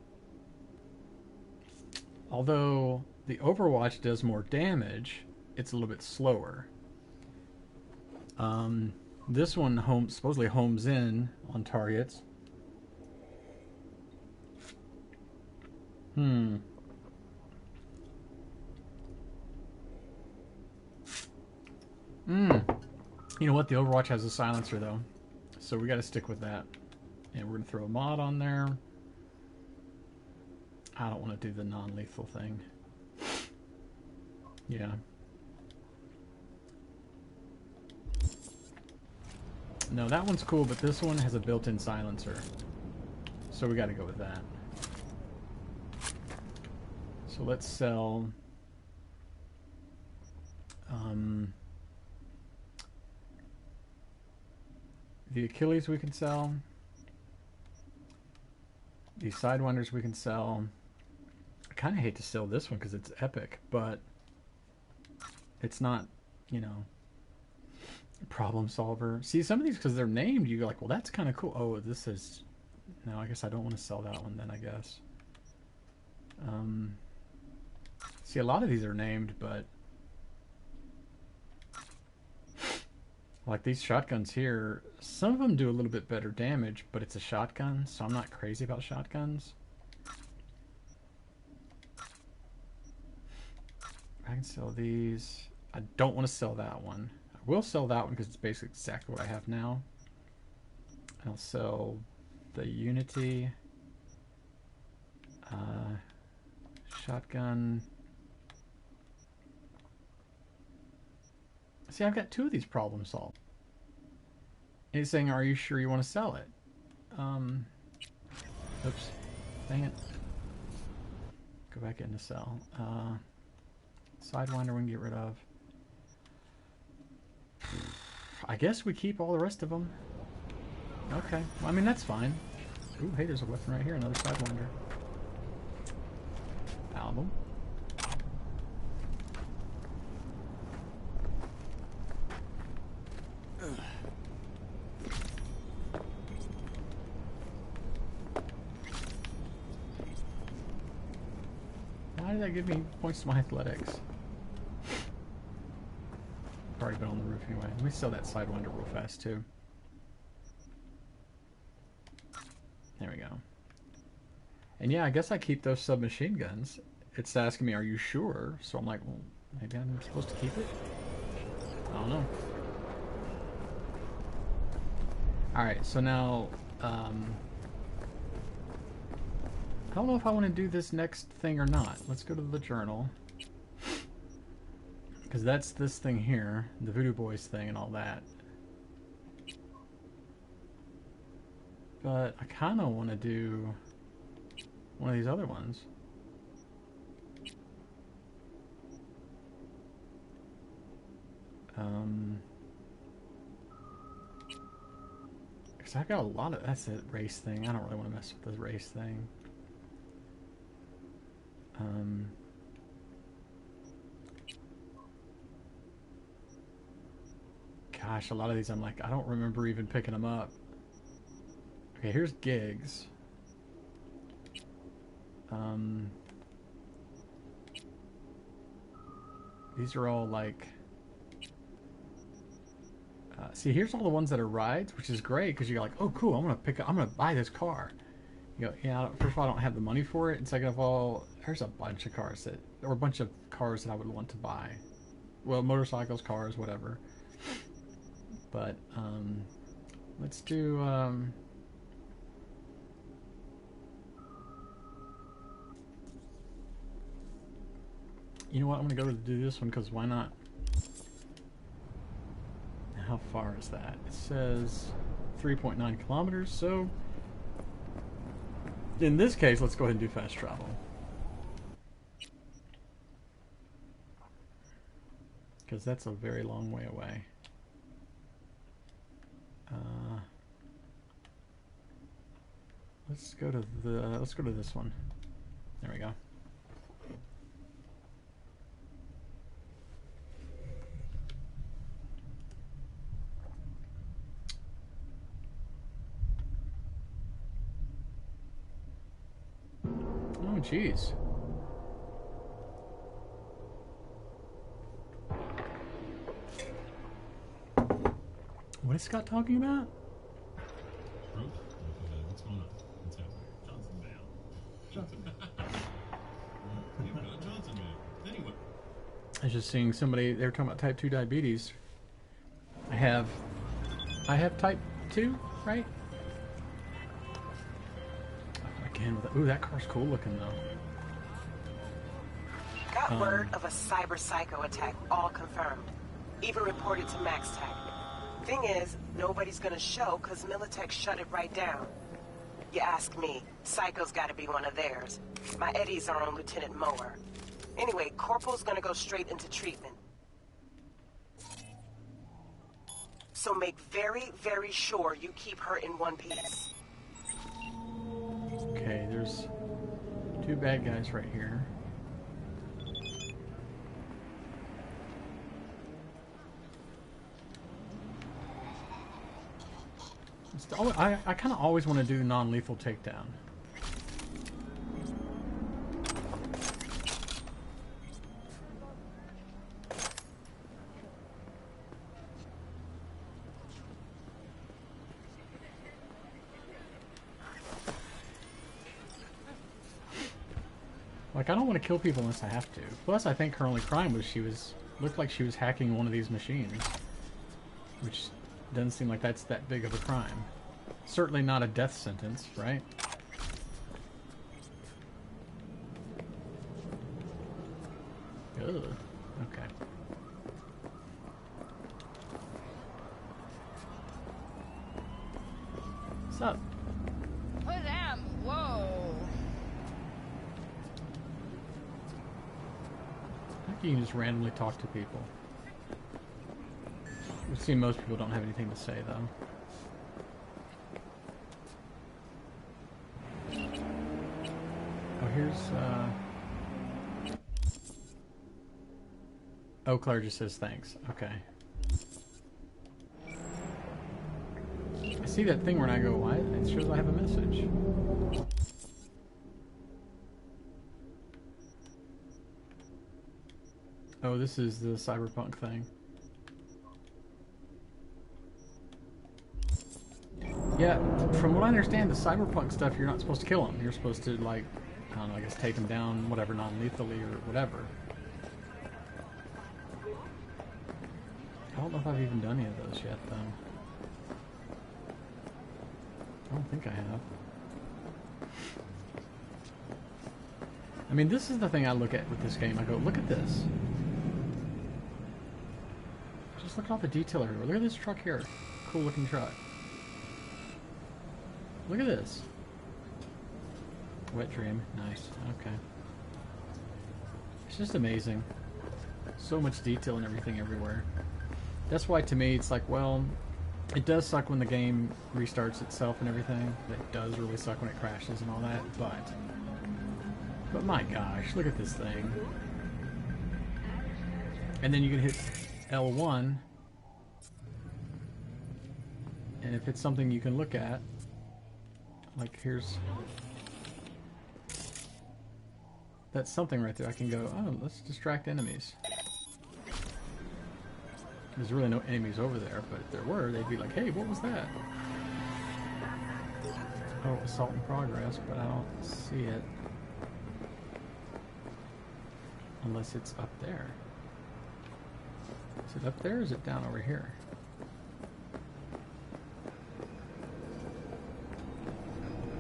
Although the Overwatch does more damage, it's a little bit slower. This one supposedly homes in on targets. You know what? The Overwatch has a silencer though, so we got to stick with that. And we're gonna throw a mod on there. I don't want to do the non-lethal thing. Yeah. No, that one's cool, but this one has a built-in silencer. So we got to go with that. So let's sell... the Achilles we can sell. These Sidewinders we can sell. I kind of hate to sell this one because it's epic, but it's not, you know, problem solver. See, some of these, because they're named, you're like, well, that's kind of cool. Oh, this is... No, I guess I don't want to sell that one then, I guess. See, a lot of these are named, but... Like these shotguns here, some of them do a little bit better damage, but it's a shotgun, so I'm not crazy about shotguns. I can sell these. I don't want to sell that one. I will sell that one because it's basically exactly what I have now. I'll sell the Unity. Shotgun. See, I've got two of these problem solved. And he's saying, are you sure you want to sell it? Oops. Dang it. Go back into sell. Sidewinder we can get rid of. I guess we keep all the rest of them. Okay. Well, I mean, that's fine. Ooh, hey, there's a weapon right here. Another Sidewinder. Album. Why did that give me points to my athletics? I've already been on the roof anyway. Let me sell that Sidewinder real fast too. There we go. And yeah, I guess I keep those submachine guns. It's asking me, are you sure? So I'm like, well, maybe I'm supposed to keep it? I don't know. Alright, so now, I don't know if I want to do this next thing or not. Let's go to the journal. Because that's this thing here, the Voodoo Boys thing and all that. But I kind of want to do one of these other ones. Because I've got a lot of... That's a race thing. I don't really want to mess with the race thing. Gosh, a lot of these I'm like, I don't remember even picking them up. Okay, here's gigs. These are all like... see, here's all the ones that are rides, which is great because you're like, oh, cool, I'm gonna buy this car. You go, yeah, first of all, I don't have the money for it, and second of all, there's a bunch of cars or a bunch of cars that I would want to buy. Well, motorcycles, cars, whatever. But let's do you know what? I'm gonna go do this one because why not? How far is that? It says 3.9 kilometers. So in this case, let's go ahead and do fast travel. Because that's a very long way away. Let's go to this one. There we go. Oh, jeez. What is Scott talking about? What's going on? What's happening? Johnson Mail. Johnson Mail. You've got Johnson Mail. Anyway. I was just seeing somebody, they were talking about type 2 diabetes. I have type 2, right? Again, ooh, that car's cool looking though. Got word of a cyber psycho attack, all confirmed. Even reported to MaxTech. Thing is, nobody's gonna show because Militech shut it right down. You ask me, Psycho's gotta be one of theirs. My Eddies are on Lieutenant Mower. Anyway, Corporal's gonna go straight into treatment. So make very, very sure you keep her in one piece. Okay, there's 2 bad guys right here. I kind of always want to do non-lethal takedown. Like, I don't want to kill people unless I have to. Plus, I think her only crime was looked like she was hacking one of these machines. Which doesn't seem like that's that big of a crime. Certainly not a death sentence, right? Ugh. Okay. What's up? Oh, damn. Whoa. I think you can just randomly talk to people. We've seen most people don't have anything to say, though. Oh, here's, Oh, Claire just says thanks. Okay. I see that thing when I go, why? It shows I have a message. Oh, this is the Cyberpunk thing. Yeah, from what I understand, the Cyberpunk stuff, you're not supposed to kill them. You're supposed to, like, I don't know, I guess take them down, whatever, non-lethally or whatever. I don't know if I've even done any of those yet, though. I don't think I have. I mean, this is the thing I look at with this game. I go, look at this. Just look at all the detail everywhere. Look at this truck here. Cool looking truck. Look at this. Wet dream. Nice. Okay. It's just amazing. So much detail and everything everywhere. That's why, to me, it's like, well, it does suck when the game restarts itself and everything. It does really suck when it crashes and all that, but my gosh, look at this thing. And then you can hit L1, and if it's something you can look at, like here's, that's something right there. I can go, oh, let's distract enemies. There's really no enemies over there, but if there were, they'd be like, hey, what was that? Oh, assault in progress, but I don't see it. Unless it's up there. Is it up there or is it down over here?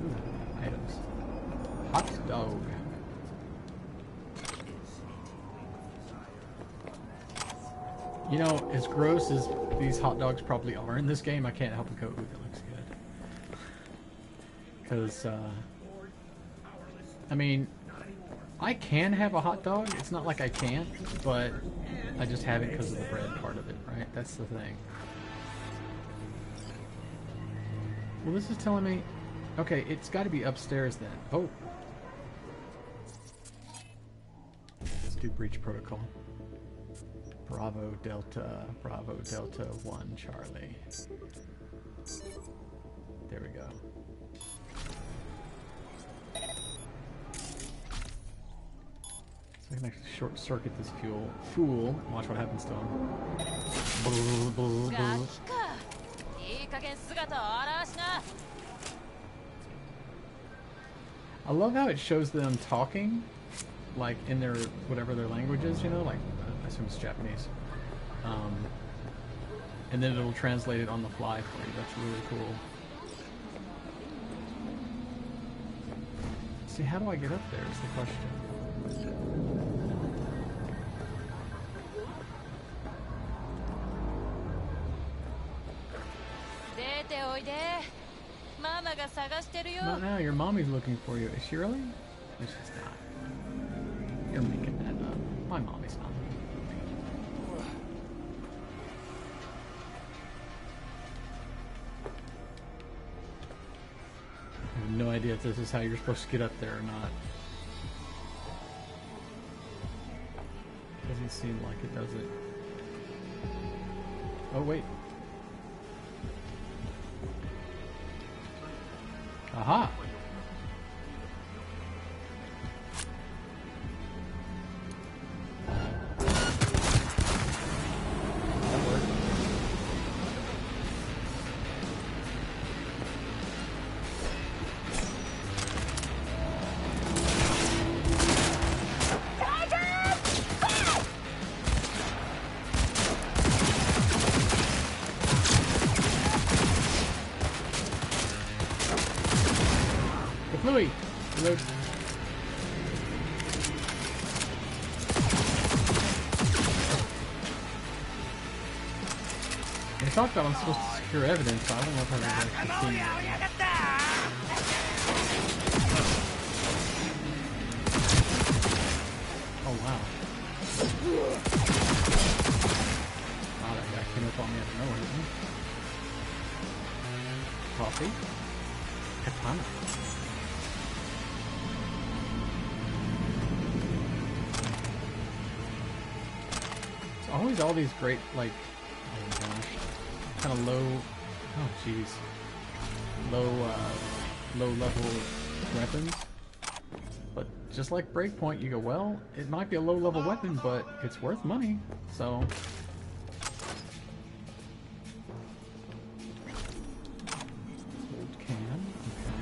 Ooh, items. Hot dog. You know, as gross as these hot dogs probably are in this game, I can't help but go, ooh, that looks good. Because, I mean, I can have a hot dog. It's not like I can't, but I just have it because of the bread part of it, right? That's the thing. Well, this is telling me, okay, it's got to be upstairs then. Oh. Let's do breach protocol. Bravo Delta 1 Charlie. There we go. So I can actually short circuit this fool. Watch what happens to him. I love how it shows them talking, like in their whatever their language is, you know, like I assume it's Japanese. And then it'll translate it on the fly for you. That's really cool. See, how do I get up there is the question. Not now, your mommy's looking for you. Is she really? No, she's not. You're making that up. My mommy's not. I have no idea if this is how you're supposed to get up there or not. Doesn't seem like it, does it? Oh, wait. Aha! That worked. Louis! Reload. They talked about I'm supposed to secure evidence, so I don't know if I'm going to continue. Oh wow. Wow, that guy came up on me out of nowhere, didn't he? Coffee? Katana. Always all these great, like, oh my gosh, kind of low, oh jeez, low level weapons. But just like Breakpoint, you go, well, it might be a low level weapon, but it's worth money, so. Old can, okay.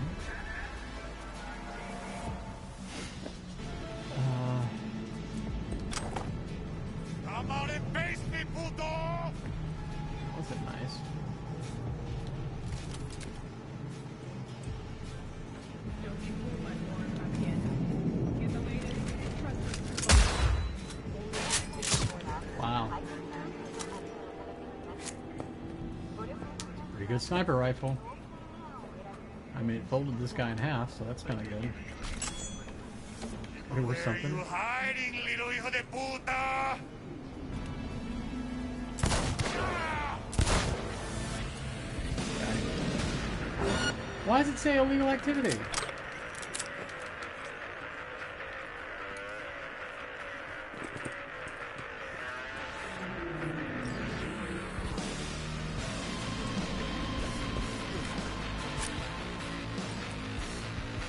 Wasn't nice. Wow. Pretty good sniper rifle. I mean, it folded this guy in half, so that's kind of good. There was something. Where are you hiding, little hijo de puta? Why does it say illegal activity?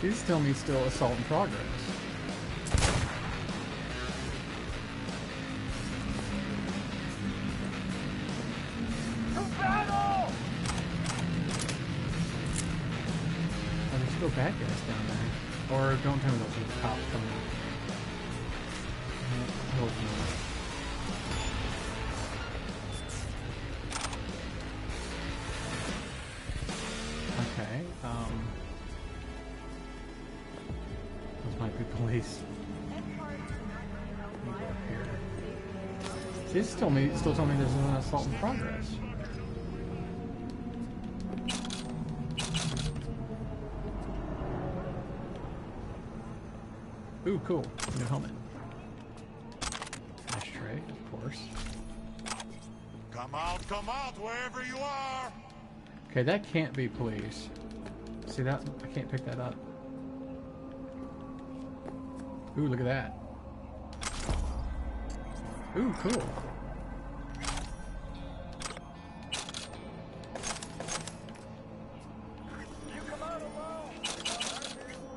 She's telling me still assault in progress. Bad guys down there. Or don't tell me those are the cops coming. I hope not. Okay, those might be police. Go up here. See, it's still telling me there's an assault in progress. Ooh, cool. New helmet. Ashtray, of course. Come out, wherever you are! Okay, that can't be police. See that? I can't pick that up. Ooh, look at that. Ooh, cool.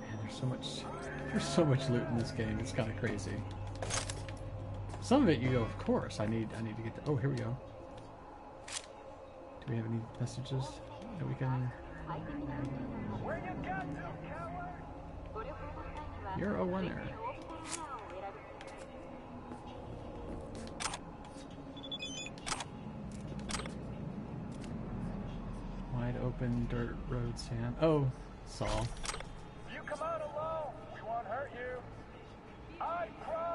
Man, there's so much loot in this game. It's kind of crazy. Some of it you go, of course, I need to get the... Oh, here we go. Do we have any messages that we can... You're a winner. Wide open dirt road sand. Oh, Saul. You come out alone. We won't hurt you. I promise.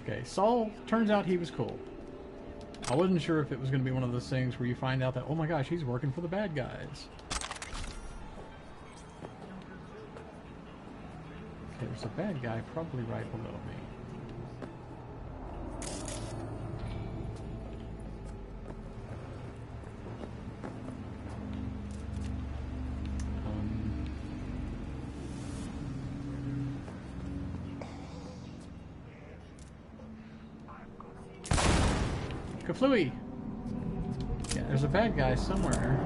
Okay, Saul, turns out he was cool. I wasn't sure if it was going to be one of those things where you find out that, oh my gosh, he's working for the bad guys. Okay, there's a bad guy probably right below me. Kaflooey! Yeah, there's a bad guy somewhere.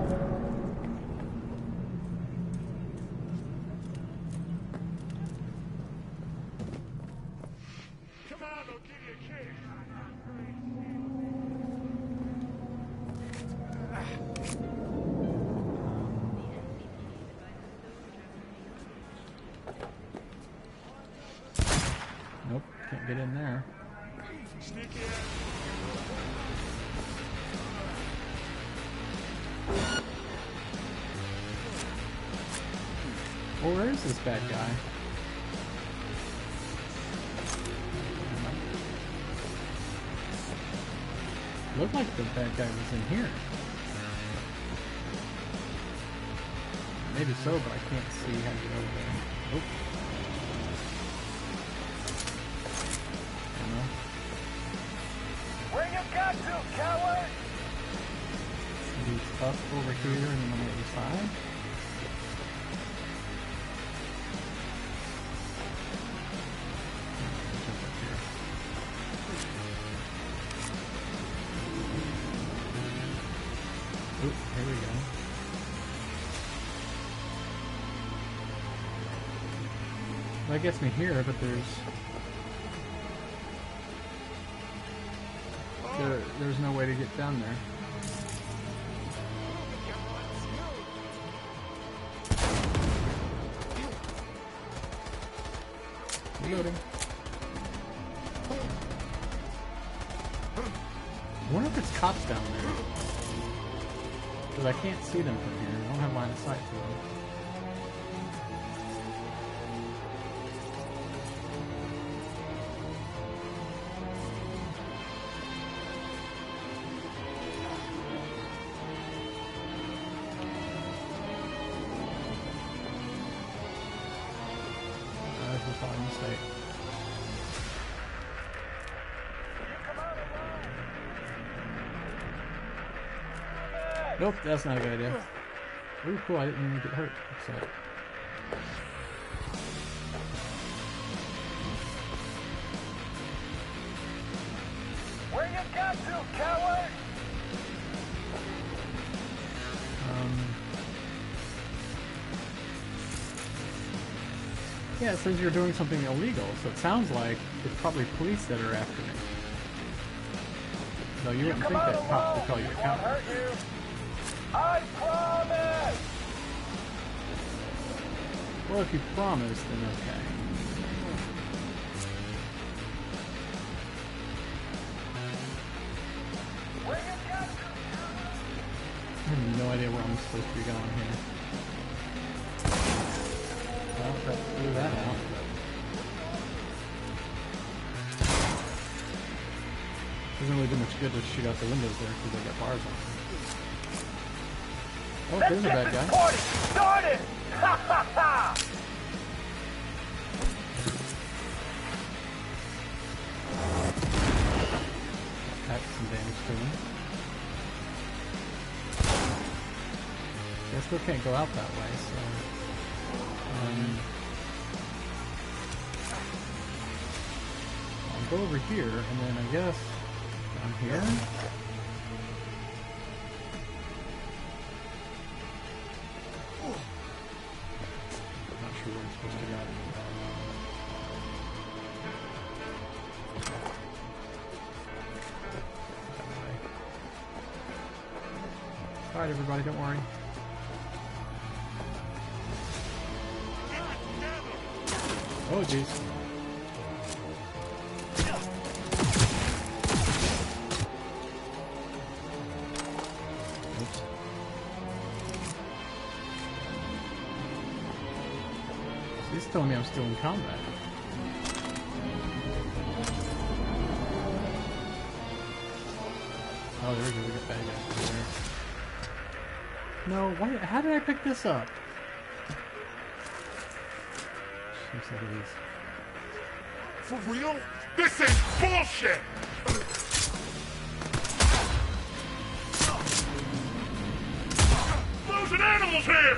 Come on, I'll give you a kick. Nope, can't get in there. Sneaky Oh, where is this bad guy? Looked like the bad guy was in here. Maybe so, but I can't see how to get over there. Nope. I don't know. Where you got to, coward? Maybe tough over here and then on the other side. Oop, here we go. Well, that gets me here, but there's no way to get down there. Reloading. I wonder if it's cops down there. Because I can't see them from here. I don't have line of sight to them. This is probably a mistake. Nope, that's not a good idea. Ooh, cool, I didn't even get hurt. So. Where you got to, coward? Yeah, it says you're doing something illegal, so it sounds like it's probably police that are after me. No, you wouldn't think that cops would call you a coward. I promise! Well, if you promise, then okay. I have no idea where I'm supposed to be going here. Well, that threw that out. Doesn't really do much good to shoot out the windows there because they got bars on them. Oh, there's a bad guy. Party started! Ha ha ha! That's some damage to him. I still can't go out that way, so... I'll go over here, and then I guess down here? Not sure where I'm supposed to go. alright, everybody, don't worry. Oh, jeez. Oops. He's telling me I'm still in combat. Oh, there's a big bad guy over there. No, why? How did I pick this up? Looks like it is. For real? This is bullshit! Losing animals here!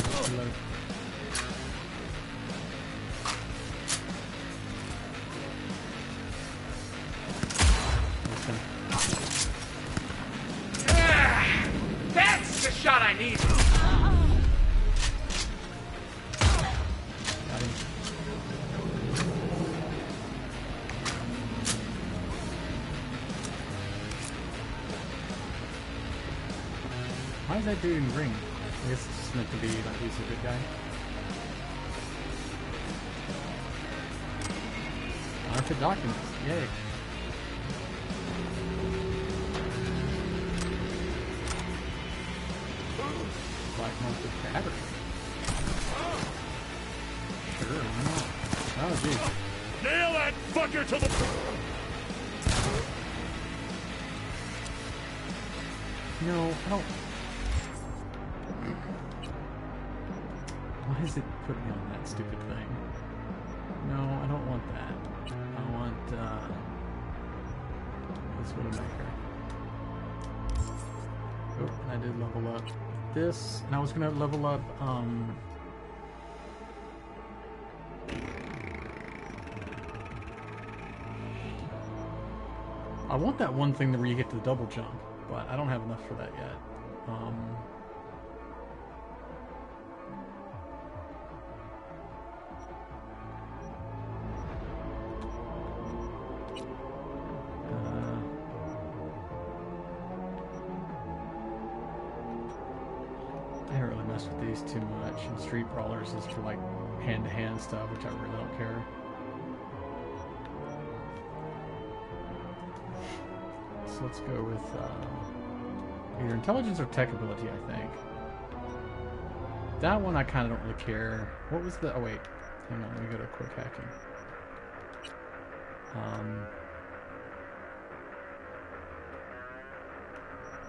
Hello. Yeah! That's the shot I need! Why is that dude in green? I guess it's just meant to be like he's a good guy. Archive documents, yay. Black market fabric. Sure, why not? Oh, geez. Nail that fucker to the... No, I don't... Why does it put me on that stupid thing? No, I don't want that. I want, this Widowmaker. Oh, and I did level up this, and I was gonna level up, I want that one thing where you get to the double jump, but I don't have enough for that yet. I don't really mess with these too much, and Street Brawlers is for like hand-to-hand stuff, which I really don't care. So let's go with either intelligence or tech ability, I think. That one I kind of don't really care. What was the... Oh, wait. Hang on, let me go to quick hacking.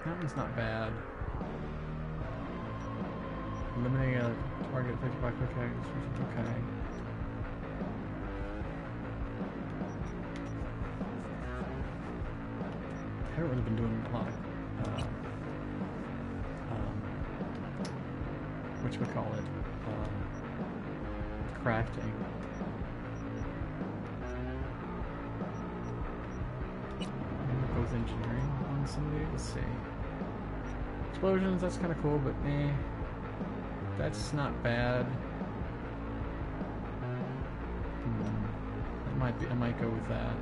That one's not bad. Eliminating a target affected by quick hacking. Okay. I haven't really been doing a lot of whatchamacallit, crafting. Maybe go with engineering on some of these. Let's see. Explosions, that's kind of cool, but eh, that's not bad. That might be. I might go with that.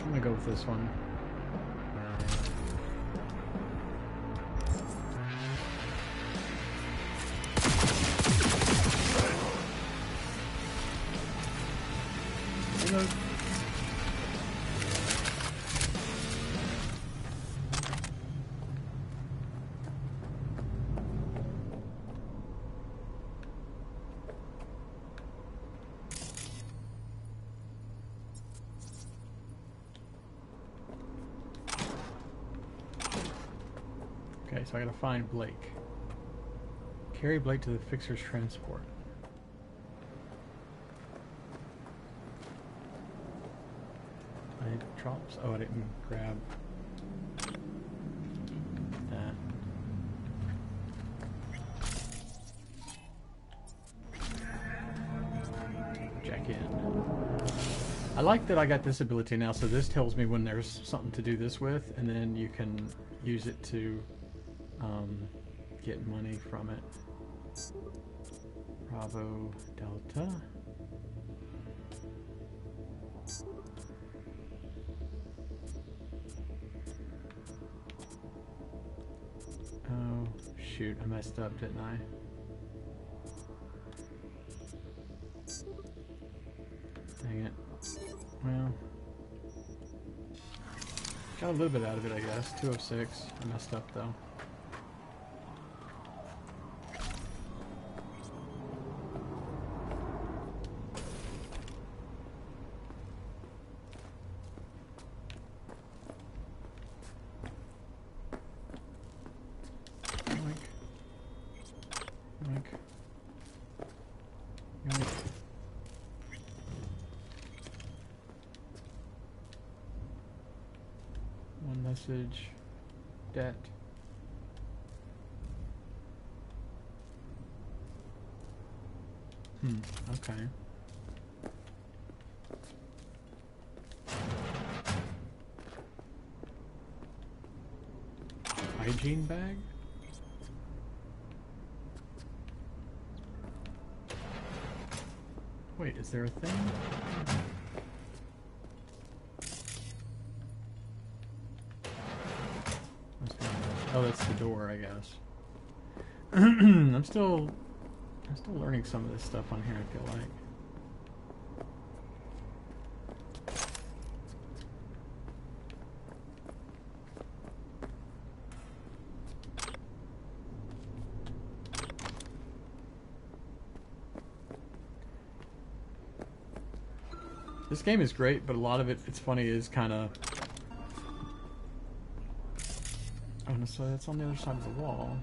I'm gonna go with this one. Hello. Okay, so I gotta find Blake. Carry Blake to the fixer's transport. I need drops. Oh, I didn't grab that. Jack in. I like that I got this ability now, so this tells me when there's something to do this with, and then you can use it to get money from it. Bravo Delta. shoot, I messed up, didn't I? Dang it. Well, got a little bit out of it, I guess. 206. I messed up, though. Message, debt. Okay. Hygiene bag? Wait, is there a thing? Oh, that's the door, I guess. I'm still learning some of this stuff on here, I feel like. This game is great, but a lot of it's funny, is kind of... Oh, no, so that's on the other side of the wall.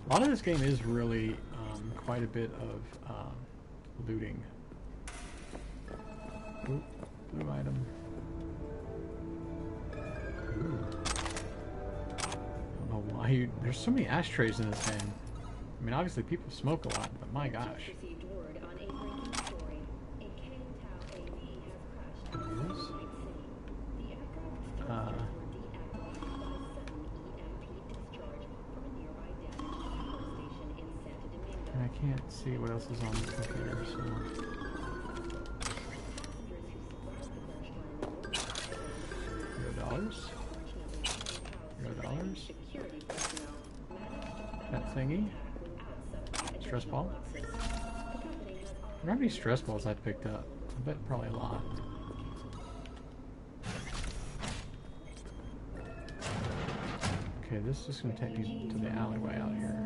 A lot of this game is really quite a bit of looting. Ooh, blue item. Ooh. I don't know why there's so many ashtrays in this game. I mean, obviously people smoke a lot, but my gosh. I can't see what else is on the computer, so... $0? $0? That thingy? Stress ball? I wonder how many stress balls I picked up. I bet probably a lot. Okay, this is going to take me to the alleyway out here.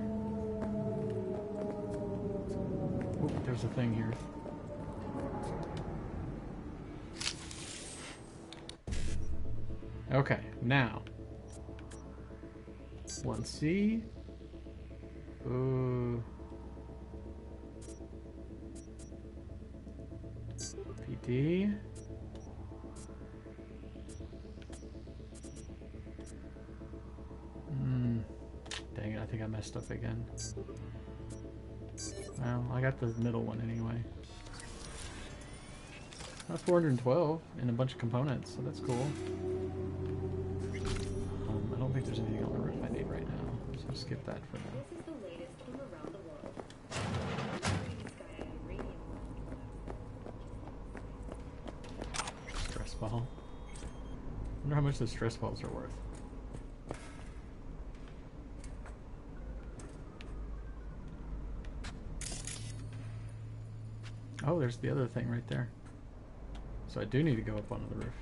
Oh, there's a thing here. Okay, now. 1C. PD. Dang it, I think I messed up again. Well, I got the middle one anyway. That's 412 and a bunch of components, so that's cool. I don't think there's anything on the roof I need right now, so skip that for now. Stress ball. I wonder how much those stress balls are worth. Oh, there's the other thing right there. So I do need to go up onto the roof.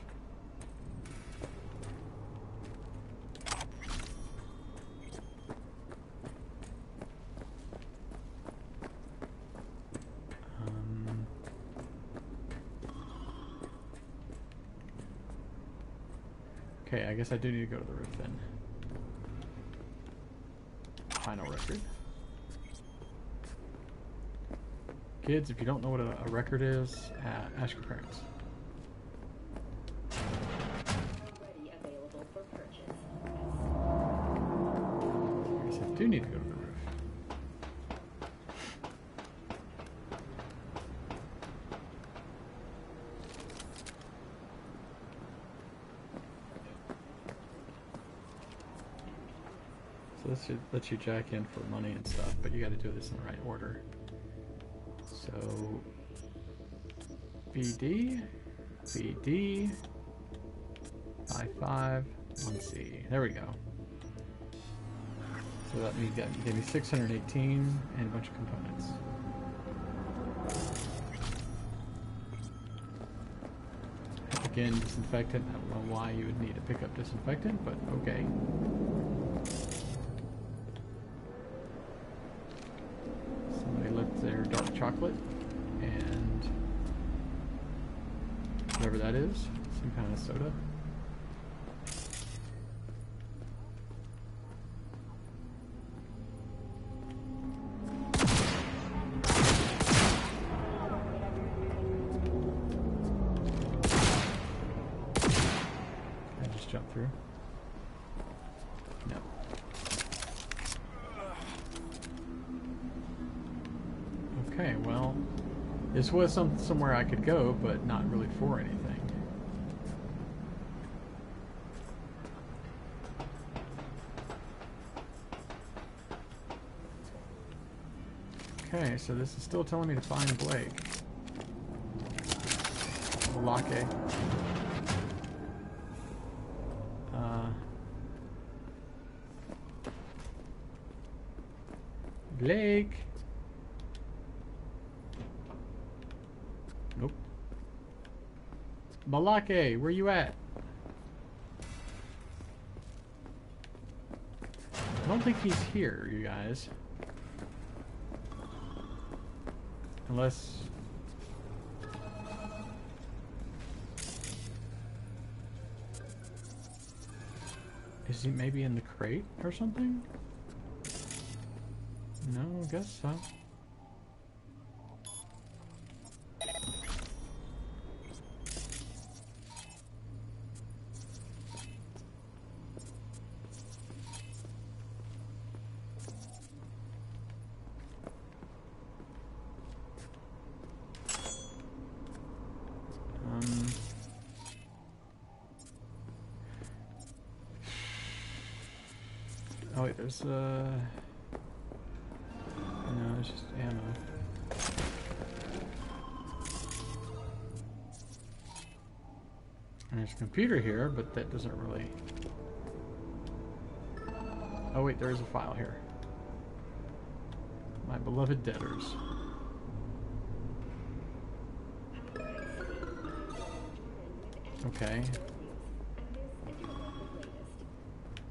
Okay, I guess I do need to go to the roof then. Final record. Kids, if you don't know what a record is, ask your parents. I guess I do need to go to the roof. So this should let you jack in for money and stuff, but you got to do this in the right order. So, BD, BD, 5, 1C. There we go. So that means gave me 618 and a bunch of components. Again, disinfectant. I don't know why you would need to pick up disinfectant, but okay. Somebody left their dark chocolate and whatever that is, some kind of soda. Jump through. No. Okay, well, this was somewhere I could go, but not really for anything. Okay, so this is still telling me to find Blake. Balake. Blake. Nope. Balake, where you at? I don't think he's here, you guys. Unless... Is he maybe in the crate or something? No, I guess so. Oh wait, there's no, it's just ammo. And there's a computer here, but that doesn't really... Oh wait, there is a file here. My beloved debtors. Okay.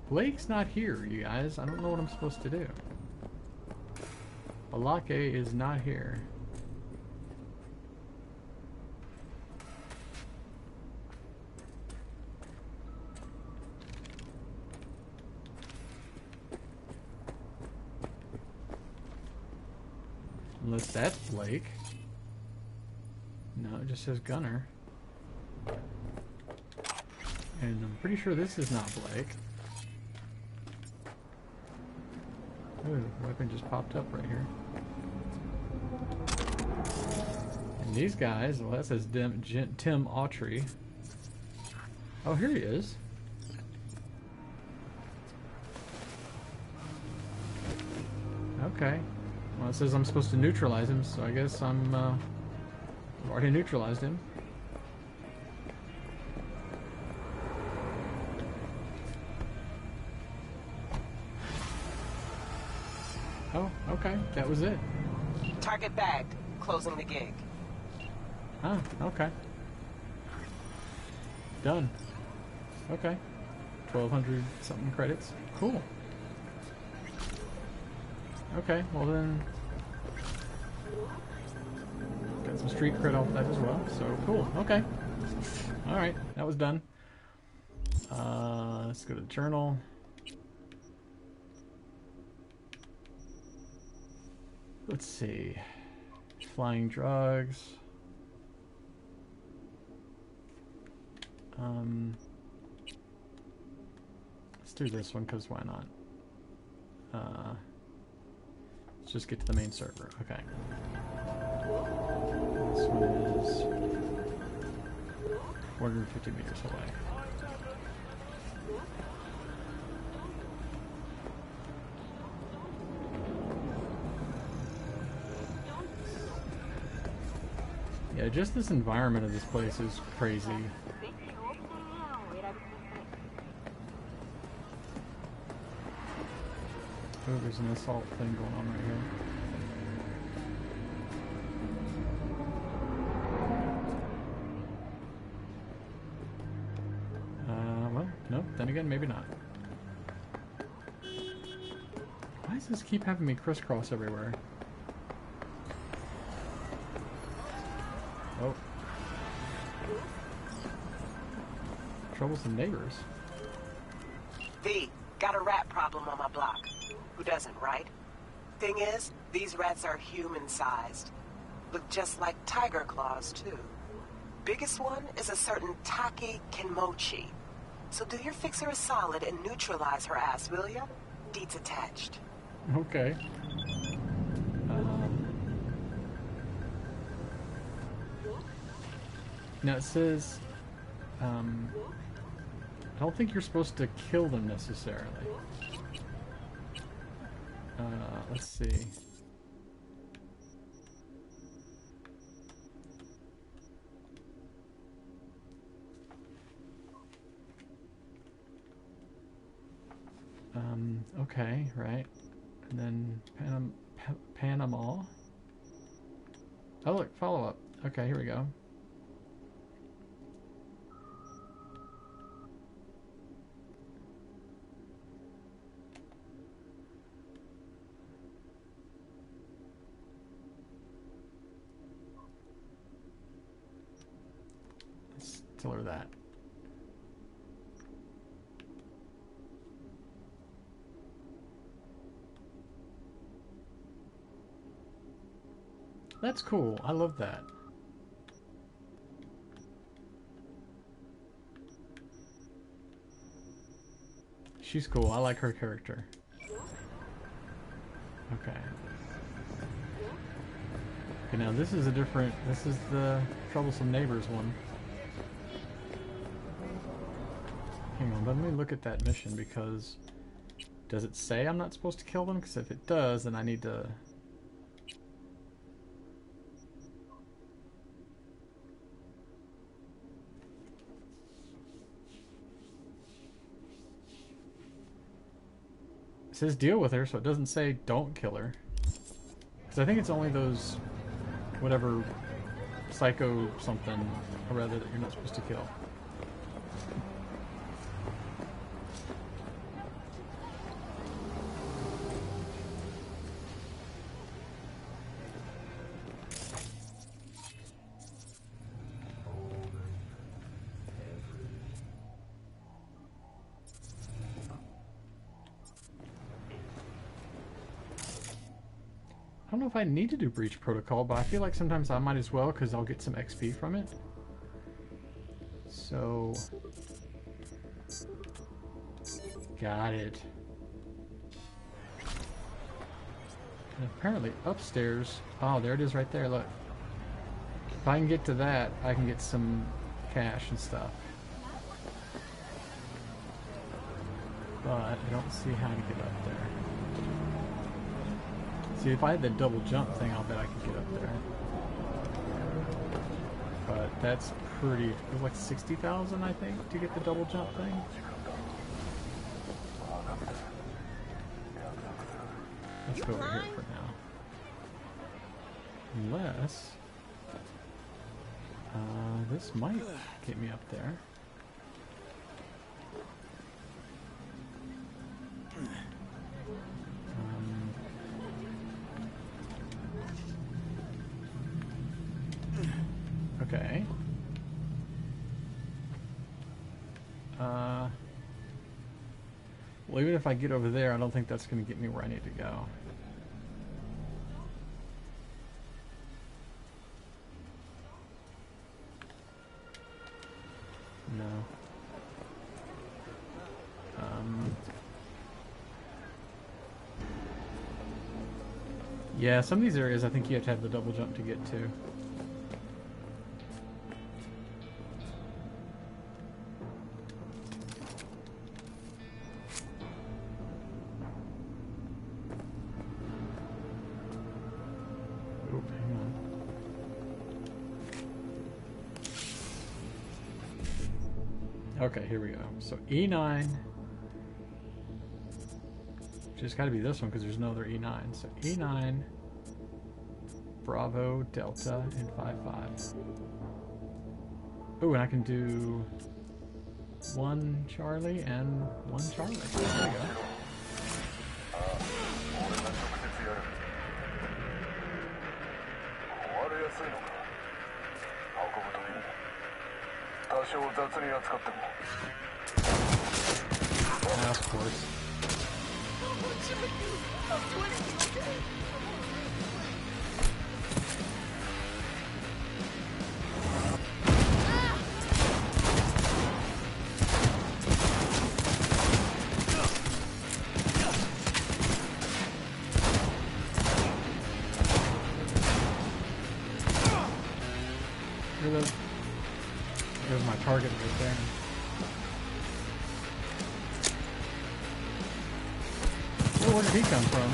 Blake's not here, you guys. I don't know what I'm supposed to do. Balake is not here. Unless that's Blake. No, it just says Gunner. And I'm pretty sure this is not Blake. Ooh, weapon just popped up right here. And these guys, well, that says Tim Autry. Oh, here he is. Okay. Well, it says I'm supposed to neutralize him, so I guess I've already neutralized him. Oh, okay. That was it. Target bagged. Closing the gig. Ah, okay. Done. Okay. 1,200 something credits. Cool. Okay, well then... Got some street cred off that as well, so cool. Okay. Alright, that was done. Let's go to the journal. Let's see. Flying drugs. Let's do this one because why not? Let's just get to the main server. Okay. This one is 450 meters away. Yeah, just this environment of this place is crazy. Oh, there's an assault thing going on right here. Well, no, then again, maybe not. Why does this keep having me crisscross everywhere? Oh. Troublesome neighbors. V, got a rat problem on my block. Who doesn't, right? Thing is, these rats are human-sized. Look just like tiger claws, too. Biggest one is a certain Taki Kenmochi. So do your fixer a solid and neutralize her ass, will ya? Deeds attached. Okay. Now it says, I don't think you're supposed to kill them necessarily. Let's see. Okay, right. And then Panama. Oh, look, follow-up. Okay, here we go. Let's tell her that. That's cool. I love that. She's cool. I like her character. Okay. Okay, now this is a different... This is the Troublesome Neighbors one. Hang on, let me look at that mission because... Does it say I'm not supposed to kill them? Because if it does, then I need to... It says deal with her, so it doesn't say don't kill her. Because I think it's only those, whatever, psycho something, or rather, that you're not supposed to kill. I don't know if I need to do Breach Protocol, but I feel like sometimes I might as well because I'll get some XP from it. So... Got it. And apparently upstairs... Oh, there it is right there, look. If I can get to that, I can get some cash and stuff. But I don't see how to get up there. See, if I had the double jump thing, I'll bet I could get up there. But that's pretty... It was like 60,000, I think, to get the double jump thing. Let's go over here for now. Unless... this might get me up there. Okay. Well, even if I get over there, I don't think that's going to get me where I need to go. No. Yeah, some of these areas I think you have to have the double jump to get to. Okay, here we go. So E9, Just got to be this one because there's no other E9. So E9, Bravo, Delta, and 5-5. Oh, and I can do 1 Charlie and 1 Charlie. There we go. Yeah, of course. There's my target right there. Oh, where did he come from?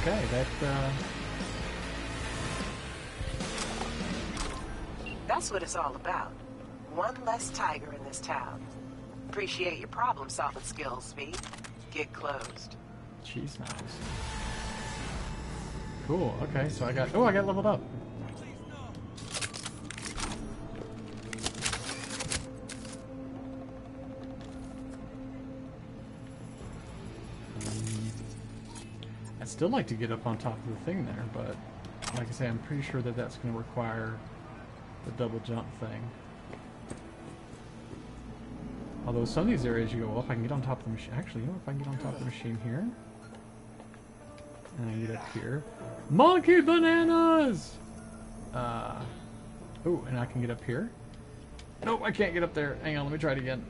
Okay, That's what it's all about. One less tiger in this town. Appreciate your problem-solving skills, Speed. Get closed. Cheese knives. Cool, okay, so I got leveled up. I'd still like to get up on top of the thing there, but like I say, I'm pretty sure that that's going to require the double jump thing. Although some of these areas you go up, I can get on top of the machine. Actually, you know, if I can get on top of the machine here, and I get up here, monkey bananas. Oh, and I can get up here. Nope, I can't get up there. Hang on, let me try it again.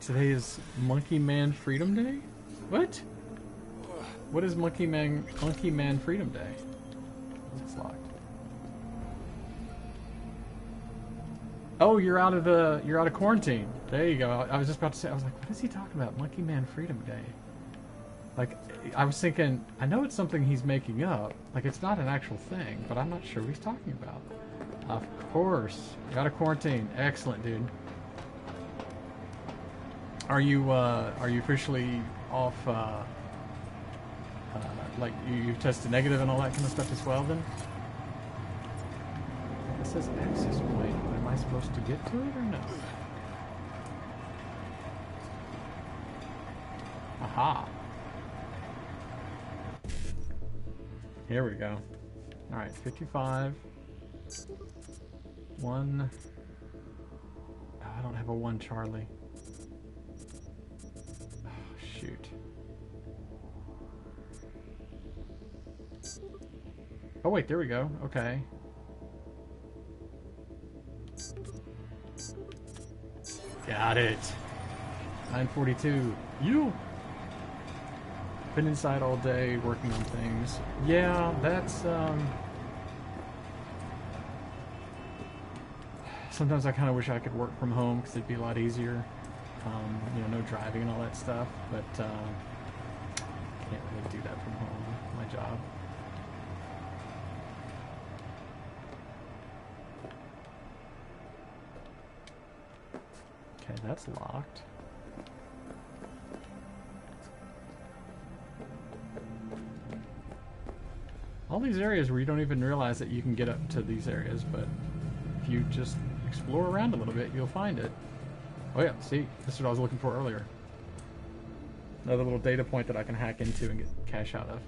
Today is Monkey Man Freedom Day. What? What is Monkey Man Freedom Day? It's locked. Oh, you're out of quarantine. There you go. I was just about to say, I was like, what is he talking about? Monkey Man Freedom Day. Like, I was thinking, I know it's something he's making up. Like, it's not an actual thing, but I'm not sure what he's talking about. Of course. You're out of quarantine. Excellent, dude. Are you officially off, like, you've tested negative and all that kind of stuff as well, then? It says access point. Am I supposed to get to it or no? Aha. Here we go. Alright, 55. 1. Oh, I don't have a 1 Charlie. Oh, shoot. Oh wait, there we go. Okay. Got it. 9:42. You. Been inside all day working on things. Yeah, that's sometimes I kind of wish I could work from home because it'd be a lot easier. You know, no driving and all that stuff. But can't really do that from home. My job. Okay, that's locked. All these areas where you don't even realize that you can get up to these areas, but if you just explore around a little bit, you'll find it. Oh yeah, see, this is what I was looking for earlier. Another little data point that I can hack into and get cash out of.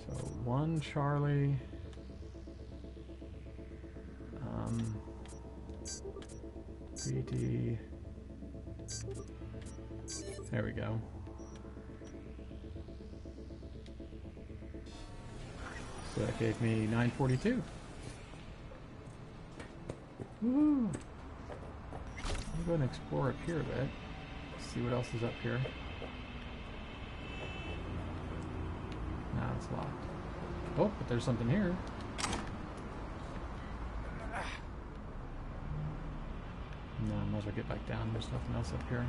So 1 Charlie. BD. There we go. So that gave me 9:42. Woo! I'll go and explore up here a bit. See what else is up here. Nah, it's locked. Oh, but there's something here. No, I might as well get back down. There's nothing else up here.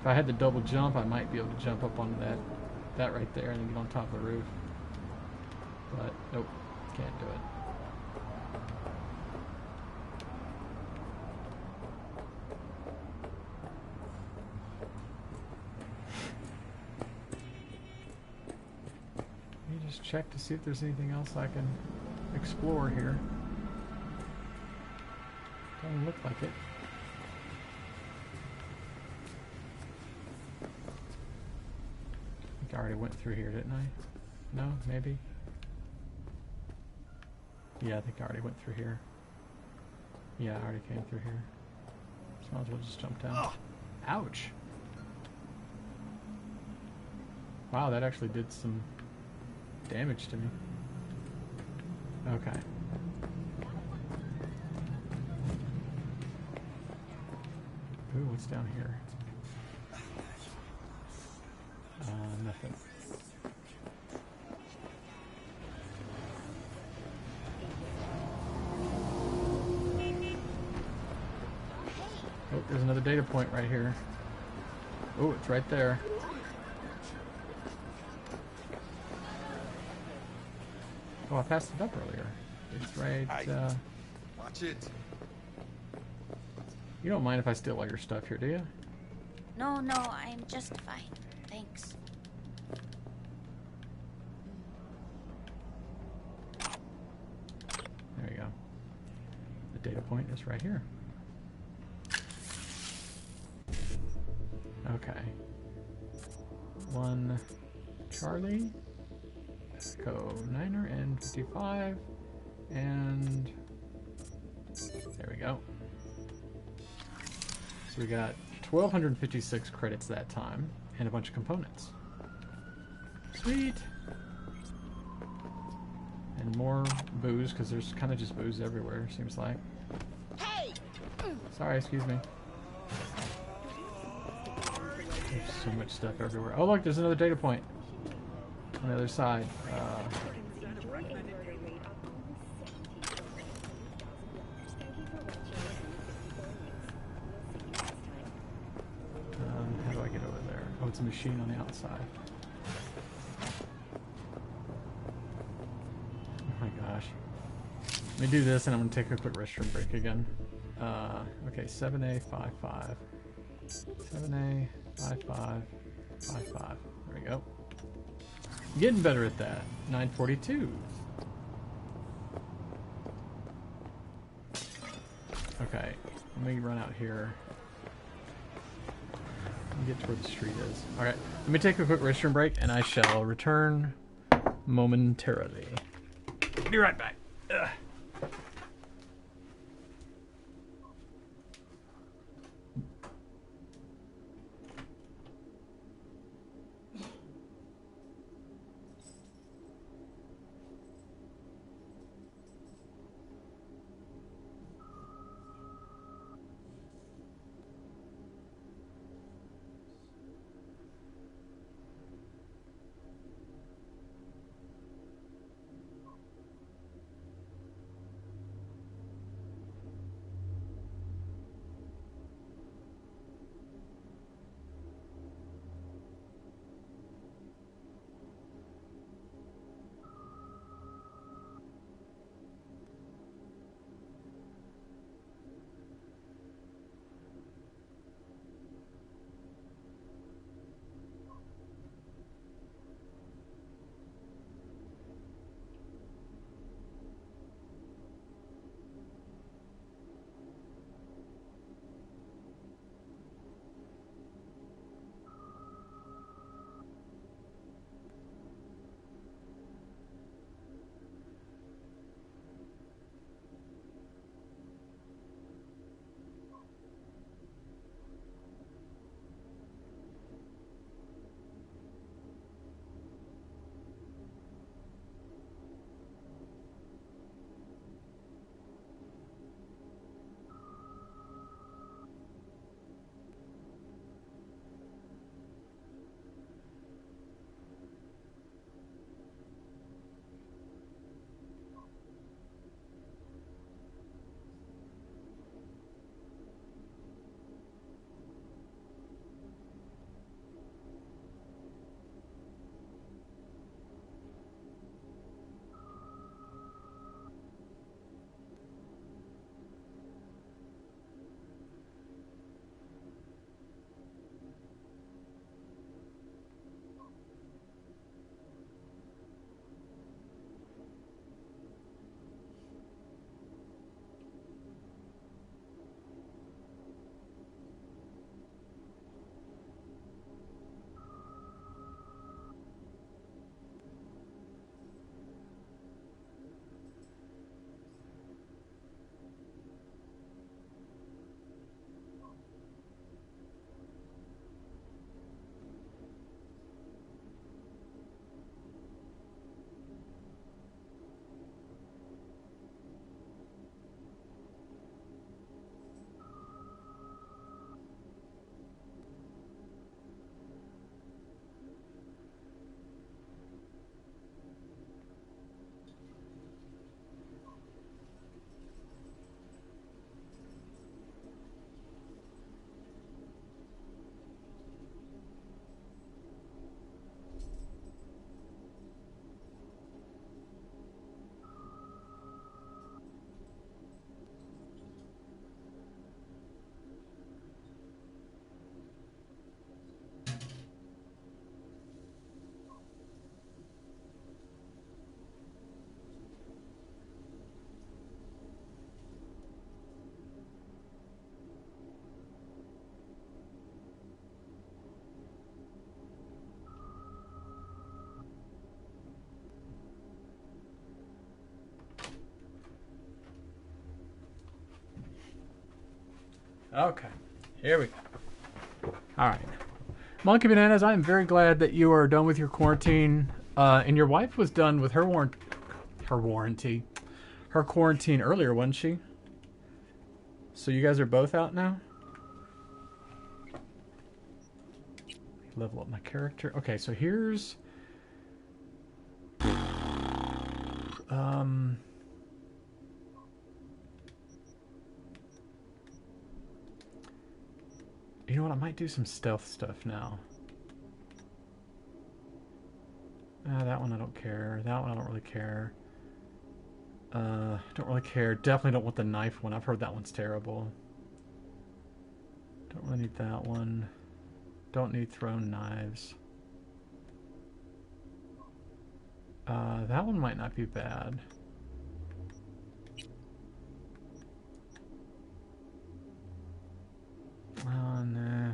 If I had to double jump, I might be able to jump up onto that right there and then get on top of the roof. But nope, can't do it. Let me just check to see if there's anything else I can explore here. Doesn't look like it. I think I already went through here, didn't I? No, maybe? Yeah, I think I already went through here. Yeah, I already came through here. So might as well just jump down. Ouch! Wow, that actually did some damage to me. Okay. Ooh, what's down here? Nothing. Oh, there's another data point right here. Oh, it's right there. Oh, I passed it up earlier. It's right, Watch it. You don't mind if I steal all your stuff here, do you? No, I'm just fine. Thanks. There you go. The data point is right here. Okay. 1 Charlie, Echo 9er and 55, and there we go. So we got 1,256 credits that time, and a bunch of components. Sweet! And more booze, because there's kind of just booze everywhere, seems like. Hey! Sorry, excuse me. There's so much stuff everywhere. Oh look, there's another data point on the other side. How do I get over there? Oh, it's a machine on the outside. Oh my gosh. Let me do this and I'm going to take a quick restroom break again. Okay, 7A, 5-5. 7A, 5-5, 5-5. There we go. Getting better at that. 942. Okay, let me run out here. Let me get to where the street is. Alright, let me take a quick restroom break and I shall return momentarily. Be right back. Ugh. Okay, here we go. All right, Monkey Bananas. I am very glad that you are done with your quarantine, and your wife was done with her quarantine earlier, wasn't she? So you guys are both out now. Level up my character. Okay, so here's you know what, I might do some stealth stuff now. That one I don't care. That one I don't really care. Don't really care. Definitely don't want the knife one. I've heard that one's terrible. Don't really need that one. Don't need thrown knives. That one might not be bad. Oh, nah.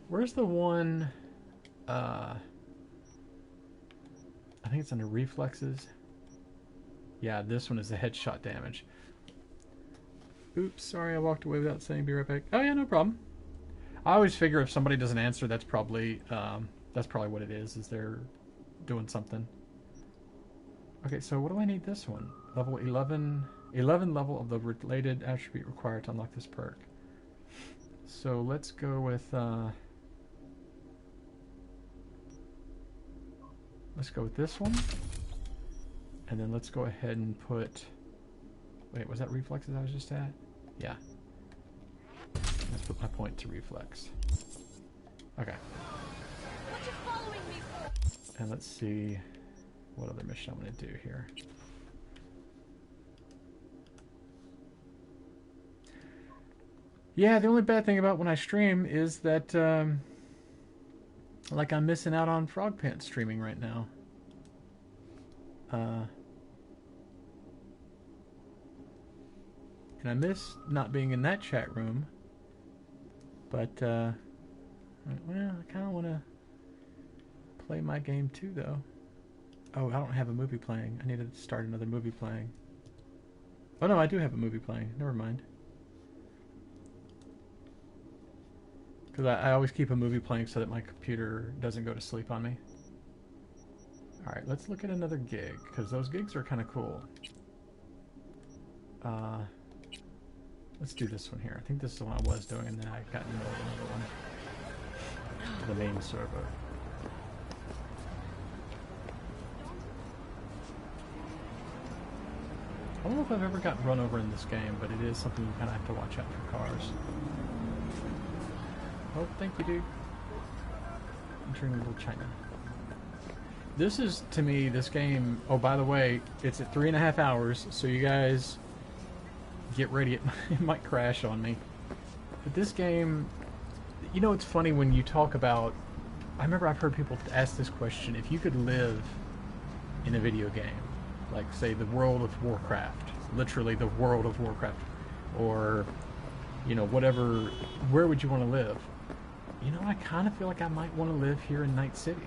Where's the one? I think it's under reflexes. Yeah, this one is the headshot damage. Oops, sorry, I walked away without saying be right back. Oh yeah, no problem. I always figure if somebody doesn't answer, that's probably what it is they're doing something. Okay, so what do I need this one? Level 11 level of the related attribute required to unlock this perk. So let's go with this one. And then let's go ahead and put... Wait, was that reflexes I was just at? Yeah. Let's put my point to reflex. Okay. And let's see what other mission I'm going to do here. Yeah, the only bad thing about when I stream is that, like, I'm missing out on Frog Pants streaming right now. And I miss not being in that chat room. But, well, I kind of want to play my game too, though. Oh, I don't have a movie playing. I need to start another movie playing. Oh, no, I do have a movie playing. Never mind. Because I always keep a movie playing so that my computer doesn't go to sleep on me. Alright, let's look at another gig, because those gigs are kind of cool. Let's do this one here. I think this is the one I was doing, and then I got into another one. To the main server. I don't know if I've ever got run over in this game, but it is something you kind of have to watch out for cars. Oh, thank you, dude. Entering Little China. This is, to me, this game... Oh, by the way, it's at 3.5 hours, so you guys get ready. It might crash on me. But this game... You know, it's funny when you talk about... I remember I've heard people ask this question. If you could live in a video game, like, say, the World of Warcraft, literally the World of Warcraft, or, you know, whatever, where would you want to live? You know, I kind of feel like I might want to live here in Night City.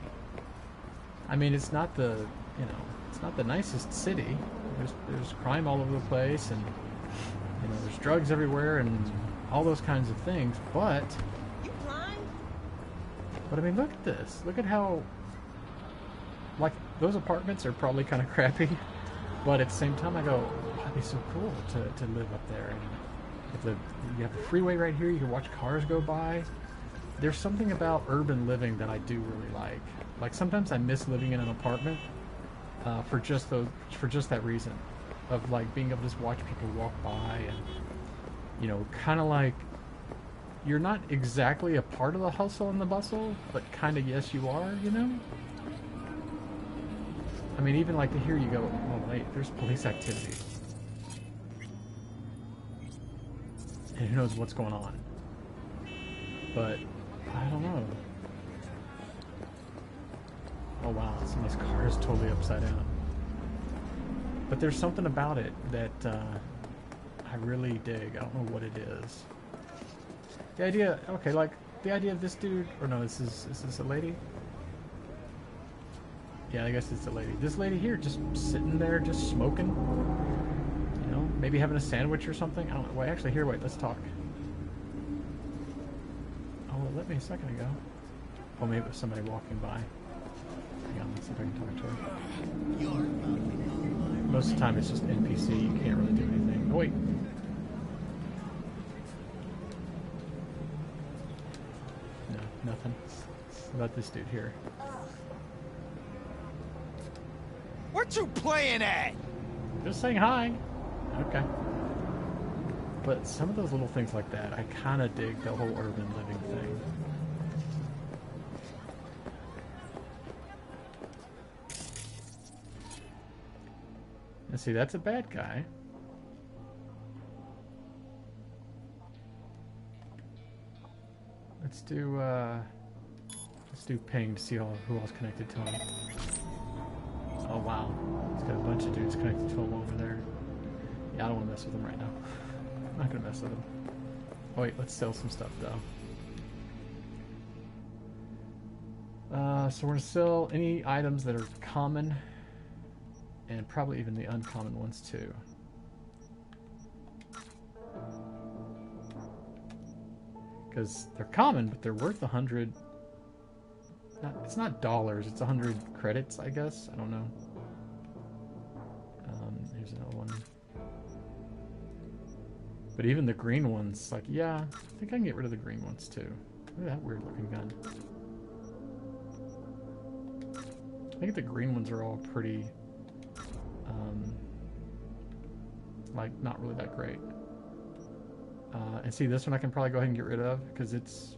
I mean, it's not the, you know, it's not the nicest city. There's crime all over the place, and, you know, there's drugs everywhere, and all those kinds of things, but I mean, look at this. Look at how, like, those apartments are probably kind of crappy, but at the same time I go, oh, that'd be so cool to live up there. And you have the freeway right here, you can watch cars go by. There's something about urban living that I do really like. Like, sometimes I miss living in an apartment for just that reason of, like, being able to just watch people walk by and, you know, kind of like, you're not exactly a part of the hustle and the bustle, but kind of yes you are, you know? I mean, even like to hear you go, oh wait, there's police activity. And who knows what's going on. But, I don't know. Oh wow, somebody's car is totally upside down. But there's something about it that I really dig. I don't know what it is. The idea, okay, like, the idea of this dude, or no, is this a lady? Yeah, I guess it's a lady. This lady here just sitting there, just smoking. You know, maybe having a sandwich or something. I don't know. Wait, actually, here, wait, let's talk. Oh, it let me a second ago. Oh, maybe it was somebody walking by. Hang on, let's see if I can talk to her. Most of the time it's just NPC, you can't really do anything. Oh, wait. No, nothing. What about this dude here? What you playing at? Just saying hi. Okay. But some of those little things like that, I kind of dig the whole urban living thing. And see, that's a bad guy. Let's do ping to see who else connected to him. Oh wow, he's got a bunch of dudes connected to him over there. Yeah, I don't want to mess with him right now. I'm not gonna mess with him. Oh wait, let's sell some stuff though. So we're gonna sell any items that are common, and probably even the uncommon ones too. Because they're common, but they're worth 100. It's not dollars, it's 100 credits, I guess. I don't know. Here's another one. But even the green ones, like, yeah, I think I can get rid of the green ones too. Look at that weird looking gun. I think the green ones are all pretty, like, not really that great. And see, this one I can probably go ahead and get rid of because it's,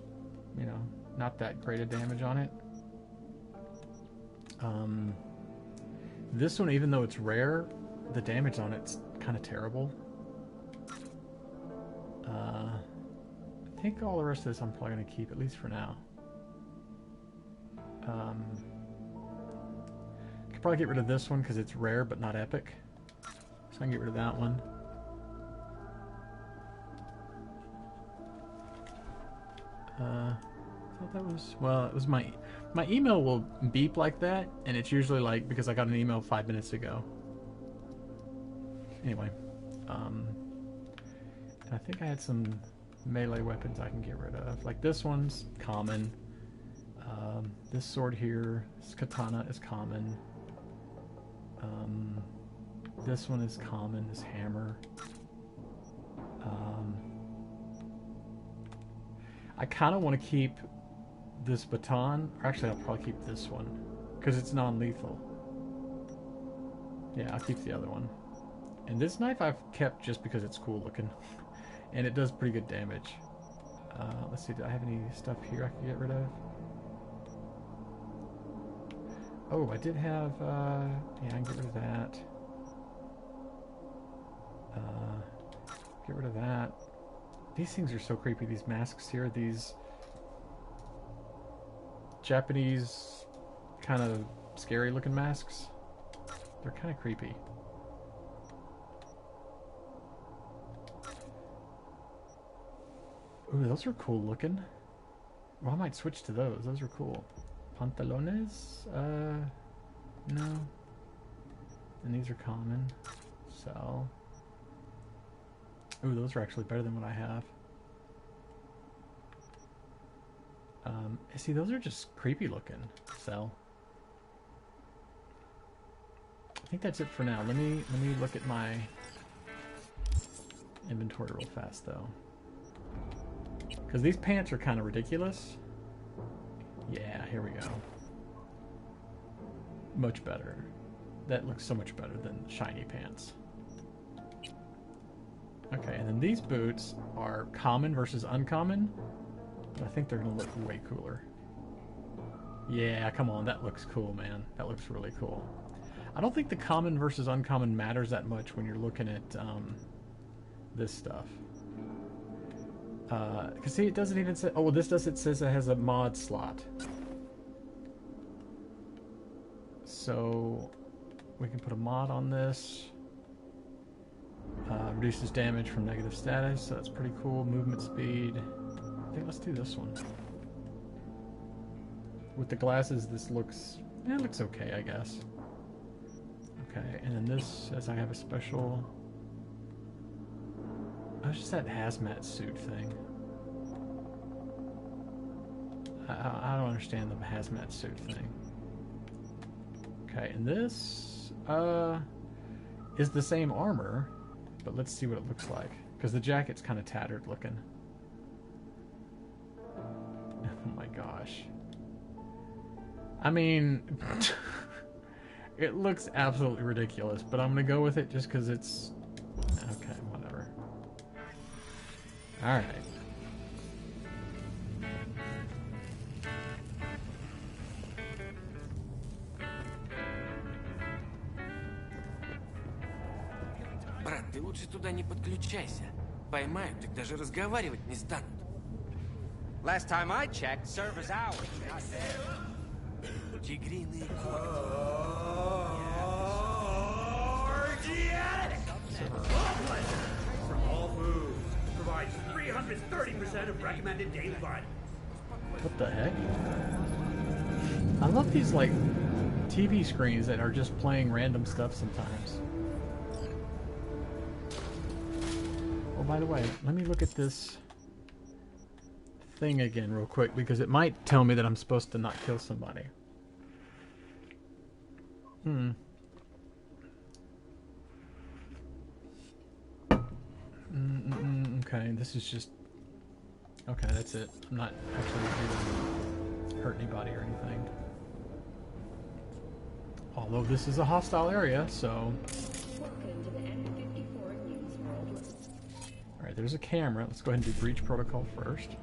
you know, not that great a damage on it. This one, even though it's rare, the damage on it's kind of terrible. I think all the rest of this I'm probably going to keep, at least for now. Could probably get rid of this one because it's rare but not epic. So I can get rid of that one. I thought that was, well, it was my email will beep like that, and it's usually like because I got an email 5 minutes ago. Anyway, and I think I had some melee weapons I can get rid of. Like this one's common. This sword here, this katana is common. This one is common, this hammer. I kind of want to keep this baton, or actually I'll probably keep this one, because it's non-lethal. Yeah, I'll keep the other one. And this knife I've kept just because it's cool looking, and it does pretty good damage. Let's see, do I have any stuff here I can get rid of? Oh, I did have, yeah, I can get rid of that. Get rid of that. These things are so creepy, these masks here, these Japanese kind of scary looking masks. They're kind of creepy. Ooh, those are cool looking. Well, I might switch to those. Those are cool. Pantalones? No. And these are common. So. Ooh, those are actually better than what I have. See, those are just creepy looking. So. I think that's it for now. Let me look at my inventory real fast, though. Because these pants are kind of ridiculous. Yeah, here we go. Much better. That looks so much better than shiny pants. Okay, and then these boots are common versus uncommon. But I think they're going to look way cooler. Yeah, come on. That looks cool, man. That looks really cool. I don't think the common versus uncommon matters that much when you're looking at this stuff. Because see, it doesn't even say... Oh, well, this does. It says it has a mod slot. So we can put a mod on this. Reduces damage from negative status, so that's pretty cool. Movement speed. I think let's do this one. With the glasses, this looks It looks okay, I guess. Okay, and then this says I have a special... Oh, it's just that hazmat suit thing. I don't understand the hazmat suit thing. Okay, and this is the same armor, but let's see what it looks like. Because the jacket's kind of tattered looking. Oh my gosh. I mean, it looks absolutely ridiculous, but I'm going to go with it just because it's... Okay, whatever. Alright. Брат, ты лучше туда не подключайся. Поймают, так даже разговаривать не станут. Last time I checked, service hours. Тигриные From all foods. Provides 330% of recommended daily vitamins. What the heck? I love these, like, TV screens that are just playing random stuff sometimes. Oh, by the way, let me look at this thing again real quick, because it might tell me that I'm supposed to not kill somebody. Okay, this is just... Okay, that's it. I'm not actually going to hurt anybody or anything. Although this is a hostile area, so... Alright, there's a camera. Let's go ahead and do breach protocol first.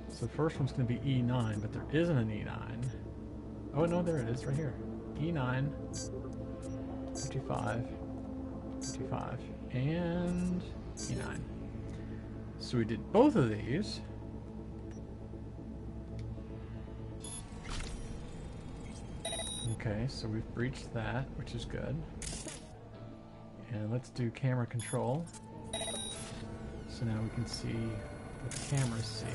So the first one's going to be E9, but there isn't an E9. Oh no, there it is, right here. E9, 55, 55, and E9. So we did both of these. Okay, so we've breached that, which is good. And let's do camera control. So now we can see what the cameras see.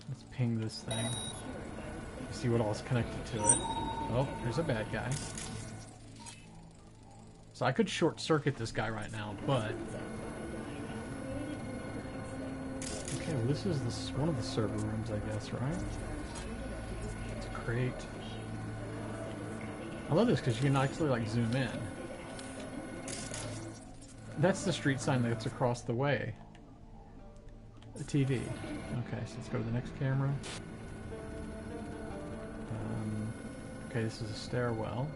Let's ping this thing. See what all is connected to it. Oh, there's a bad guy. So I could short circuit this guy right now, but... Okay, well this is one of the server rooms, I guess, right? It's a crate. I love this because you can actually, like, zoom in. That's the street sign that's across the way. The TV. Okay, so let's go to the next camera. Okay, this is a stairwell.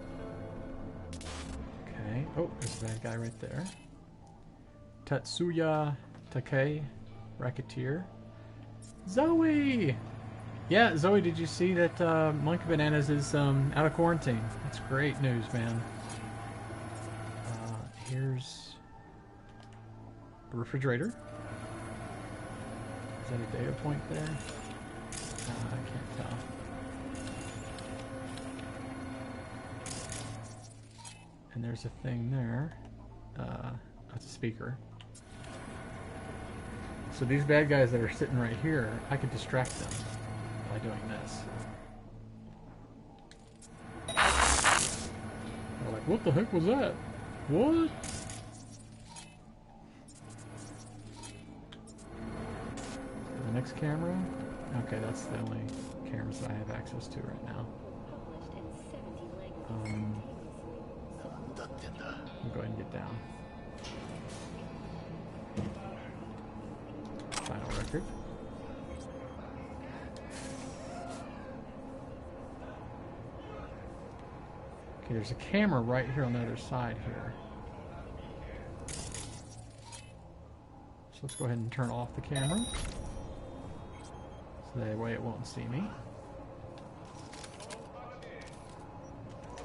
Okay. Oh, there's that guy right there. Tatsuya Takei, Racketeer. Zoe! Yeah, Zoe, did you see that Monkey Bananas is out of quarantine? That's great news, man. Here's the refrigerator. Is that a data point there? I can't tell. And there's a thing there. That's a speaker. So these bad guys that are sitting right here, I could distract them by doing this. They're like, what the heck was that? What? The next camera? Okay, that's the only cameras that I have access to right now. I'll go ahead and get down. Final record. Okay, there's a camera right here on the other side here. So let's go ahead and turn off the camera. So that way it won't see me.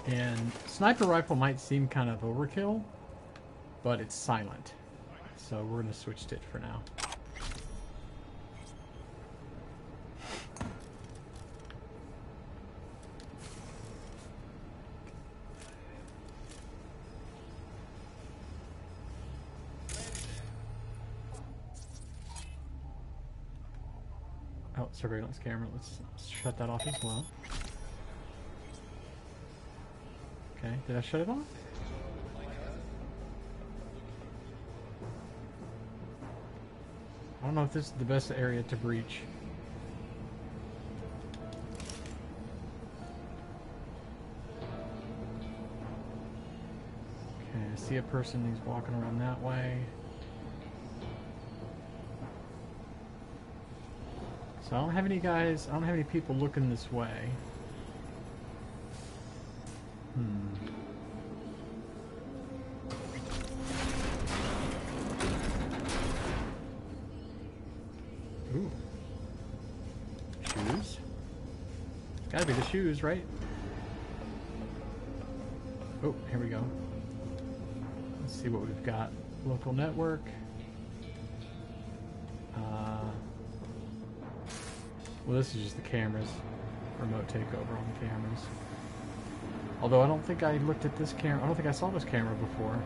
And sniper rifle might seem kind of overkill, but it's silent. So we're going to switch to it for now. surveillance camera. Let's shut that off as well. Okay, did I shut it off? I don't know if this is the best area to breach. Okay, I see a person who's walking around that way. So I don't have any guys, I don't have any people looking this way. Ooh. Shoes? Gotta be the shoes, right? Oh, here we go. Let's see what we've got. Local network. Well, this is just the cameras. Remote takeover on the cameras. Although I don't think I looked at this camera. I don't think I saw this camera before.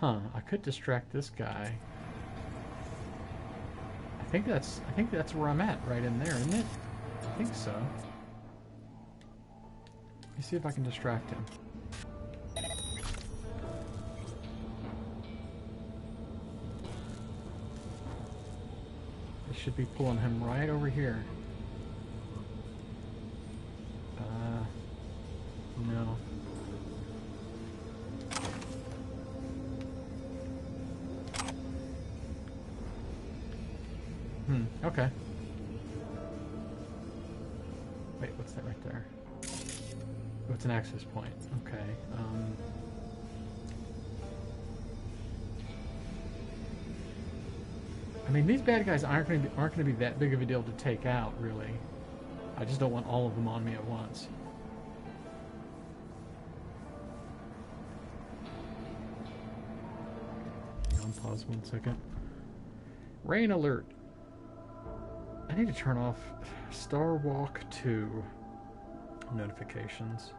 Huh, I could distract this guy. I think that's where I'm at, right in there, isn't it? I think so. Let me see if I can distract him. I should be pulling him right over here. No. Okay. Wait, what's that right there? Oh, it's an access point. Okay. I mean, these bad guys aren't going to be that big of a deal to take out, really. I just don't want all of them on me at once. Hang on, pause 1 second. Rain alert. I need to turn off Star Walk 2 notifications.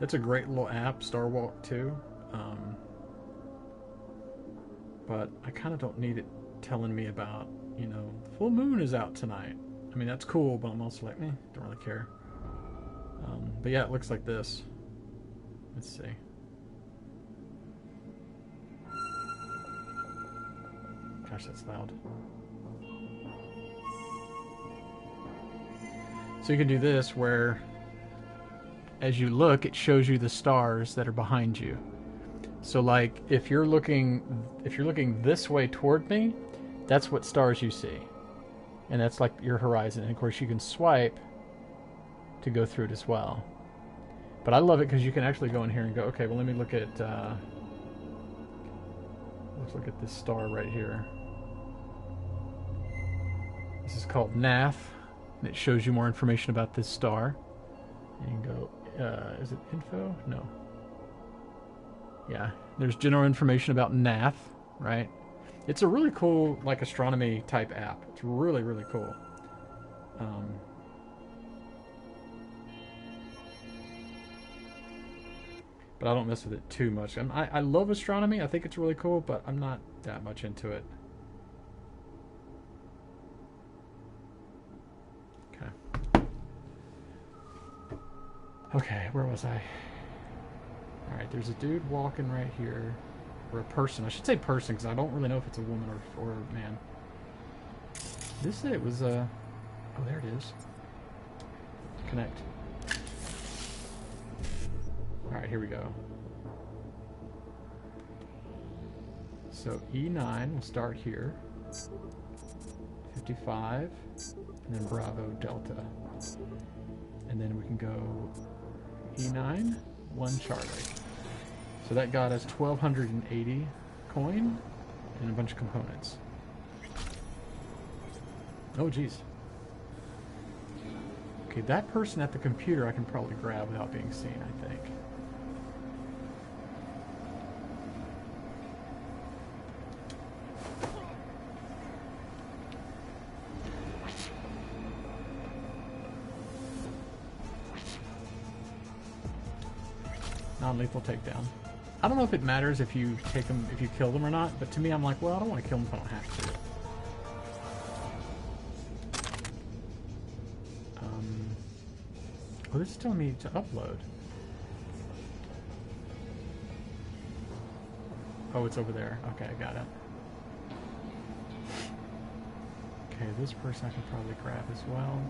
That's a great little app, Star Walk 2. But I kind of don't need it telling me about, you know, full moon is out tonight. I mean, that's cool, but I'm also like, don't really care. But yeah, it looks like this. Let's see. Gosh, that's loud. So you can do this where, as you look, it shows you the stars that are behind you. So like, if you're looking this way toward me, that's what stars you see. And that's like your horizon. And of course you can swipe to go through it as well. But I love it because you can actually go in here and go, okay, well let me look at, let's look at this star right here. This is called NAF, and it shows you more information about this star. And you can go, is it info? No. Yeah, there's general information about NAF, right? It's a really cool, like, astronomy type app. It's really, really cool. But I don't mess with it too much. I love astronomy. I think it's really cool, but I'm not that much into it. Okay. Okay, where was I? Alright, there's a dude walking right here. Or a person. I should say person, because I don't really know if it's a woman or a man. This said it was oh, there it is. Connect. Alright, here we go. So E9 will start here. 55. And then Bravo Delta. And then we can go E9, 1 Charlie. So that got us 1,280 coin and a bunch of components. Oh, geez. Okay, that person at the computer I can probably grab without being seen, I think. Non-lethal takedown. I don't know if it matters if you take them, if you kill them or not, but to me I'm like, well, I don't want to kill them if I don't have to. Oh, this is telling me to upload. Oh, it's over there. Okay, I got it. Okay, this person I can probably grab as well.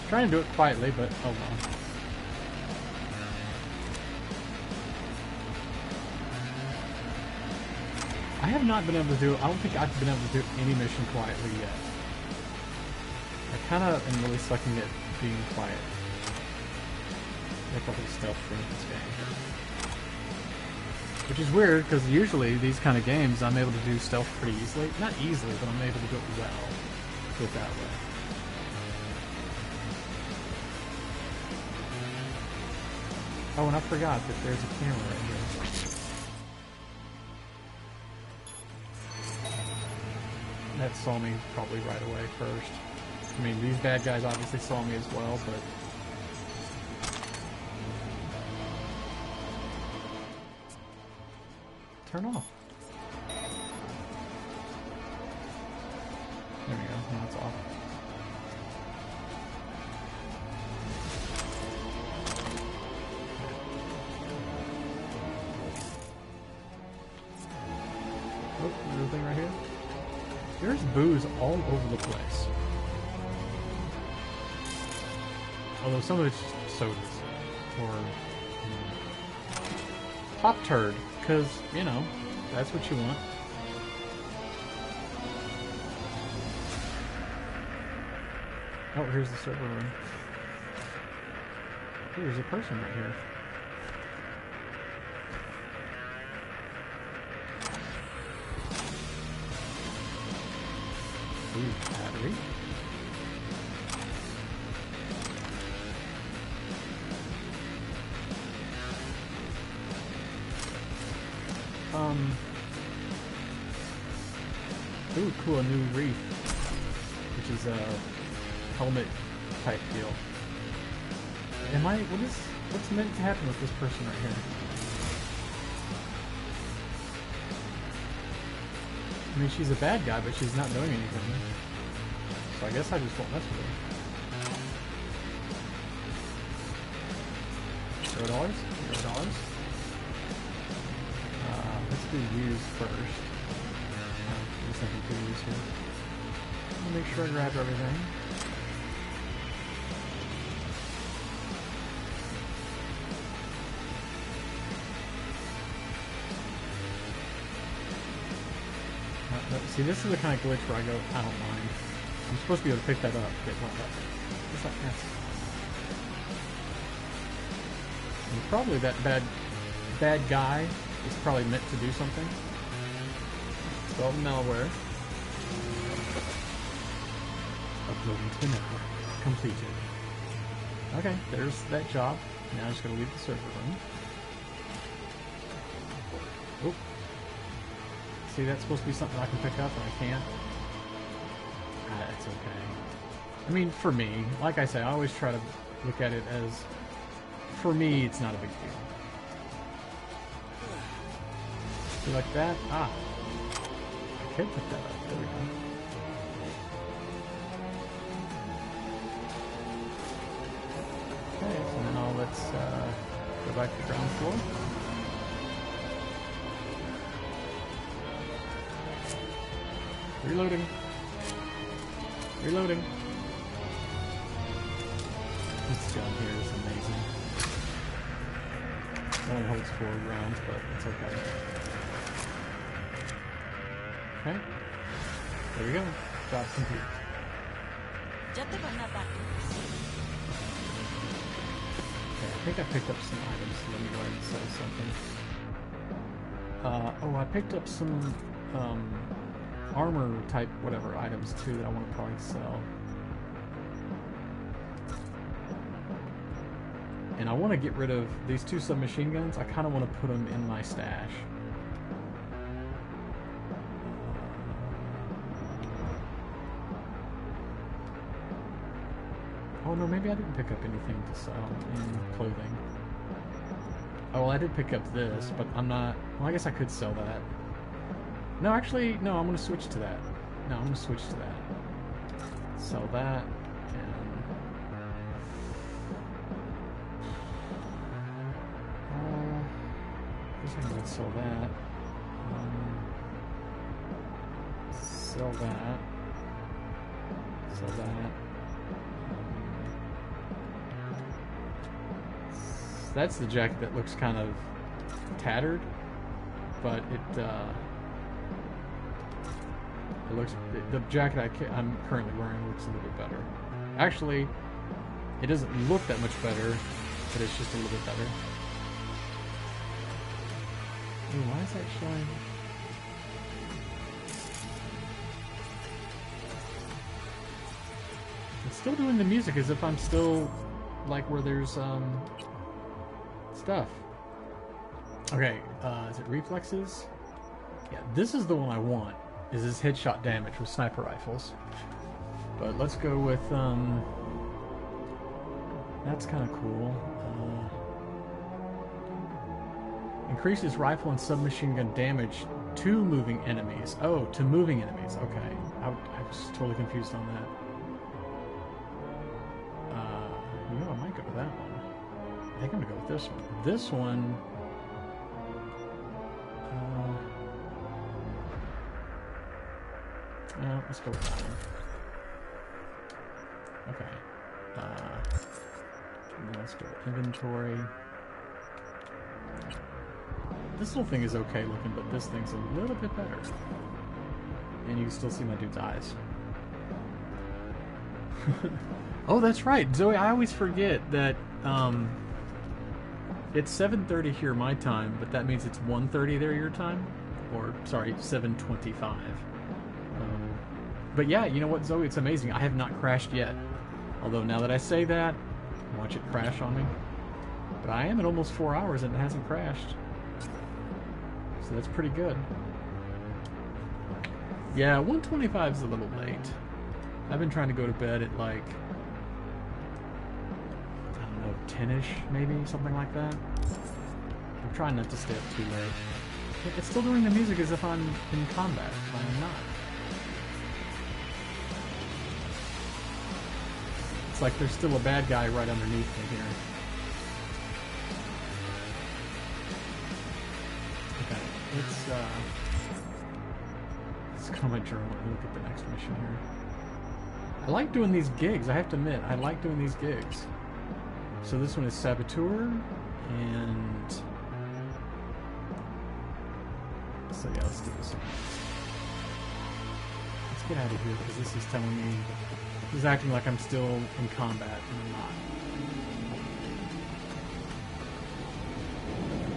Trying to do it quietly, but oh well. I have not been able to do, I don't think I've been able to do any mission quietly yet. I kind of am really sucking at being quiet. Like all the stealth thing in this game. Which is weird, because usually these kind of games I'm able to do stealth pretty easily. Not easily, but I'm able to do it well. Put it that way. Oh, and I forgot that there's a camera right here. That saw me probably right away first. I mean, these bad guys obviously saw me as well, but... Turn off. There we go, now it's off. Oh, little thing right here. There's booze all over the place. Although some of it's just sodas. Or Pop Turd. Because, you know, that's what you want. Oh, here's the server room. Ooh, there's a person right here. Ooh, battery. Ooh, cool, a new wreath. Which is a helmet type deal. What's meant to happen with this person right here? I mean, she's a bad guy, but she's not doing anything. So I guess I just won't mess with her. $0? $0? Let's do use first. There's nothing to use here. I'll make sure I grab everything. See, this is the kind of glitch where I go, I don't mind. I'm supposed to be able to pick that up. What's that mess? And probably that bad guy is probably meant to do something. Install the malware. Uploading to the network. Completed. Okay, there's that job. Now I'm just going to leave the server room. Oop. See, that's supposed to be something I can pick up, and I can't. That's okay. I mean, for me, like I say, I always try to look at it as, for me, it's not a big deal. See, like that? Ah. I could pick that up. There we go. Okay, so now let's go back to the ground floor. Reloading. Reloading. This gun here is amazing. It only holds 4 rounds, but it's okay. Okay. There we go. Job complete. Okay, I think I picked up some items, so let me go ahead and sell something. Oh, I picked up some armor type whatever items too that I want to probably sell. And I want to get rid of these 2 submachine guns. I kind of want to put them in my stash. Oh no, maybe I didn't pick up anything to sell in clothing. Oh, well, I did pick up this, but I'm not... Well, I guess I could sell that. No, actually, no, I'm going to switch to that. No, I'm going to switch to that. Sell that, and... I guess I can sell that. Sell that. Sell that. That's the jacket that looks kind of tattered, but it looks, the jacket I'm currently wearing looks a little bit better. Actually, it doesn't look that much better, but it's just a little bit better. Ooh, why is that showing? It's still doing the music as if I'm still like where there's stuff. Okay, is it reflexes? Yeah, this is the one I want. Is this headshot damage with sniper rifles? But let's go with that's kind of cool. Increases rifle and submachine gun damage to moving enemies. Oh, to moving enemies. Okay, I was totally confused on that. You know, I might go with that one. I think I'm gonna go with this one. This one. Let's go with that one. Okay. Let's go with inventory. This little thing is okay looking, but this thing's a little bit better. And you can still see my dude's eyes. Oh, that's right, Zoe. I always forget that it's 7:30 here my time, but that means it's 1:30 there your time, or sorry, 7:25. But yeah, you know what, Zoe? It's amazing. I have not crashed yet. Although now that I say that, watch it crash on me. But I am at almost 4 hours and it hasn't crashed. So that's pretty good. Yeah, 1:25 is a little late. I've been trying to go to bed at like, I don't know, 10-ish maybe, something like that. I'm trying not to stay up too late. It's still doing the music as if I'm in combat, but I'm not. It's like there's still a bad guy right underneath me here. Okay, let's go to my journal and look at the next mission here. I like doing these gigs, I have to admit, I like doing these gigs. So this one is Saboteur, and so yeah, let's do this one. Let's get out of here because this is telling me, this is acting like I'm still in combat and I'm not.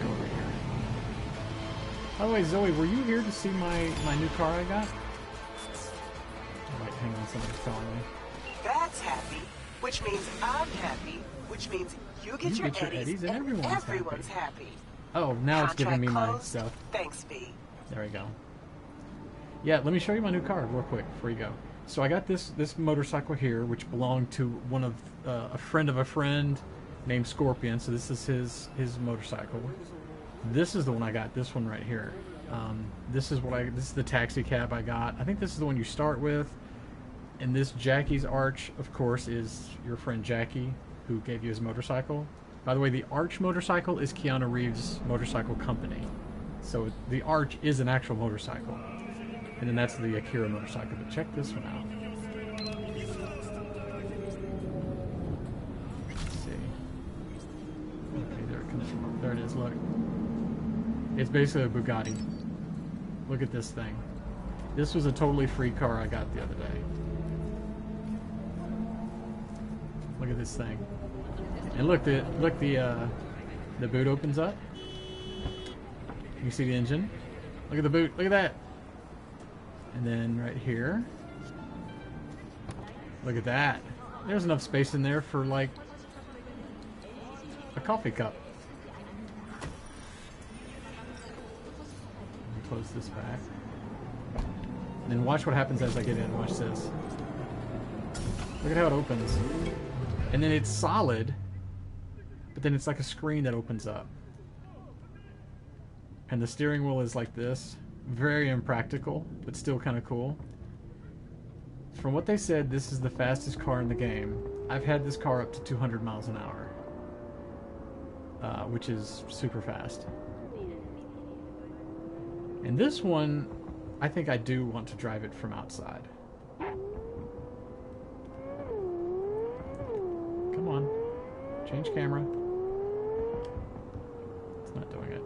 Go over here. By the way, Zoe, were you here to see my new car I got? Wait, hang on, somebody's calling me. That's happy, which means I'm happy, which means you get your eddies and everyone's happy. Oh, now it's giving me my stuff. Thanks, V. There we go. Yeah, let me show you my new car real quick before you go. So I got this motorcycle here, which belonged to one of a friend of a friend named Scorpion. So this is his motorcycle. This is the one I got. This one right here. This is the taxi cab I got. I think this is the one you start with. And this Jackie's Arch, of course, is your friend Jackie, who gave you his motorcycle. By the way, the Arch motorcycle is Keanu Reeves' motorcycle company. So the Arch is an actual motorcycle. And then that's the Akira motorcycle. But check this one out. Let's see. Okay, there it comes from. There it is, look. It's basically a Bugatti. Look at this thing. This was a totally free car I got the other day. Look at this thing. And look, the boot opens up. You see the engine. Look at the boot. Look at that. And then right here. Look at that. There's enough space in there for like a coffee cup. Let me close this back. And then watch what happens as I get in. Watch this. Look at how it opens. And then it's solid, but then it's like a screen that opens up. And the steering wheel is like this. Very impractical, but still kind of cool. From what they said, this is the fastest car in the game. I've had this car up to 200 miles an hour, which is super fast. And this one, I think I do want to drive it from outside. Come on. Change camera. It's not doing it.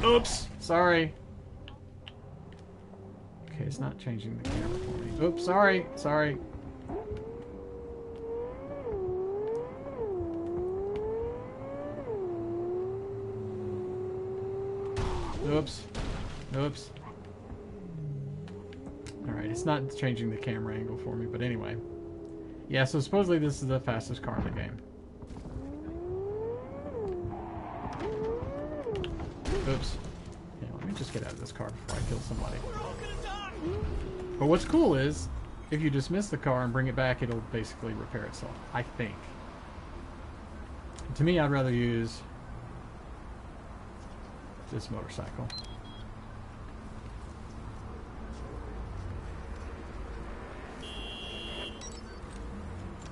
Oops! Sorry. Okay, it's not changing the camera for me. Oops, sorry. Sorry. Oops. Oops. Alright, it's not changing the camera angle for me, but anyway. Yeah, so supposedly this is the fastest car in the game. Oops. Yeah, let me just get out of this car before I kill somebody. But what's cool is, if you dismiss the car and bring it back, it'll basically repair itself, I think. To me, I'd rather use this motorcycle.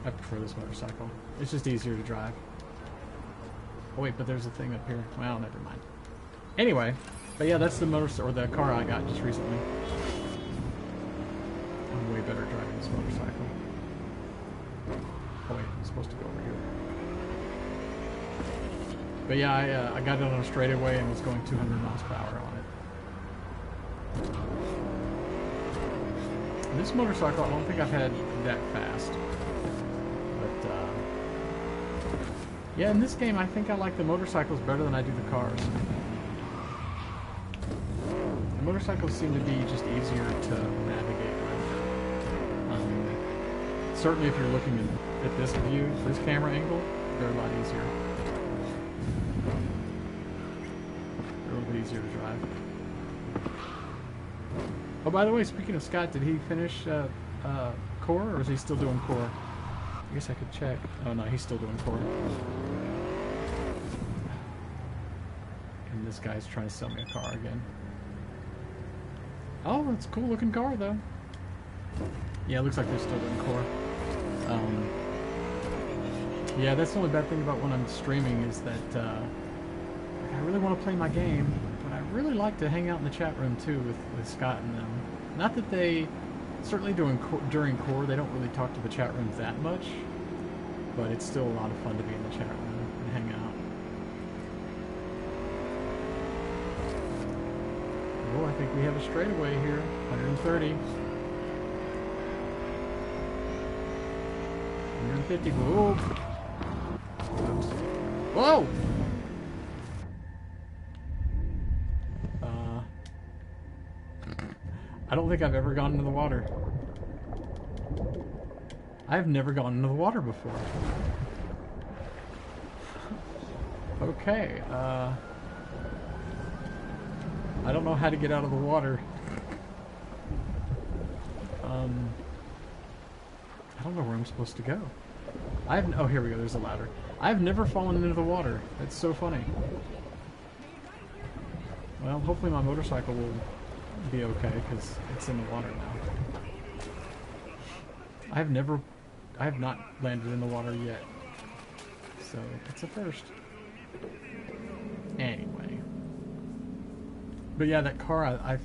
I prefer this motorcycle. It's just easier to drive. Oh wait, but there's a thing up here. Well, never mind. Anyway, but yeah, that's the the car I got just recently. I'm way better at driving this motorcycle. Oh wait, I'm supposed to go over here. But yeah, I got it on a straightaway and was going 200 miles per hour on it. And this motorcycle, I don't think I've had that fast. But yeah, in this game, I think I like the motorcycles better than I do the cars. The motorcycles seem to be just easier to navigate with. Certainly, if you're looking at this view, this camera angle, they're a lot easier. They're a little bit easier to drive. Oh, by the way, speaking of Scott, did he finish core, or is he still doing core? I guess I could check. Oh no, he's still doing core. And this guy's trying to sell me a car again. Oh, that's a cool looking car though. Yeah, it looks like they're still doing core. Yeah, that's the only bad thing about when I'm streaming is that I really want to play my game, but I really like to hang out in the chat room too with Scott and them. Not that they, certainly during core, they don't really talk to the chat room that much, but it's still a lot of fun to be in the chat room and hang out. Oh, I think we have a straightaway here, 130. 150. Whoa! Whoa! I don't think I've ever gone into the water. I've never gone into the water before. Okay, I don't know how to get out of the water. I don't know where I'm supposed to go. Oh, here we go, there's a ladder. I've never fallen into the water. That's so funny. Well, hopefully my motorcycle will be okay, because it's in the water now. I have not landed in the water yet. So, it's a first. Anyway. But yeah, that car, a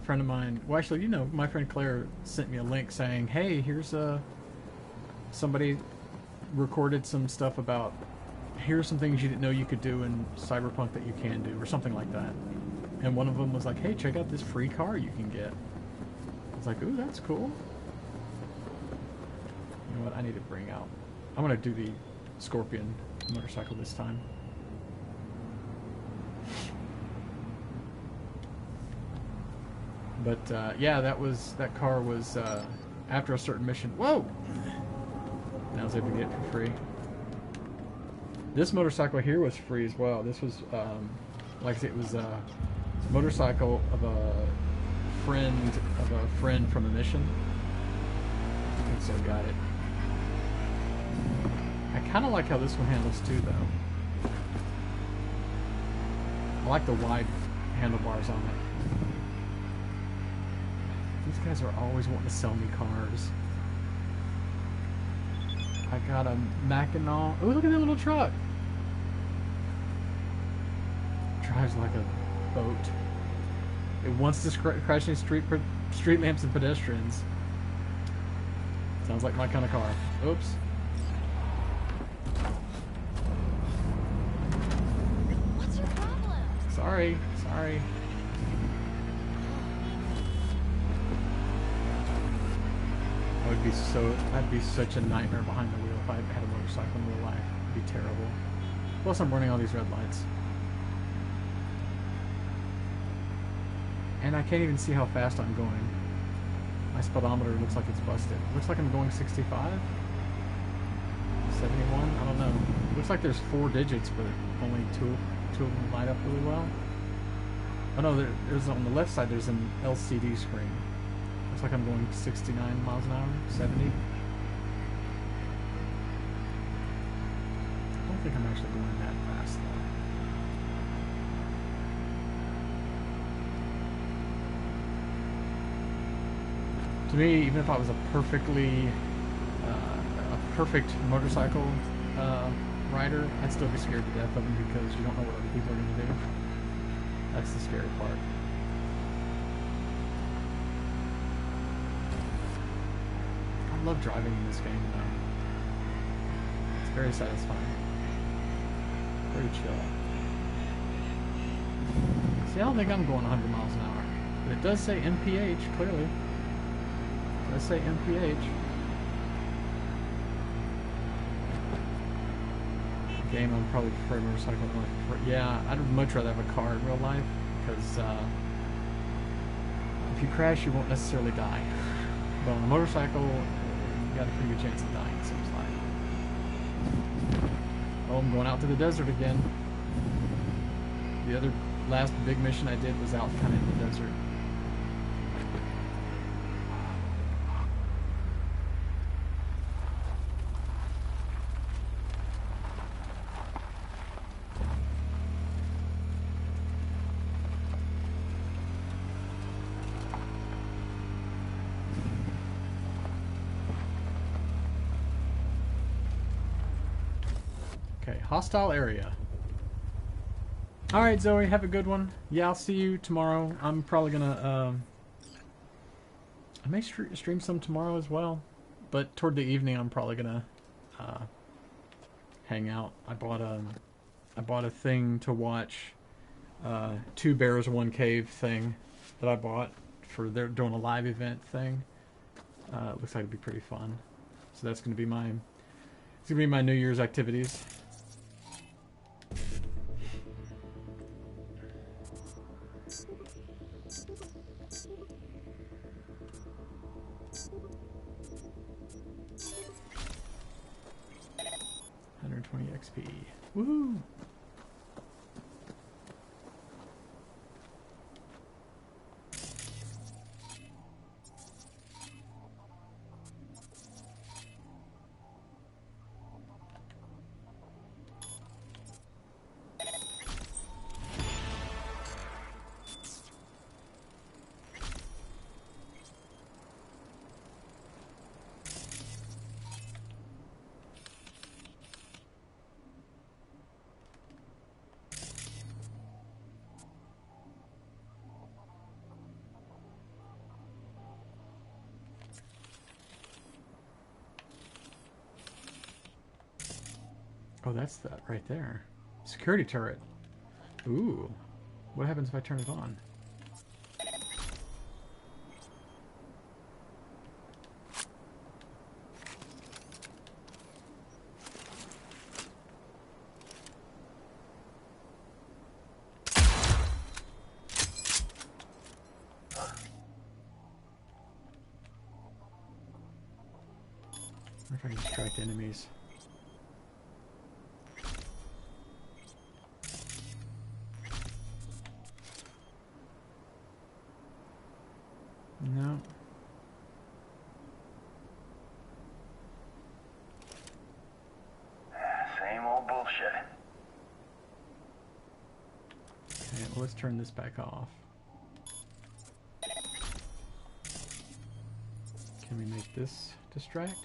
friend of mine, well actually, you know, my friend Claire sent me a link saying, hey, here's somebody recorded some stuff about, here's some things you didn't know you could do in Cyberpunk that you can do, or something like that. And one of them was like, hey, check out this free car you can get. I was like, ooh, that's cool. You know what, I need to bring out I'm gonna do the Scorpion motorcycle this time. But yeah, that car was after a certain mission. Whoa! And I was able to get it for free. This motorcycle here was free as well. This was like I said, it was a motorcycle of a friend from a mission. And so got it. I kind of like how this one handles too, though. I like the wide handlebars on it. These guys are always wanting to sell me cars. I got a Mackinac. Oh, look at that little truck. Drives like a boat. It wants to crash into street lamps and pedestrians. Sounds like my kind of car. Oops. What's your problem? Sorry. I'd be such a nightmare behind the wheel if I had a motorcycle in real life. It'd be terrible. Plus I'm running all these red lights. And I can't even see how fast I'm going. My speedometer looks like it's busted. Looks like I'm going 65? 71? I don't know. Looks like there's 4 digits, but only two of them light up really well. Oh no, there's on the left side there's an LCD screen. Looks like I'm going 69 miles an hour, 70. I don't think I'm actually going that fast though. To me, even if I was a perfect motorcycle rider, I'd still be scared to death of them because you don't know what other people are going to do. That's the scary part. I love driving in this game though. It's very satisfying. Very chill. See, I don't think I'm going 100 miles an hour. But it does say MPH, clearly. It does say MPH. Game, I'd probably prefer a motorcycle. Yeah, I'd much rather have a car in real life because if you crash, you won't necessarily die. But on a motorcycle, you got a pretty good chance of dying, it seems like. Oh, I'm going out to the desert again. The other last big mission I did was out kind of in the desert. Okay, hostile area. Alright, Zoe, have a good one. Yeah, I'll see you tomorrow. I'm probably gonna, I may stream some tomorrow as well. But toward the evening, I'm probably gonna, hang out. I bought a thing to watch, 2 Bears, 1 Cave thing that I bought for their doing a live event thing. It looks like it'd be pretty fun. So that's gonna be my New Year's activities. XP. Woohoo! Oh, that's that right there. Security turret. Ooh. What happens if I turn it on? I'm trying to distract enemies. No. Same old bullshit. Okay, well, let's turn this back off. Can we make this distract?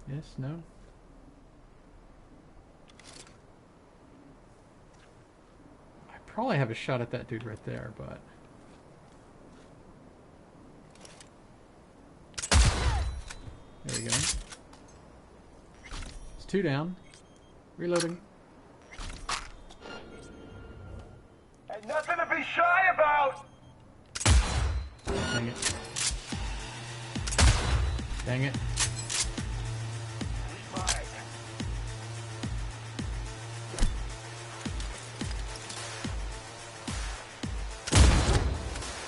Yes, no? I probably have a shot at that dude right there, but... There we go. It's 2 down. Reloading. Ain't nothing to be shy about! Dang it. Dang it.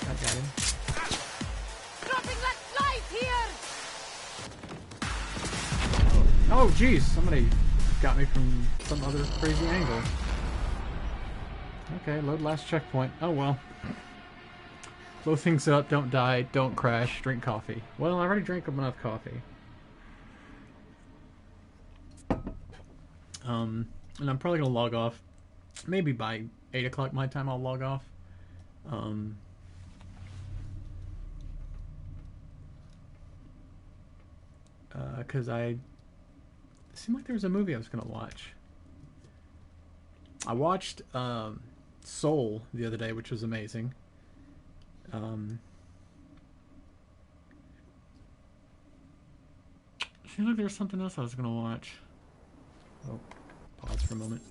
I got him. Dropping that light here! Oh, jeez. Somebody got me from some other crazy angle. Okay, load last checkpoint. Oh, well. Blow things up, don't die, don't crash, drink coffee. Well, I already drank enough coffee. And I'm probably going to log off. Maybe by 8 o'clock my time I'll log off. Because it seemed like there was a movie I was going to watch. I watched Soul the other day, which was amazing. Seems like there was something else I was going to watch. Oh, pause for a moment.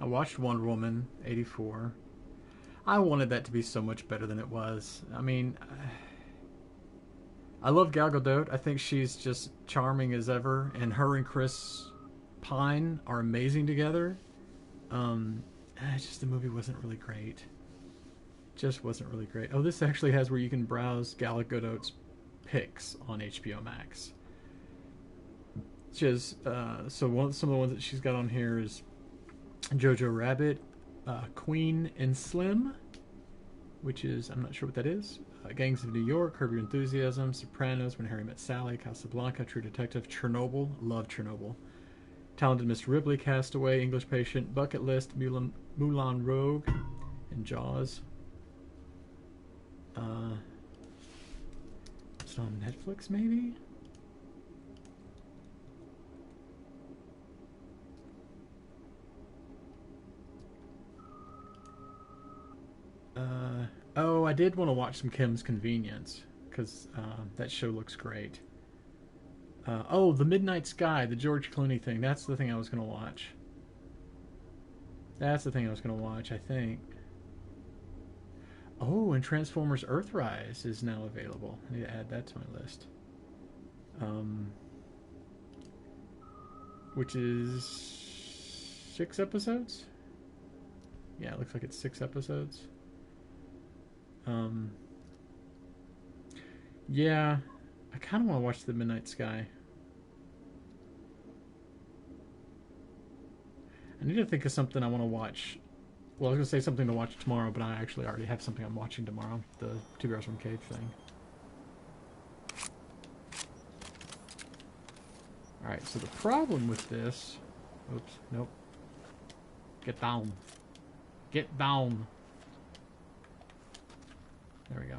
I watched Wonder Woman 84. I wanted that to be so much better than it was. I mean, I love Gal Gadot. I think she's just charming as ever, and her and Chris Pine are amazing together. It's just the movie wasn't really great. Just wasn't really great. Oh, this actually has where you can browse Gal Gadot's pics on HBO Max. Just so some of the ones that she's got on here is Jojo Rabbit, Queen and Slim, which is, I'm not sure what that is. Gangs of New York, Curb Your Enthusiasm, Sopranos, When Harry Met Sally, Casablanca, True Detective, Chernobyl, love Chernobyl, Talented Mr. Ripley, Castaway, English Patient, Bucket List, Moulin Rouge, and Jaws. It's on Netflix, maybe? Oh, I did want to watch some Kim's Convenience, because that show looks great. Oh, The Midnight Sky, the George Clooney thing. That's the thing I was going to watch. That's the thing I was going to watch, I think. Oh, and Transformers Earthrise is now available. I need to add that to my list. Which is 6 episodes? Yeah, it looks like it's 6 episodes. Yeah, I kind of want to watch The Midnight Sky. I need to think of something I want to watch. Well, I was going to say something to watch tomorrow, but I actually already have something I'm watching tomorrow. The 2 Girls from Cave thing. Alright, so the problem with this... Oops, nope. Get down. Get down. There we go.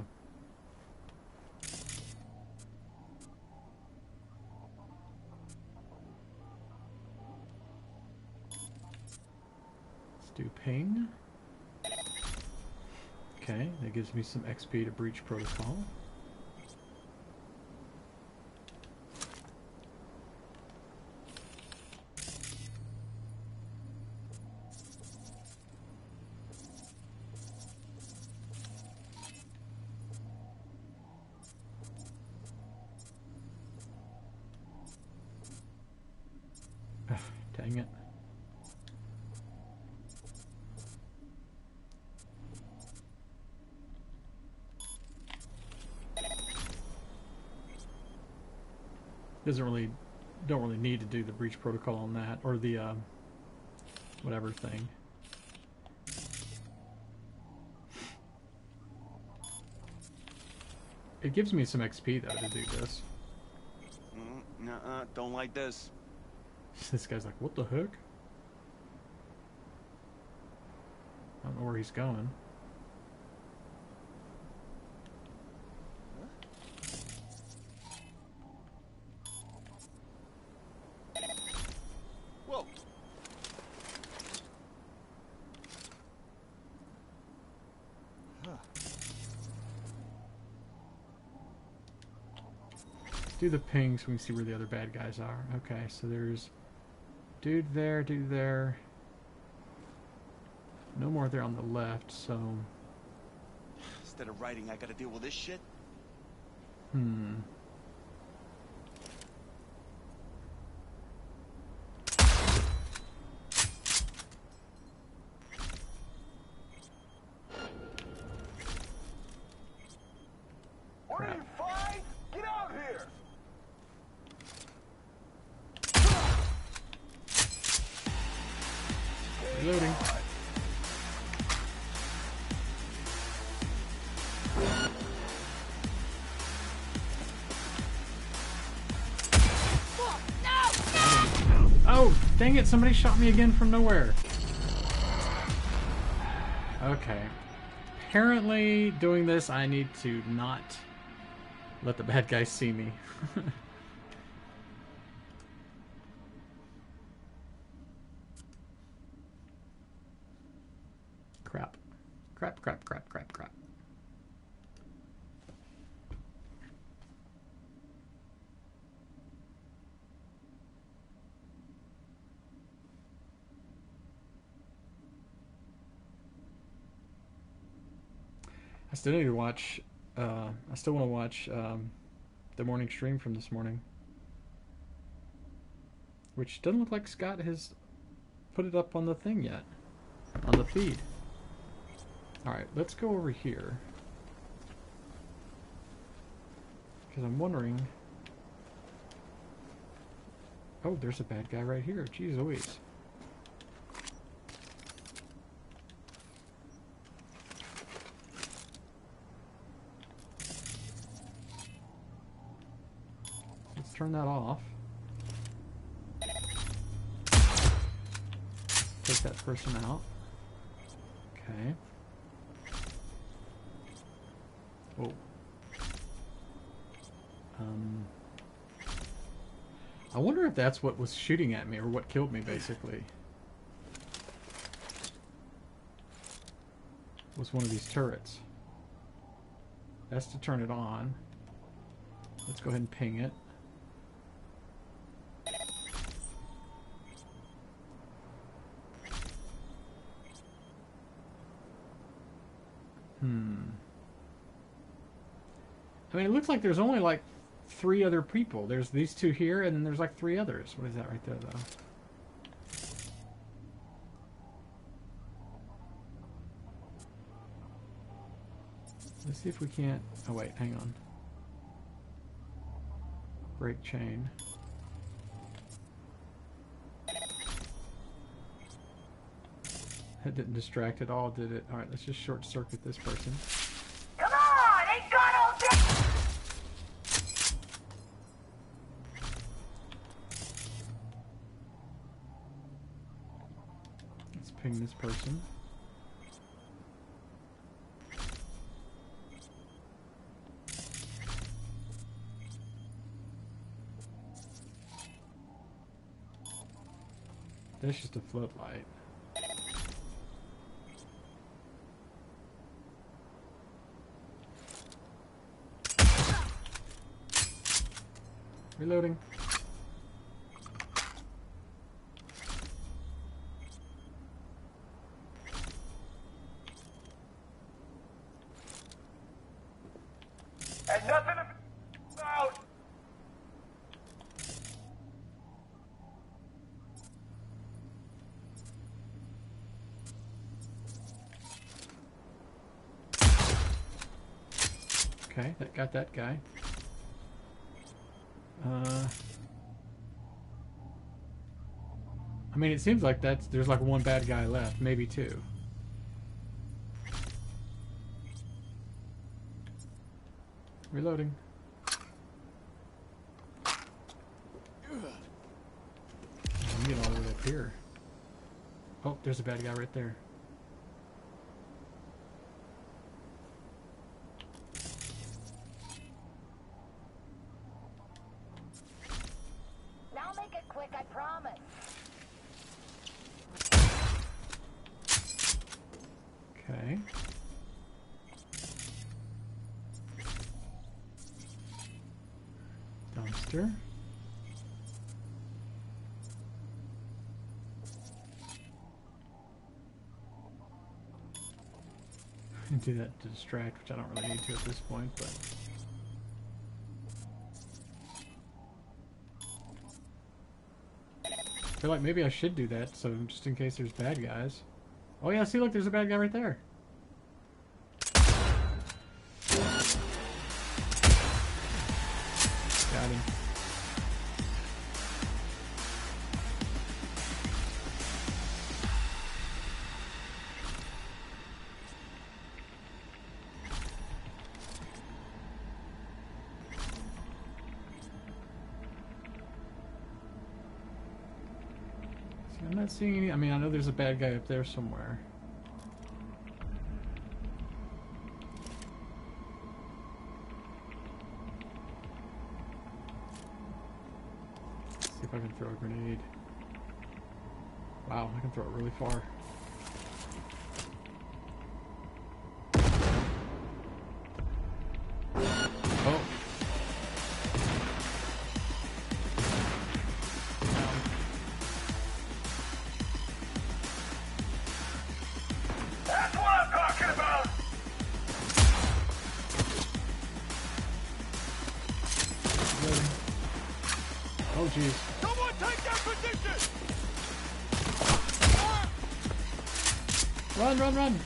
Let's do ping. Okay, that gives me some XP to breach protocol. dang it. Don't really need to do the breach protocol on that, or the whatever thing. It gives me some XP though to do this. Nuh-uh, don't like this. This guy's like, what the heck? I don't know where he's going. Whoa. Huh. Do the ping so we can see where the other bad guys are. Okay, so there's dude there, dude there. No more there on the left, so... Instead of writing, I gotta deal with this shit? Hmm. What are you, fine? Get out here! Reloading. Oh, dang it, somebody shot me again from nowhere. Okay. Apparently, doing this, I need to not let the bad guys see me. Crap. Crap, crap, crap, crap, crap. I still need to watch, I still want to watch the morning stream from this morning. Which doesn't look like Scott has put it up on the thing yet. On the feed. Alright, let's go over here. Because I'm wondering... Oh, there's a bad guy right here. Jeez Louise. Let's turn that off. Take that person out. Okay. Whoa. I wonder if that's what was shooting at me, or what killed me, basically. Was one of these turrets. That's to turn it on. Let's go ahead and ping it. I mean, it looks like there's only like 3 other people. There's these 2 here, and then there's like 3 others. What is that right there, though? Let's see if we can't... Oh, wait, hang on. Break chain. That didn't distract at all, did it? Alright, let's just short circuit this person. Come on! Ain't got all day! Let's ping this person. That's just a floodlight. Reloading. And nothing about... Okay, that got that guy. I mean, it seems like there's like one bad guy left, maybe two. Reloading. I'm getting all the way up here. Oh, there's a bad guy right there. Now make it quick, I promise. Okay. Dumpster. Do that to distract, which I don't really need to at this point, but I feel like maybe I should do that, so just in case there's bad guys. Oh yeah, see, look, there's a bad guy right there. Got him. I'm not seeing any. I mean, I know there's a bad guy up there somewhere. Let's see if I can throw a grenade. Wow, I can throw it really far. Oh. That's what I'm talking about! Oh, jeez. Someone take their position! Run, run, run!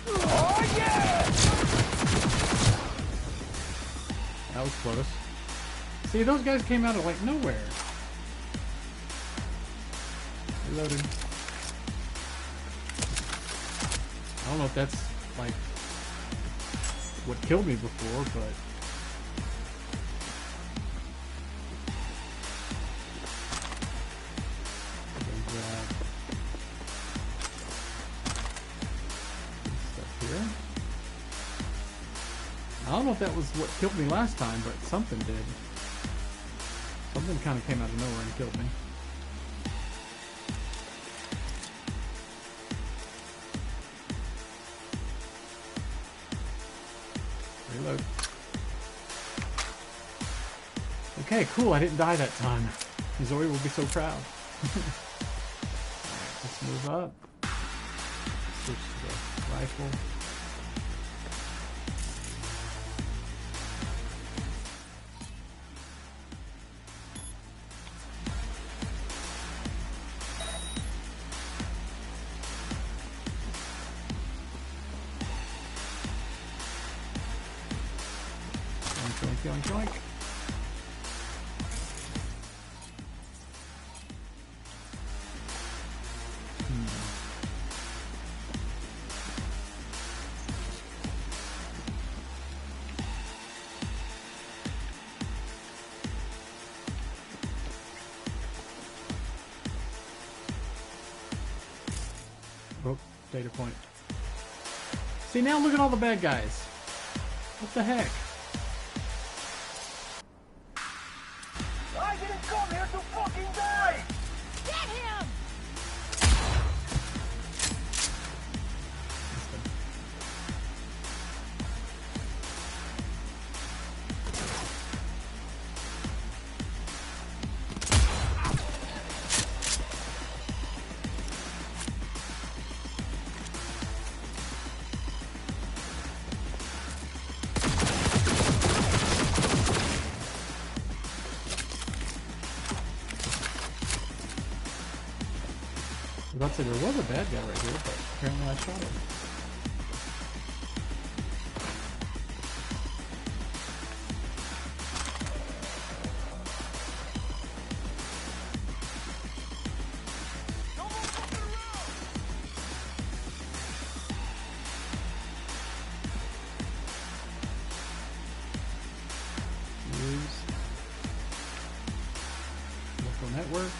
Oh, yeah! That was close. See, those guys came out of, like, nowhere. Reloaded. I don't know if that's, like, what killed me before, but... Stuff here. I don't know if that was what killed me last time, but something did. Something kind of came out of nowhere and killed me. Reload. Okay, cool. I didn't die that time. Zoe will be so proud. Let's move up. Switch to the rifle. Joink, joink, joink. Oh, data point. See, now look at all the bad guys. What the heck? I didn't come here to fucking die! Get him! So there was a bad guy right here, but apparently I shot him. Network.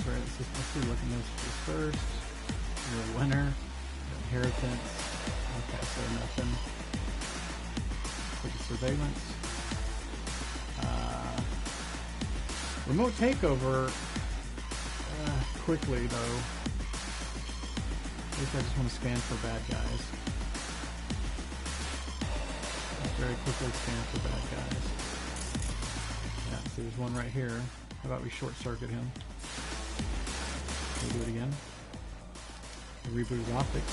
Sorry, let's be looking at this first. You're a winner. Inheritance. Okay, so nothing. Look at surveillance. Remote takeover. Quickly though. I just want to scan for bad guys. Just very quickly scan for bad guys. There's one right here. How about we short circuit him? Can we do it again? Reboot his optics.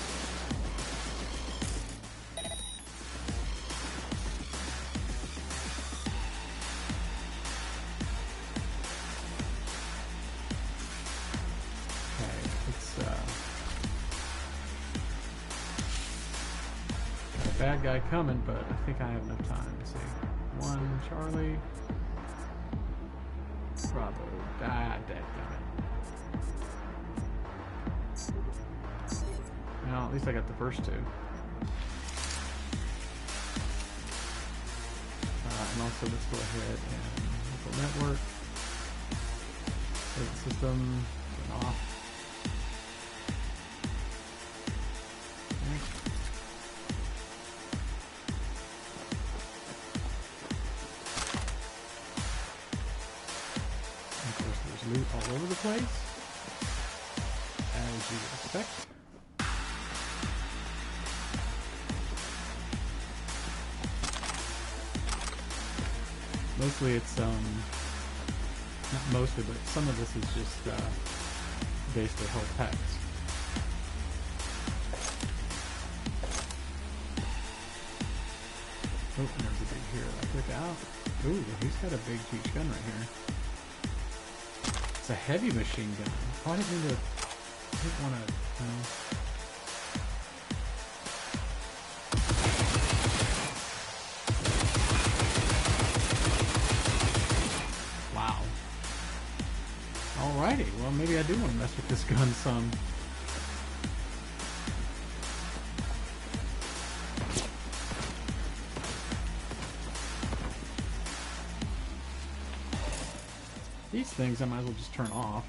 Okay, it's got a bad guy coming, but I think I have enough time. Let's see. One, Charlie. Bravo. Dadgummit. Well, at least I got the first two. And also let's go ahead and local network. Save the system. Turn off. Loot all over the place, as you would expect. Mostly it's, not mostly, but some of this is just, basically health packs. Oh, there's a big here that I took out. Ooh, he's got a big huge gun right here. It's a heavy machine gun. Oh, I didn't mean to. I didn't want to. Wow. Alrighty. Well, maybe I do want to mess with this gun some. These things I might as well just turn off.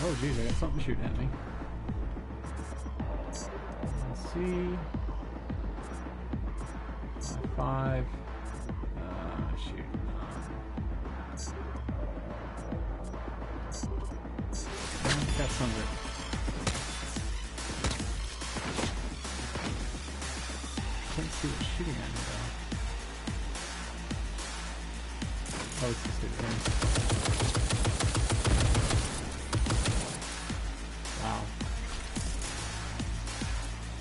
Oh geez, I got something shooting at me. Let's see. 5. Shoot. Got some of it. Can't see what's shooting at me though. Oh, it's this dude here. Wow.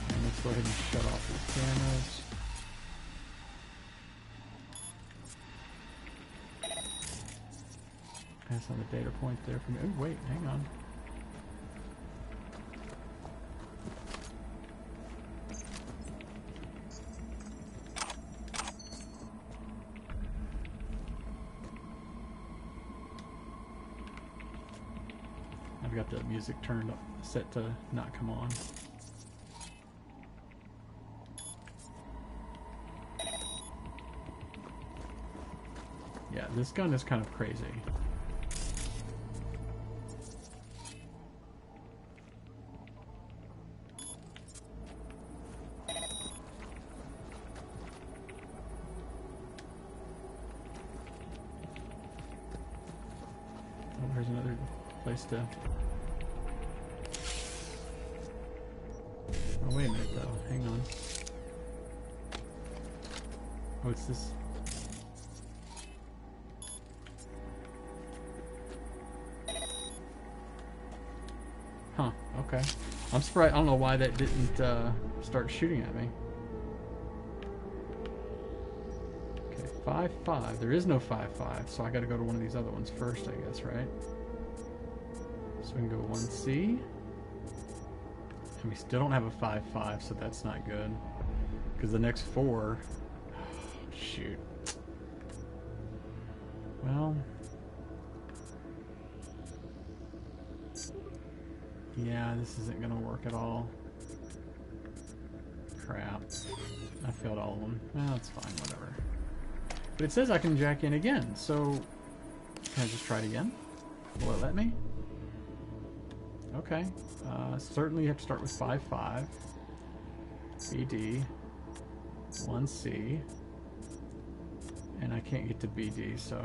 And let's go ahead and shut off these cameras. Pass on the data point there for me. Oh wait, hang on. I've got the music turned up, set to not come on. Yeah, this gun is kind of crazy. Oh, there's another place to... Oh, wait a minute, though. Hang on. Oh, it's this... Huh, okay. I'm surprised. I don't know why that didn't start shooting at me. Okay, 5-5. There is no 5-5, so I got to go to one of these other ones first, I guess, right? So we can go 1C. And we still don't have a 5-5, so that's not good. Because the next 4... Oh, shoot. Well... Yeah, this isn't gonna work at all. Crap. I failed all of them. Well, that's fine, whatever. But it says I can jack in again, so... Can I just try it again? Will it let me? Okay. Certainly you have to start with 5-5. BD. 1C. And I can't get to BD, so...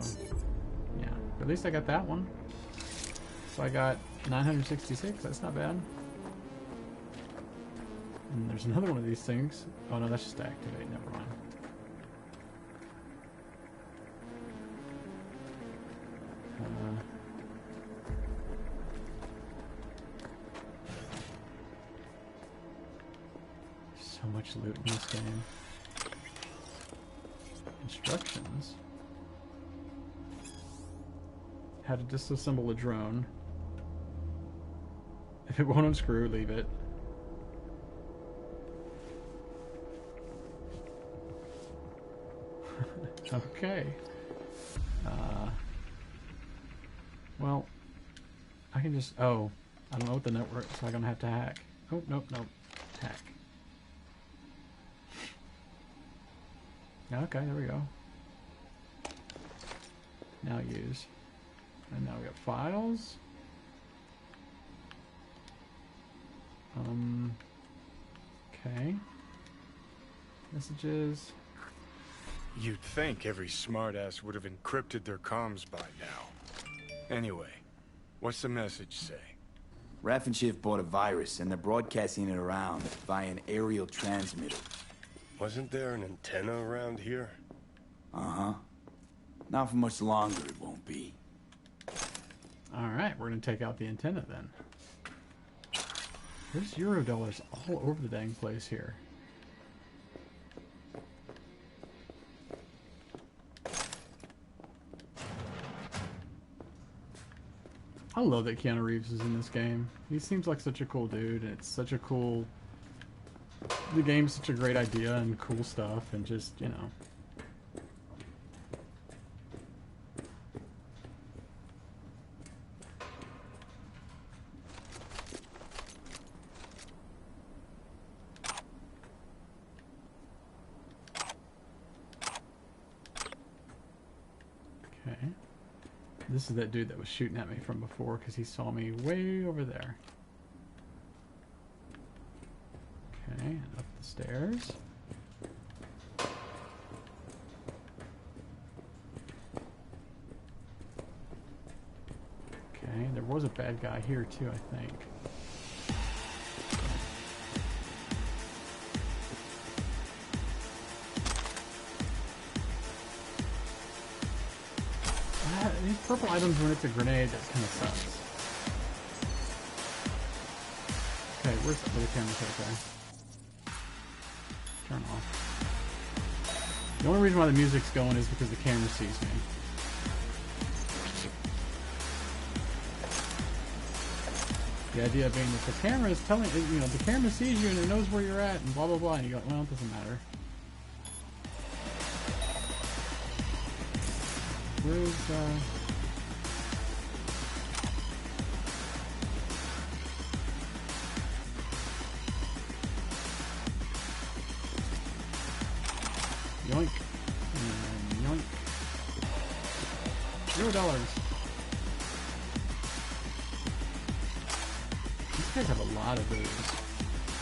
Yeah. But at least I got that one. So I got 966, that's not bad. And there's another one of these things. Oh no, that's just to activate, never mind. So much loot in this game. Instructions. How to disassemble a drone. If it won't unscrew, leave it. Okay. Well, I can just... Oh, I don't know what the network, so I'm gonna have to hack. Oh, nope, nope. Hack. Okay, there we go. Now use. And now we got files. Okay. Messages. You'd think every smartass would have encrypted their comms by now. Anyway, what's the message say? Raffenschiff bought a virus, and they're broadcasting it around via an aerial transmitter. Wasn't there an antenna around here? Uh-huh. Not for much longer, it won't be. Alright, we're gonna take out the antenna then. There's Eurodollars all over the dang place here. I love that Keanu Reeves is in this game. He seems like such a cool dude, and it's such a cool... The game's such a great idea and cool stuff, and just, you know... Okay. This is that dude that was shooting at me from before because he saw me way over there. Okay, and up the stairs. Okay, there was a bad guy here too, I think. These purple items when it's a grenade, that kind of sucks. Okay, where's the camera right there? Turn off. The only reason why the music's going is because the camera sees me. The idea being that the camera is telling, you know, the camera sees you and it knows where you're at and blah blah blah, and you go, well, it doesn't matter. Where's, yoink. And yoink. $0. These guys have a lot of those.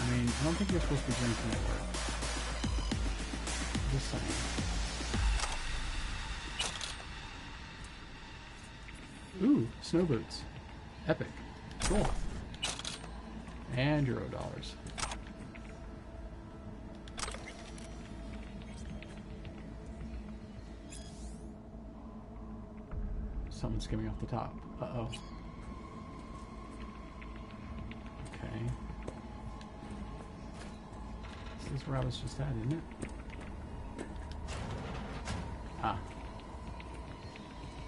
I mean, I don't think you're supposed to be drinking at work. Just saying. Ooh, snow boots. Epic. Cool. And $0. Something's skimming off the top. Uh-oh. Okay. This is where I was just at, isn't it? Ah.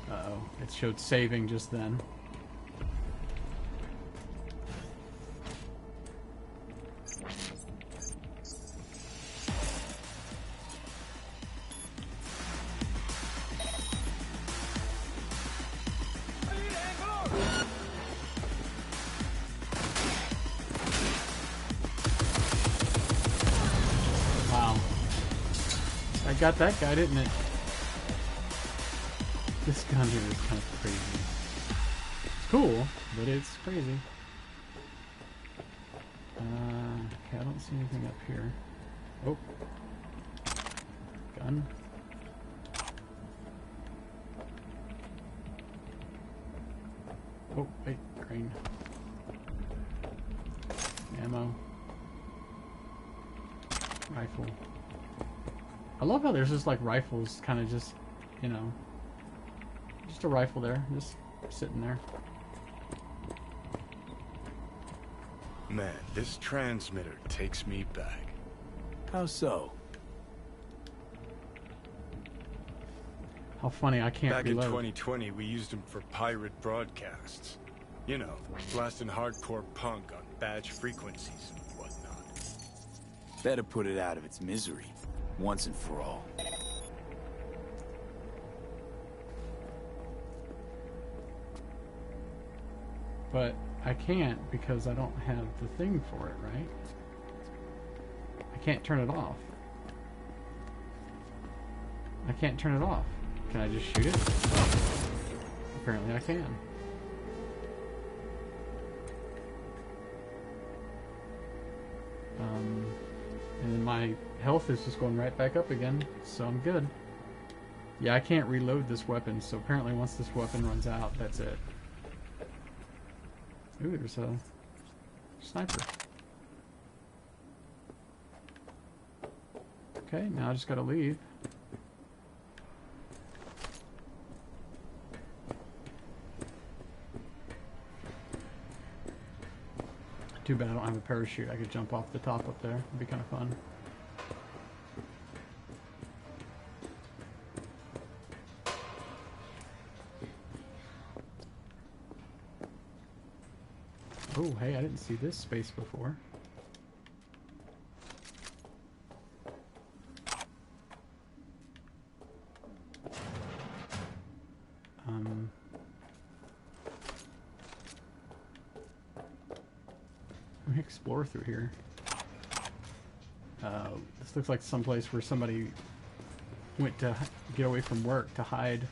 Uh-oh. It showed saving just then. Got that guy, didn't it? This gun here is kind of crazy. It's cool, but it's crazy. Okay, I don't see anything up here. Oh. Gun. Oh, wait, green. Ammo. Rifle. I love how there's just like rifles kind of just, you know, just a rifle there, just sitting there. Man, this transmitter takes me back. How so? How funny, I can't Back reload. in 2020, we used them for pirate broadcasts. You know, blasting hardcore punk on badge frequencies and whatnot. Better put it out of its misery. Once and for all. But I can't because I don't have the thing for it, right? I can't turn it off. I can't turn it off. Can I just shoot it? Apparently I can. And my health is just going right back up again, so I'm good. Yeah, I can't reload this weapon, so apparently once this weapon runs out, that's it. Ooh, there's a sniper. Okay, now I just gotta leave. Too bad I don't have a parachute. I could jump off the top up there. It'd be kind of fun. Oh, hey, I didn't see this space before. Let me explore through here. This looks like some place where somebody went to get away from work to hide.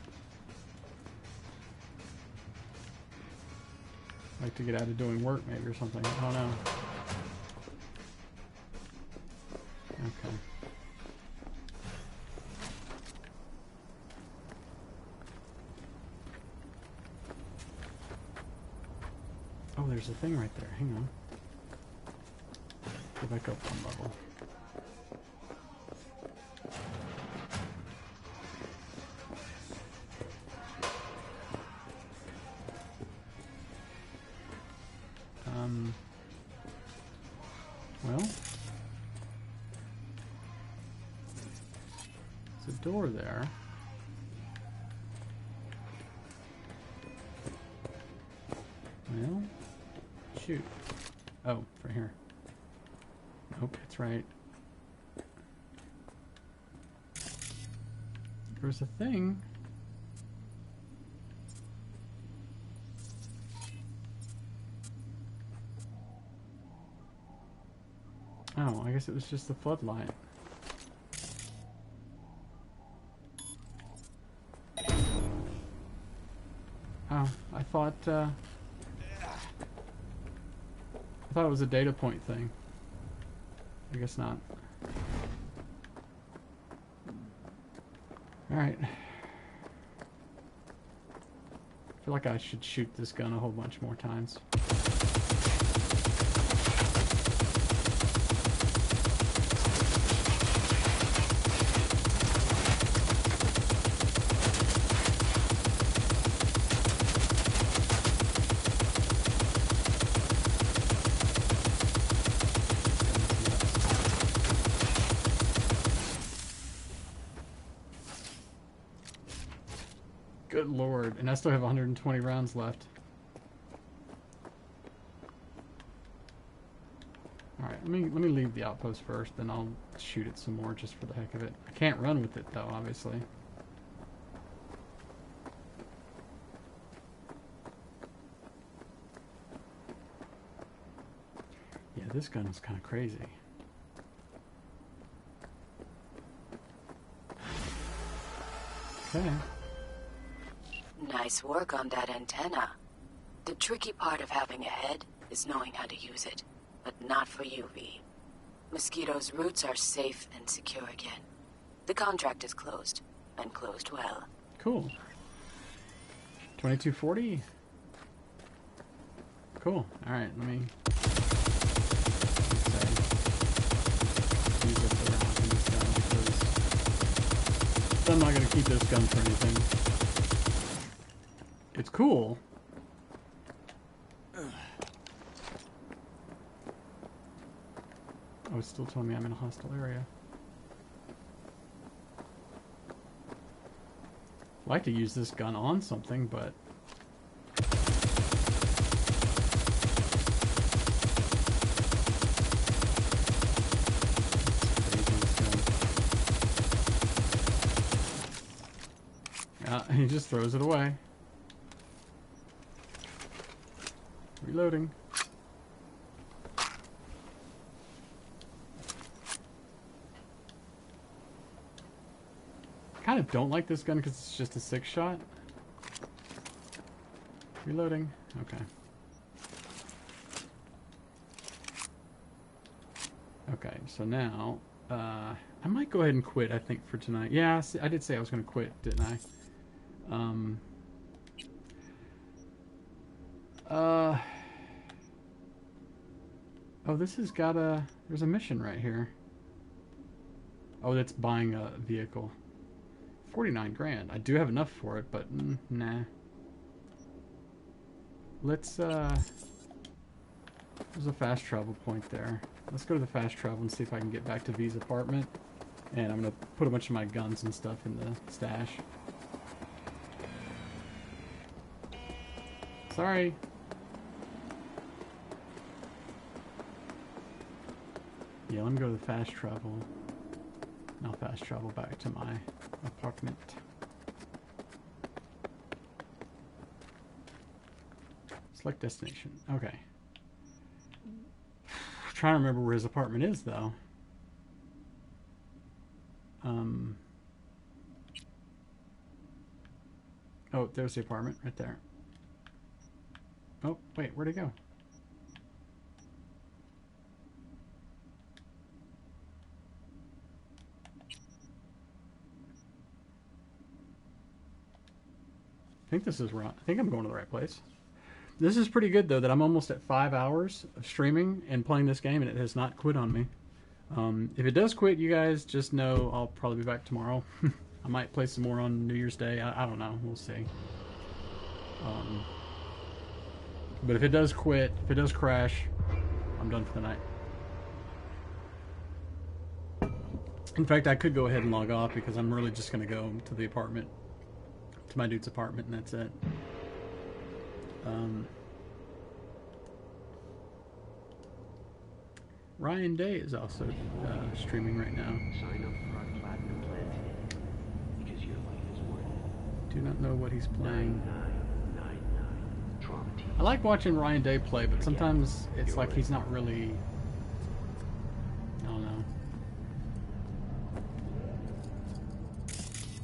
Like to get out of doing work maybe or something. I don't know. Okay. Oh, there's a thing right there. Hang on. Go back up one level. Well, there's a door there. Well, shoot. Oh, right here. Nope, it's right. There's a thing. Oh, I guess it was just the floodlight. Oh, I thought it was a data point thing. I guess not. Alright. I feel like I should shoot this gun a whole bunch more times. Good lord. And I still have 120 rounds left. Alright, let me leave the outpost first, then I'll shoot it some more just for the heck of it. I can't run with it though, obviously. Yeah, this gun is kind of crazy. Okay. Nice work on that antenna. The tricky part of having a head is knowing how to use it. But not for you, V. Mosquito's roots are safe and secure again. The contract is closed, and closed well. Cool. 2240? Cool. Alright, let me... use up the round in this gun because I'm not going to keep this gun for anything. It's cool. Oh, it's still telling me I'm in a hostile area. I'd like to use this gun on something, but... he just throws it away. Reloading. I kind of don't like this gun because it's just a 6-shot. Reloading. Okay. Okay, so now I might go ahead and quit, I think, for tonight. Yeah, I did say I was going to quit, didn't I? Oh, this has got a... There's a mission right here. Oh, that's buying a vehicle. 49 grand. I do have enough for it, but nah. Let's, there's a fast travel point there. Let's go to the fast travel and see if I can get back to V's apartment. And I'm going to put a bunch of my guns and stuff in the stash. Sorry. Yeah, let me go to the fast travel. I'll fast travel back to my apartment. Select destination. Okay. Trying to remember where his apartment is, though. Oh, there's the apartment right there. Oh, wait, where'd it go? I think this is wrong. I think I'm going to the right place. This is pretty good, though, that I'm almost at 5 hours of streaming and playing this game, and it has not quit on me. If it does quit, you guys just know I'll probably be back tomorrow. I might play some more on New Year's Day. I don't know. We'll see. But if it does quit, if it does crash, I'm done for the night. In fact, I could go ahead and log off because I'm really just going to go to the apartment, to my dude's apartment, and that's it. Ryan Day is also streaming right now. Sign up for our platinum plan today, because your life is worth it. Do not know what he's playing. 9999 Trauma Team. I like watching Ryan Day play, but sometimes it's like he's not really... I don't know.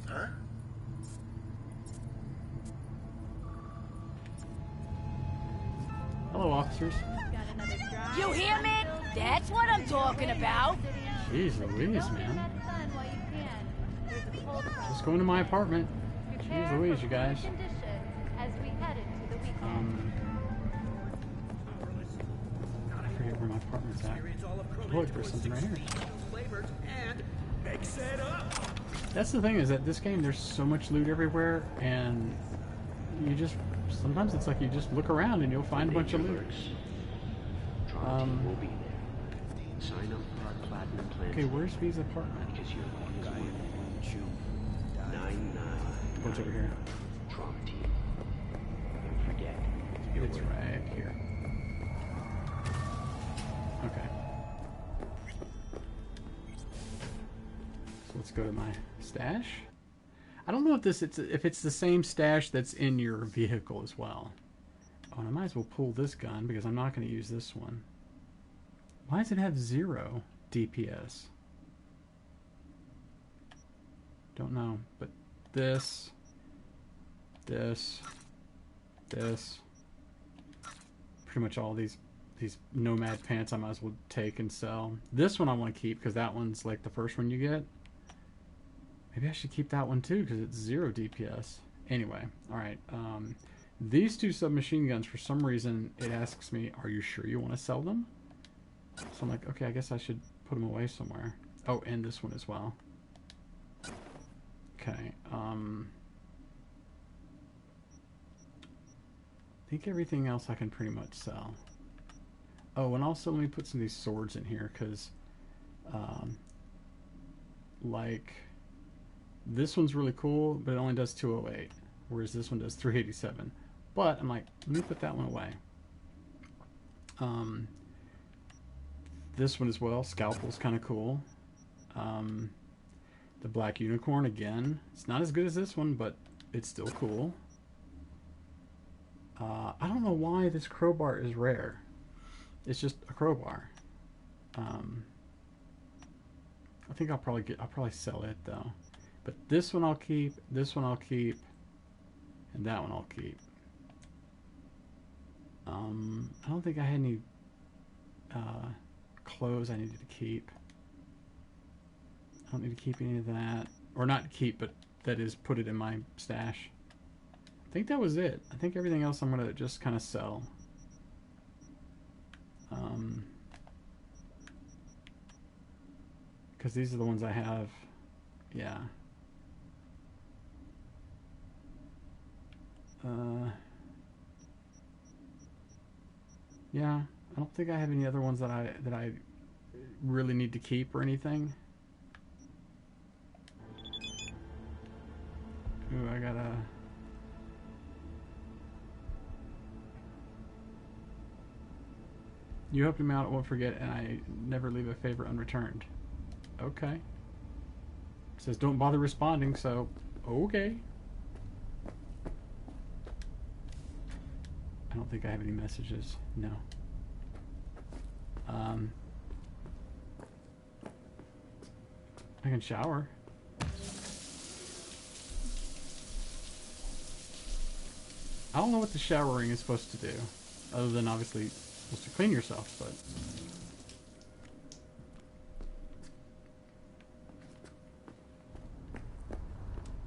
Huh? Hello, officers. You hear me? That's what I'm talking about. Jeez Louise, man. Just going to my apartment. Jeez Louise, you guys. I forget where my apartment's at. Look, there's something right here. That's the thing, is that this game, there's so much loot everywhere, and you just... Sometimes it's like you just look around and you'll find a bunch of loot. Sign up for our platinum plan. Okay, where's V's apartment? Because your life is worth it. 99. What's over here? belong to you. Don't forget, it's right here. Okay. So let's go to my stash. I don't know if it's the same stash that's in your vehicle as well. Oh, and I might as well pull this gun because I'm not going to use this one. Why does it have 0 DPS? Don't know, but this, pretty much all these nomad pants I might as well take and sell. This one I want to keep because that one's like the first one you get. Maybe I should keep that one too because it's 0 DPS. Anyway, all right. These 2 submachine guns, for some reason, it asks me, "Are you sure you want to sell them?" So I'm like, okay, I guess I should put them away somewhere. Oh, and this one as well. Okay. I think everything else I can pretty much sell. Oh, and also let me put some of these swords in here because, like, this one's really cool, but it only does 208, whereas this one does 387. But I'm like, let me put that one away. This one as well, Scalpel's kind of cool. The Black Unicorn, again, it's not as good as this one, but it's still cool. I don't know why this crowbar is rare. It's just a crowbar. I think I'll probably sell it though. But this one I'll keep, this one I'll keep, and that one I'll keep. I don't think I had any clothes I needed to keep. I don't need to keep any of that. Or not keep, but that is put it in my stash. I think that was it. I think everything else I'm going to just kind of sell. Because these are the ones I have. Yeah. Yeah, I don't think I have any other ones that I really need to keep or anything. Ooh, I gotta... You helped him out, I won't forget, and I never leave a favor unreturned. Okay. It says don't bother responding, so okay. I don't think I have any messages. No. I can shower. I don't know what the showering is supposed to do, other than obviously supposed to clean yourself, but...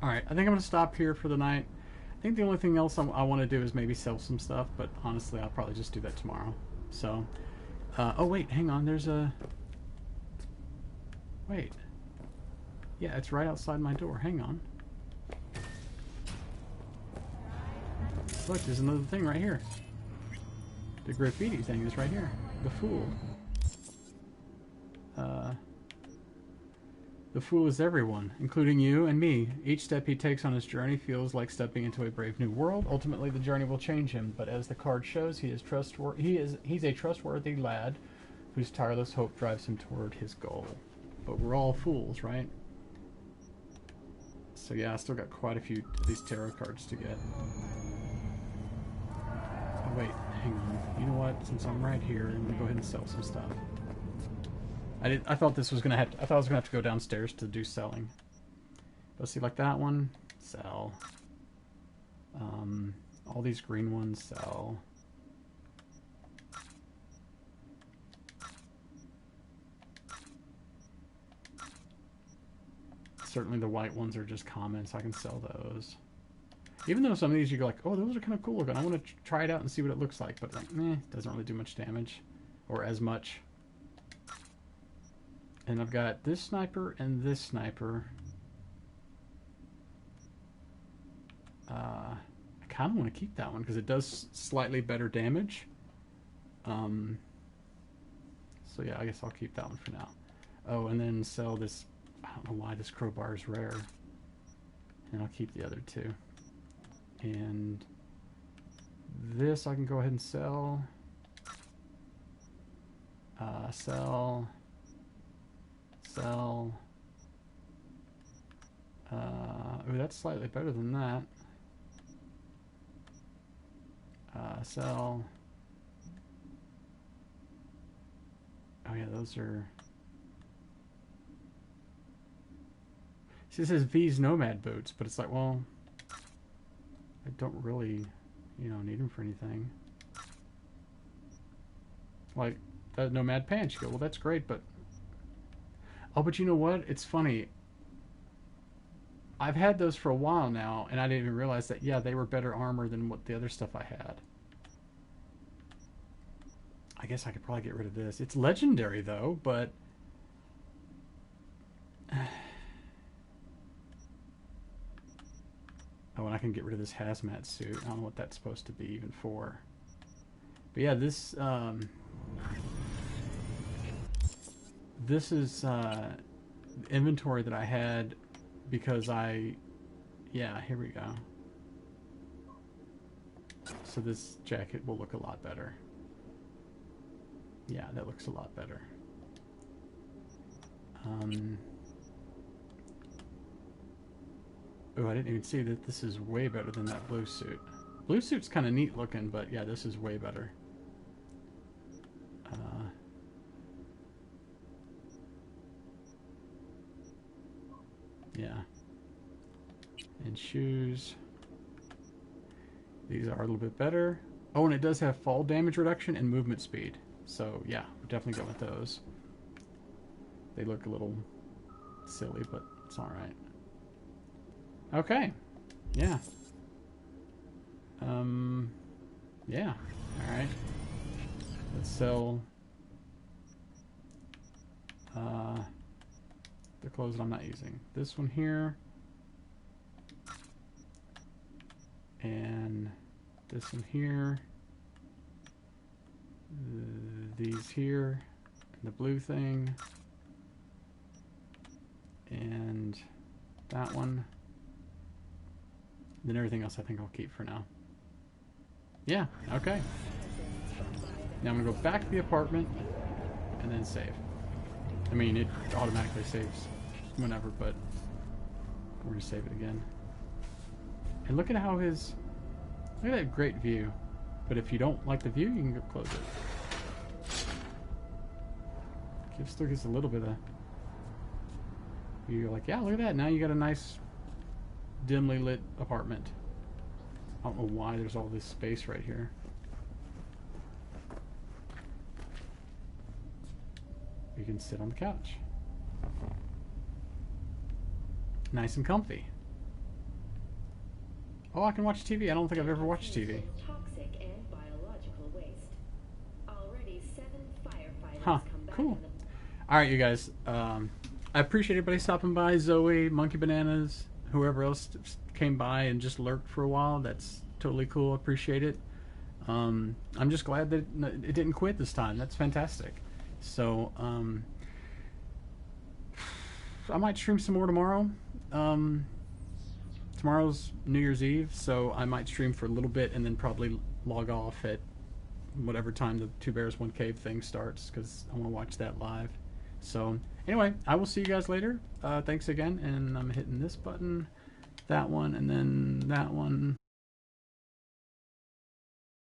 Alright, I think I'm going to stop here for the night. I think the only thing else I want to do is maybe sell some stuff, but honestly, I'll probably just do that tomorrow. So, oh wait, hang on, there's a... Wait. Yeah, it's right outside my door. Hang on. Look, there's another thing right here. The graffiti thing is right here. The Fool. The Fool is everyone, including you and me. Each step he takes on his journey feels like stepping into a brave new world. Ultimately, the journey will change him, but as the card shows, he's a trustworthy lad whose tireless hope drives him toward his goal. But we're all fools, right? So yeah, I still got quite a few of these tarot cards to get. Oh wait, hang on. You know what? Since I'm right here, I'm gonna go ahead and sell some stuff. I thought this was gonna have to, I thought I was gonna have to go downstairs to do selling. Let's see, like that one, sell. All these green ones, sell. Certainly the white ones are just comments. I can sell those. Even though some of these you go like, oh, those are kind of cool looking. I want to try it out and see what it looks like. But like, it doesn't really do much damage. Or as much. And I've got this sniper and this sniper. I kind of want to keep that one because it does slightly better damage. So yeah, I guess I'll keep that one for now. Oh, and then sell this. I don't know why this crowbar is rare. And I'll keep the other two. And this I can go ahead and sell. Sell. Ooh, that's slightly better than that. Sell. Oh yeah, those are... See, this says V's Nomad boots, but it's like, well, I don't really, you know, need them for anything. Like, the Nomad pants, you go, well, that's great, but... Oh, but you know what? It's funny. I've had those for a while now, and I didn't even realize that, yeah, they were better armor than what the other stuff I had. I guess I could probably get rid of this. It's legendary, though, but... Oh, and I can get rid of this hazmat suit. I don't know what that's supposed to be even for. But yeah, this is inventory that I had because yeah, here we go. So this jacket will look a lot better. Yeah, that looks a lot better. Oh, I didn't even see that this is way better than that blue suit. Blue suit's kind of neat looking, but yeah, this is way better. Yeah. And shoes. These are a little bit better. Oh, and it does have fall damage reduction and movement speed. So, yeah, we're definitely going with those. They look a little silly, but it's alright. Okay. Yeah. Yeah. Alright. Let's sell the clothes that I'm not using. This one here. And this one here. These here. And the blue thing. And that one. Then everything else I think I'll keep for now. Yeah, okay. Now I'm going to go back to the apartment and then save. I mean, it automatically saves whenever, but we're going to save it again. And look at how his... Look at that great view. But if you don't like the view, you can go close it. Still gives a little bit of... You're like, yeah, look at that. Now you got a nice dimly lit apartment. I don't know why there's all this space right here. You can sit on the couch. Nice and comfy. Oh, I can watch TV. I don't think I've ever watched TV. Toxic and biological waste. Already 7 firefighters Huh, cool. Alright, you guys. I appreciate everybody stopping by. Zoe, Monkey Bananas, whoever else came by and just lurked for a while. That's totally cool. Appreciate it. I'm just glad that it didn't quit this time. That's fantastic. So, I might stream some more tomorrow. Tomorrow's New Year's Eve, so I might stream for a little bit and then probably log off at whatever time the Two Bears One Cave thing starts, because I want to watch that live. So, anyway, I will see you guys later. Thanks again, and I'm hitting this button, that one, and then that one.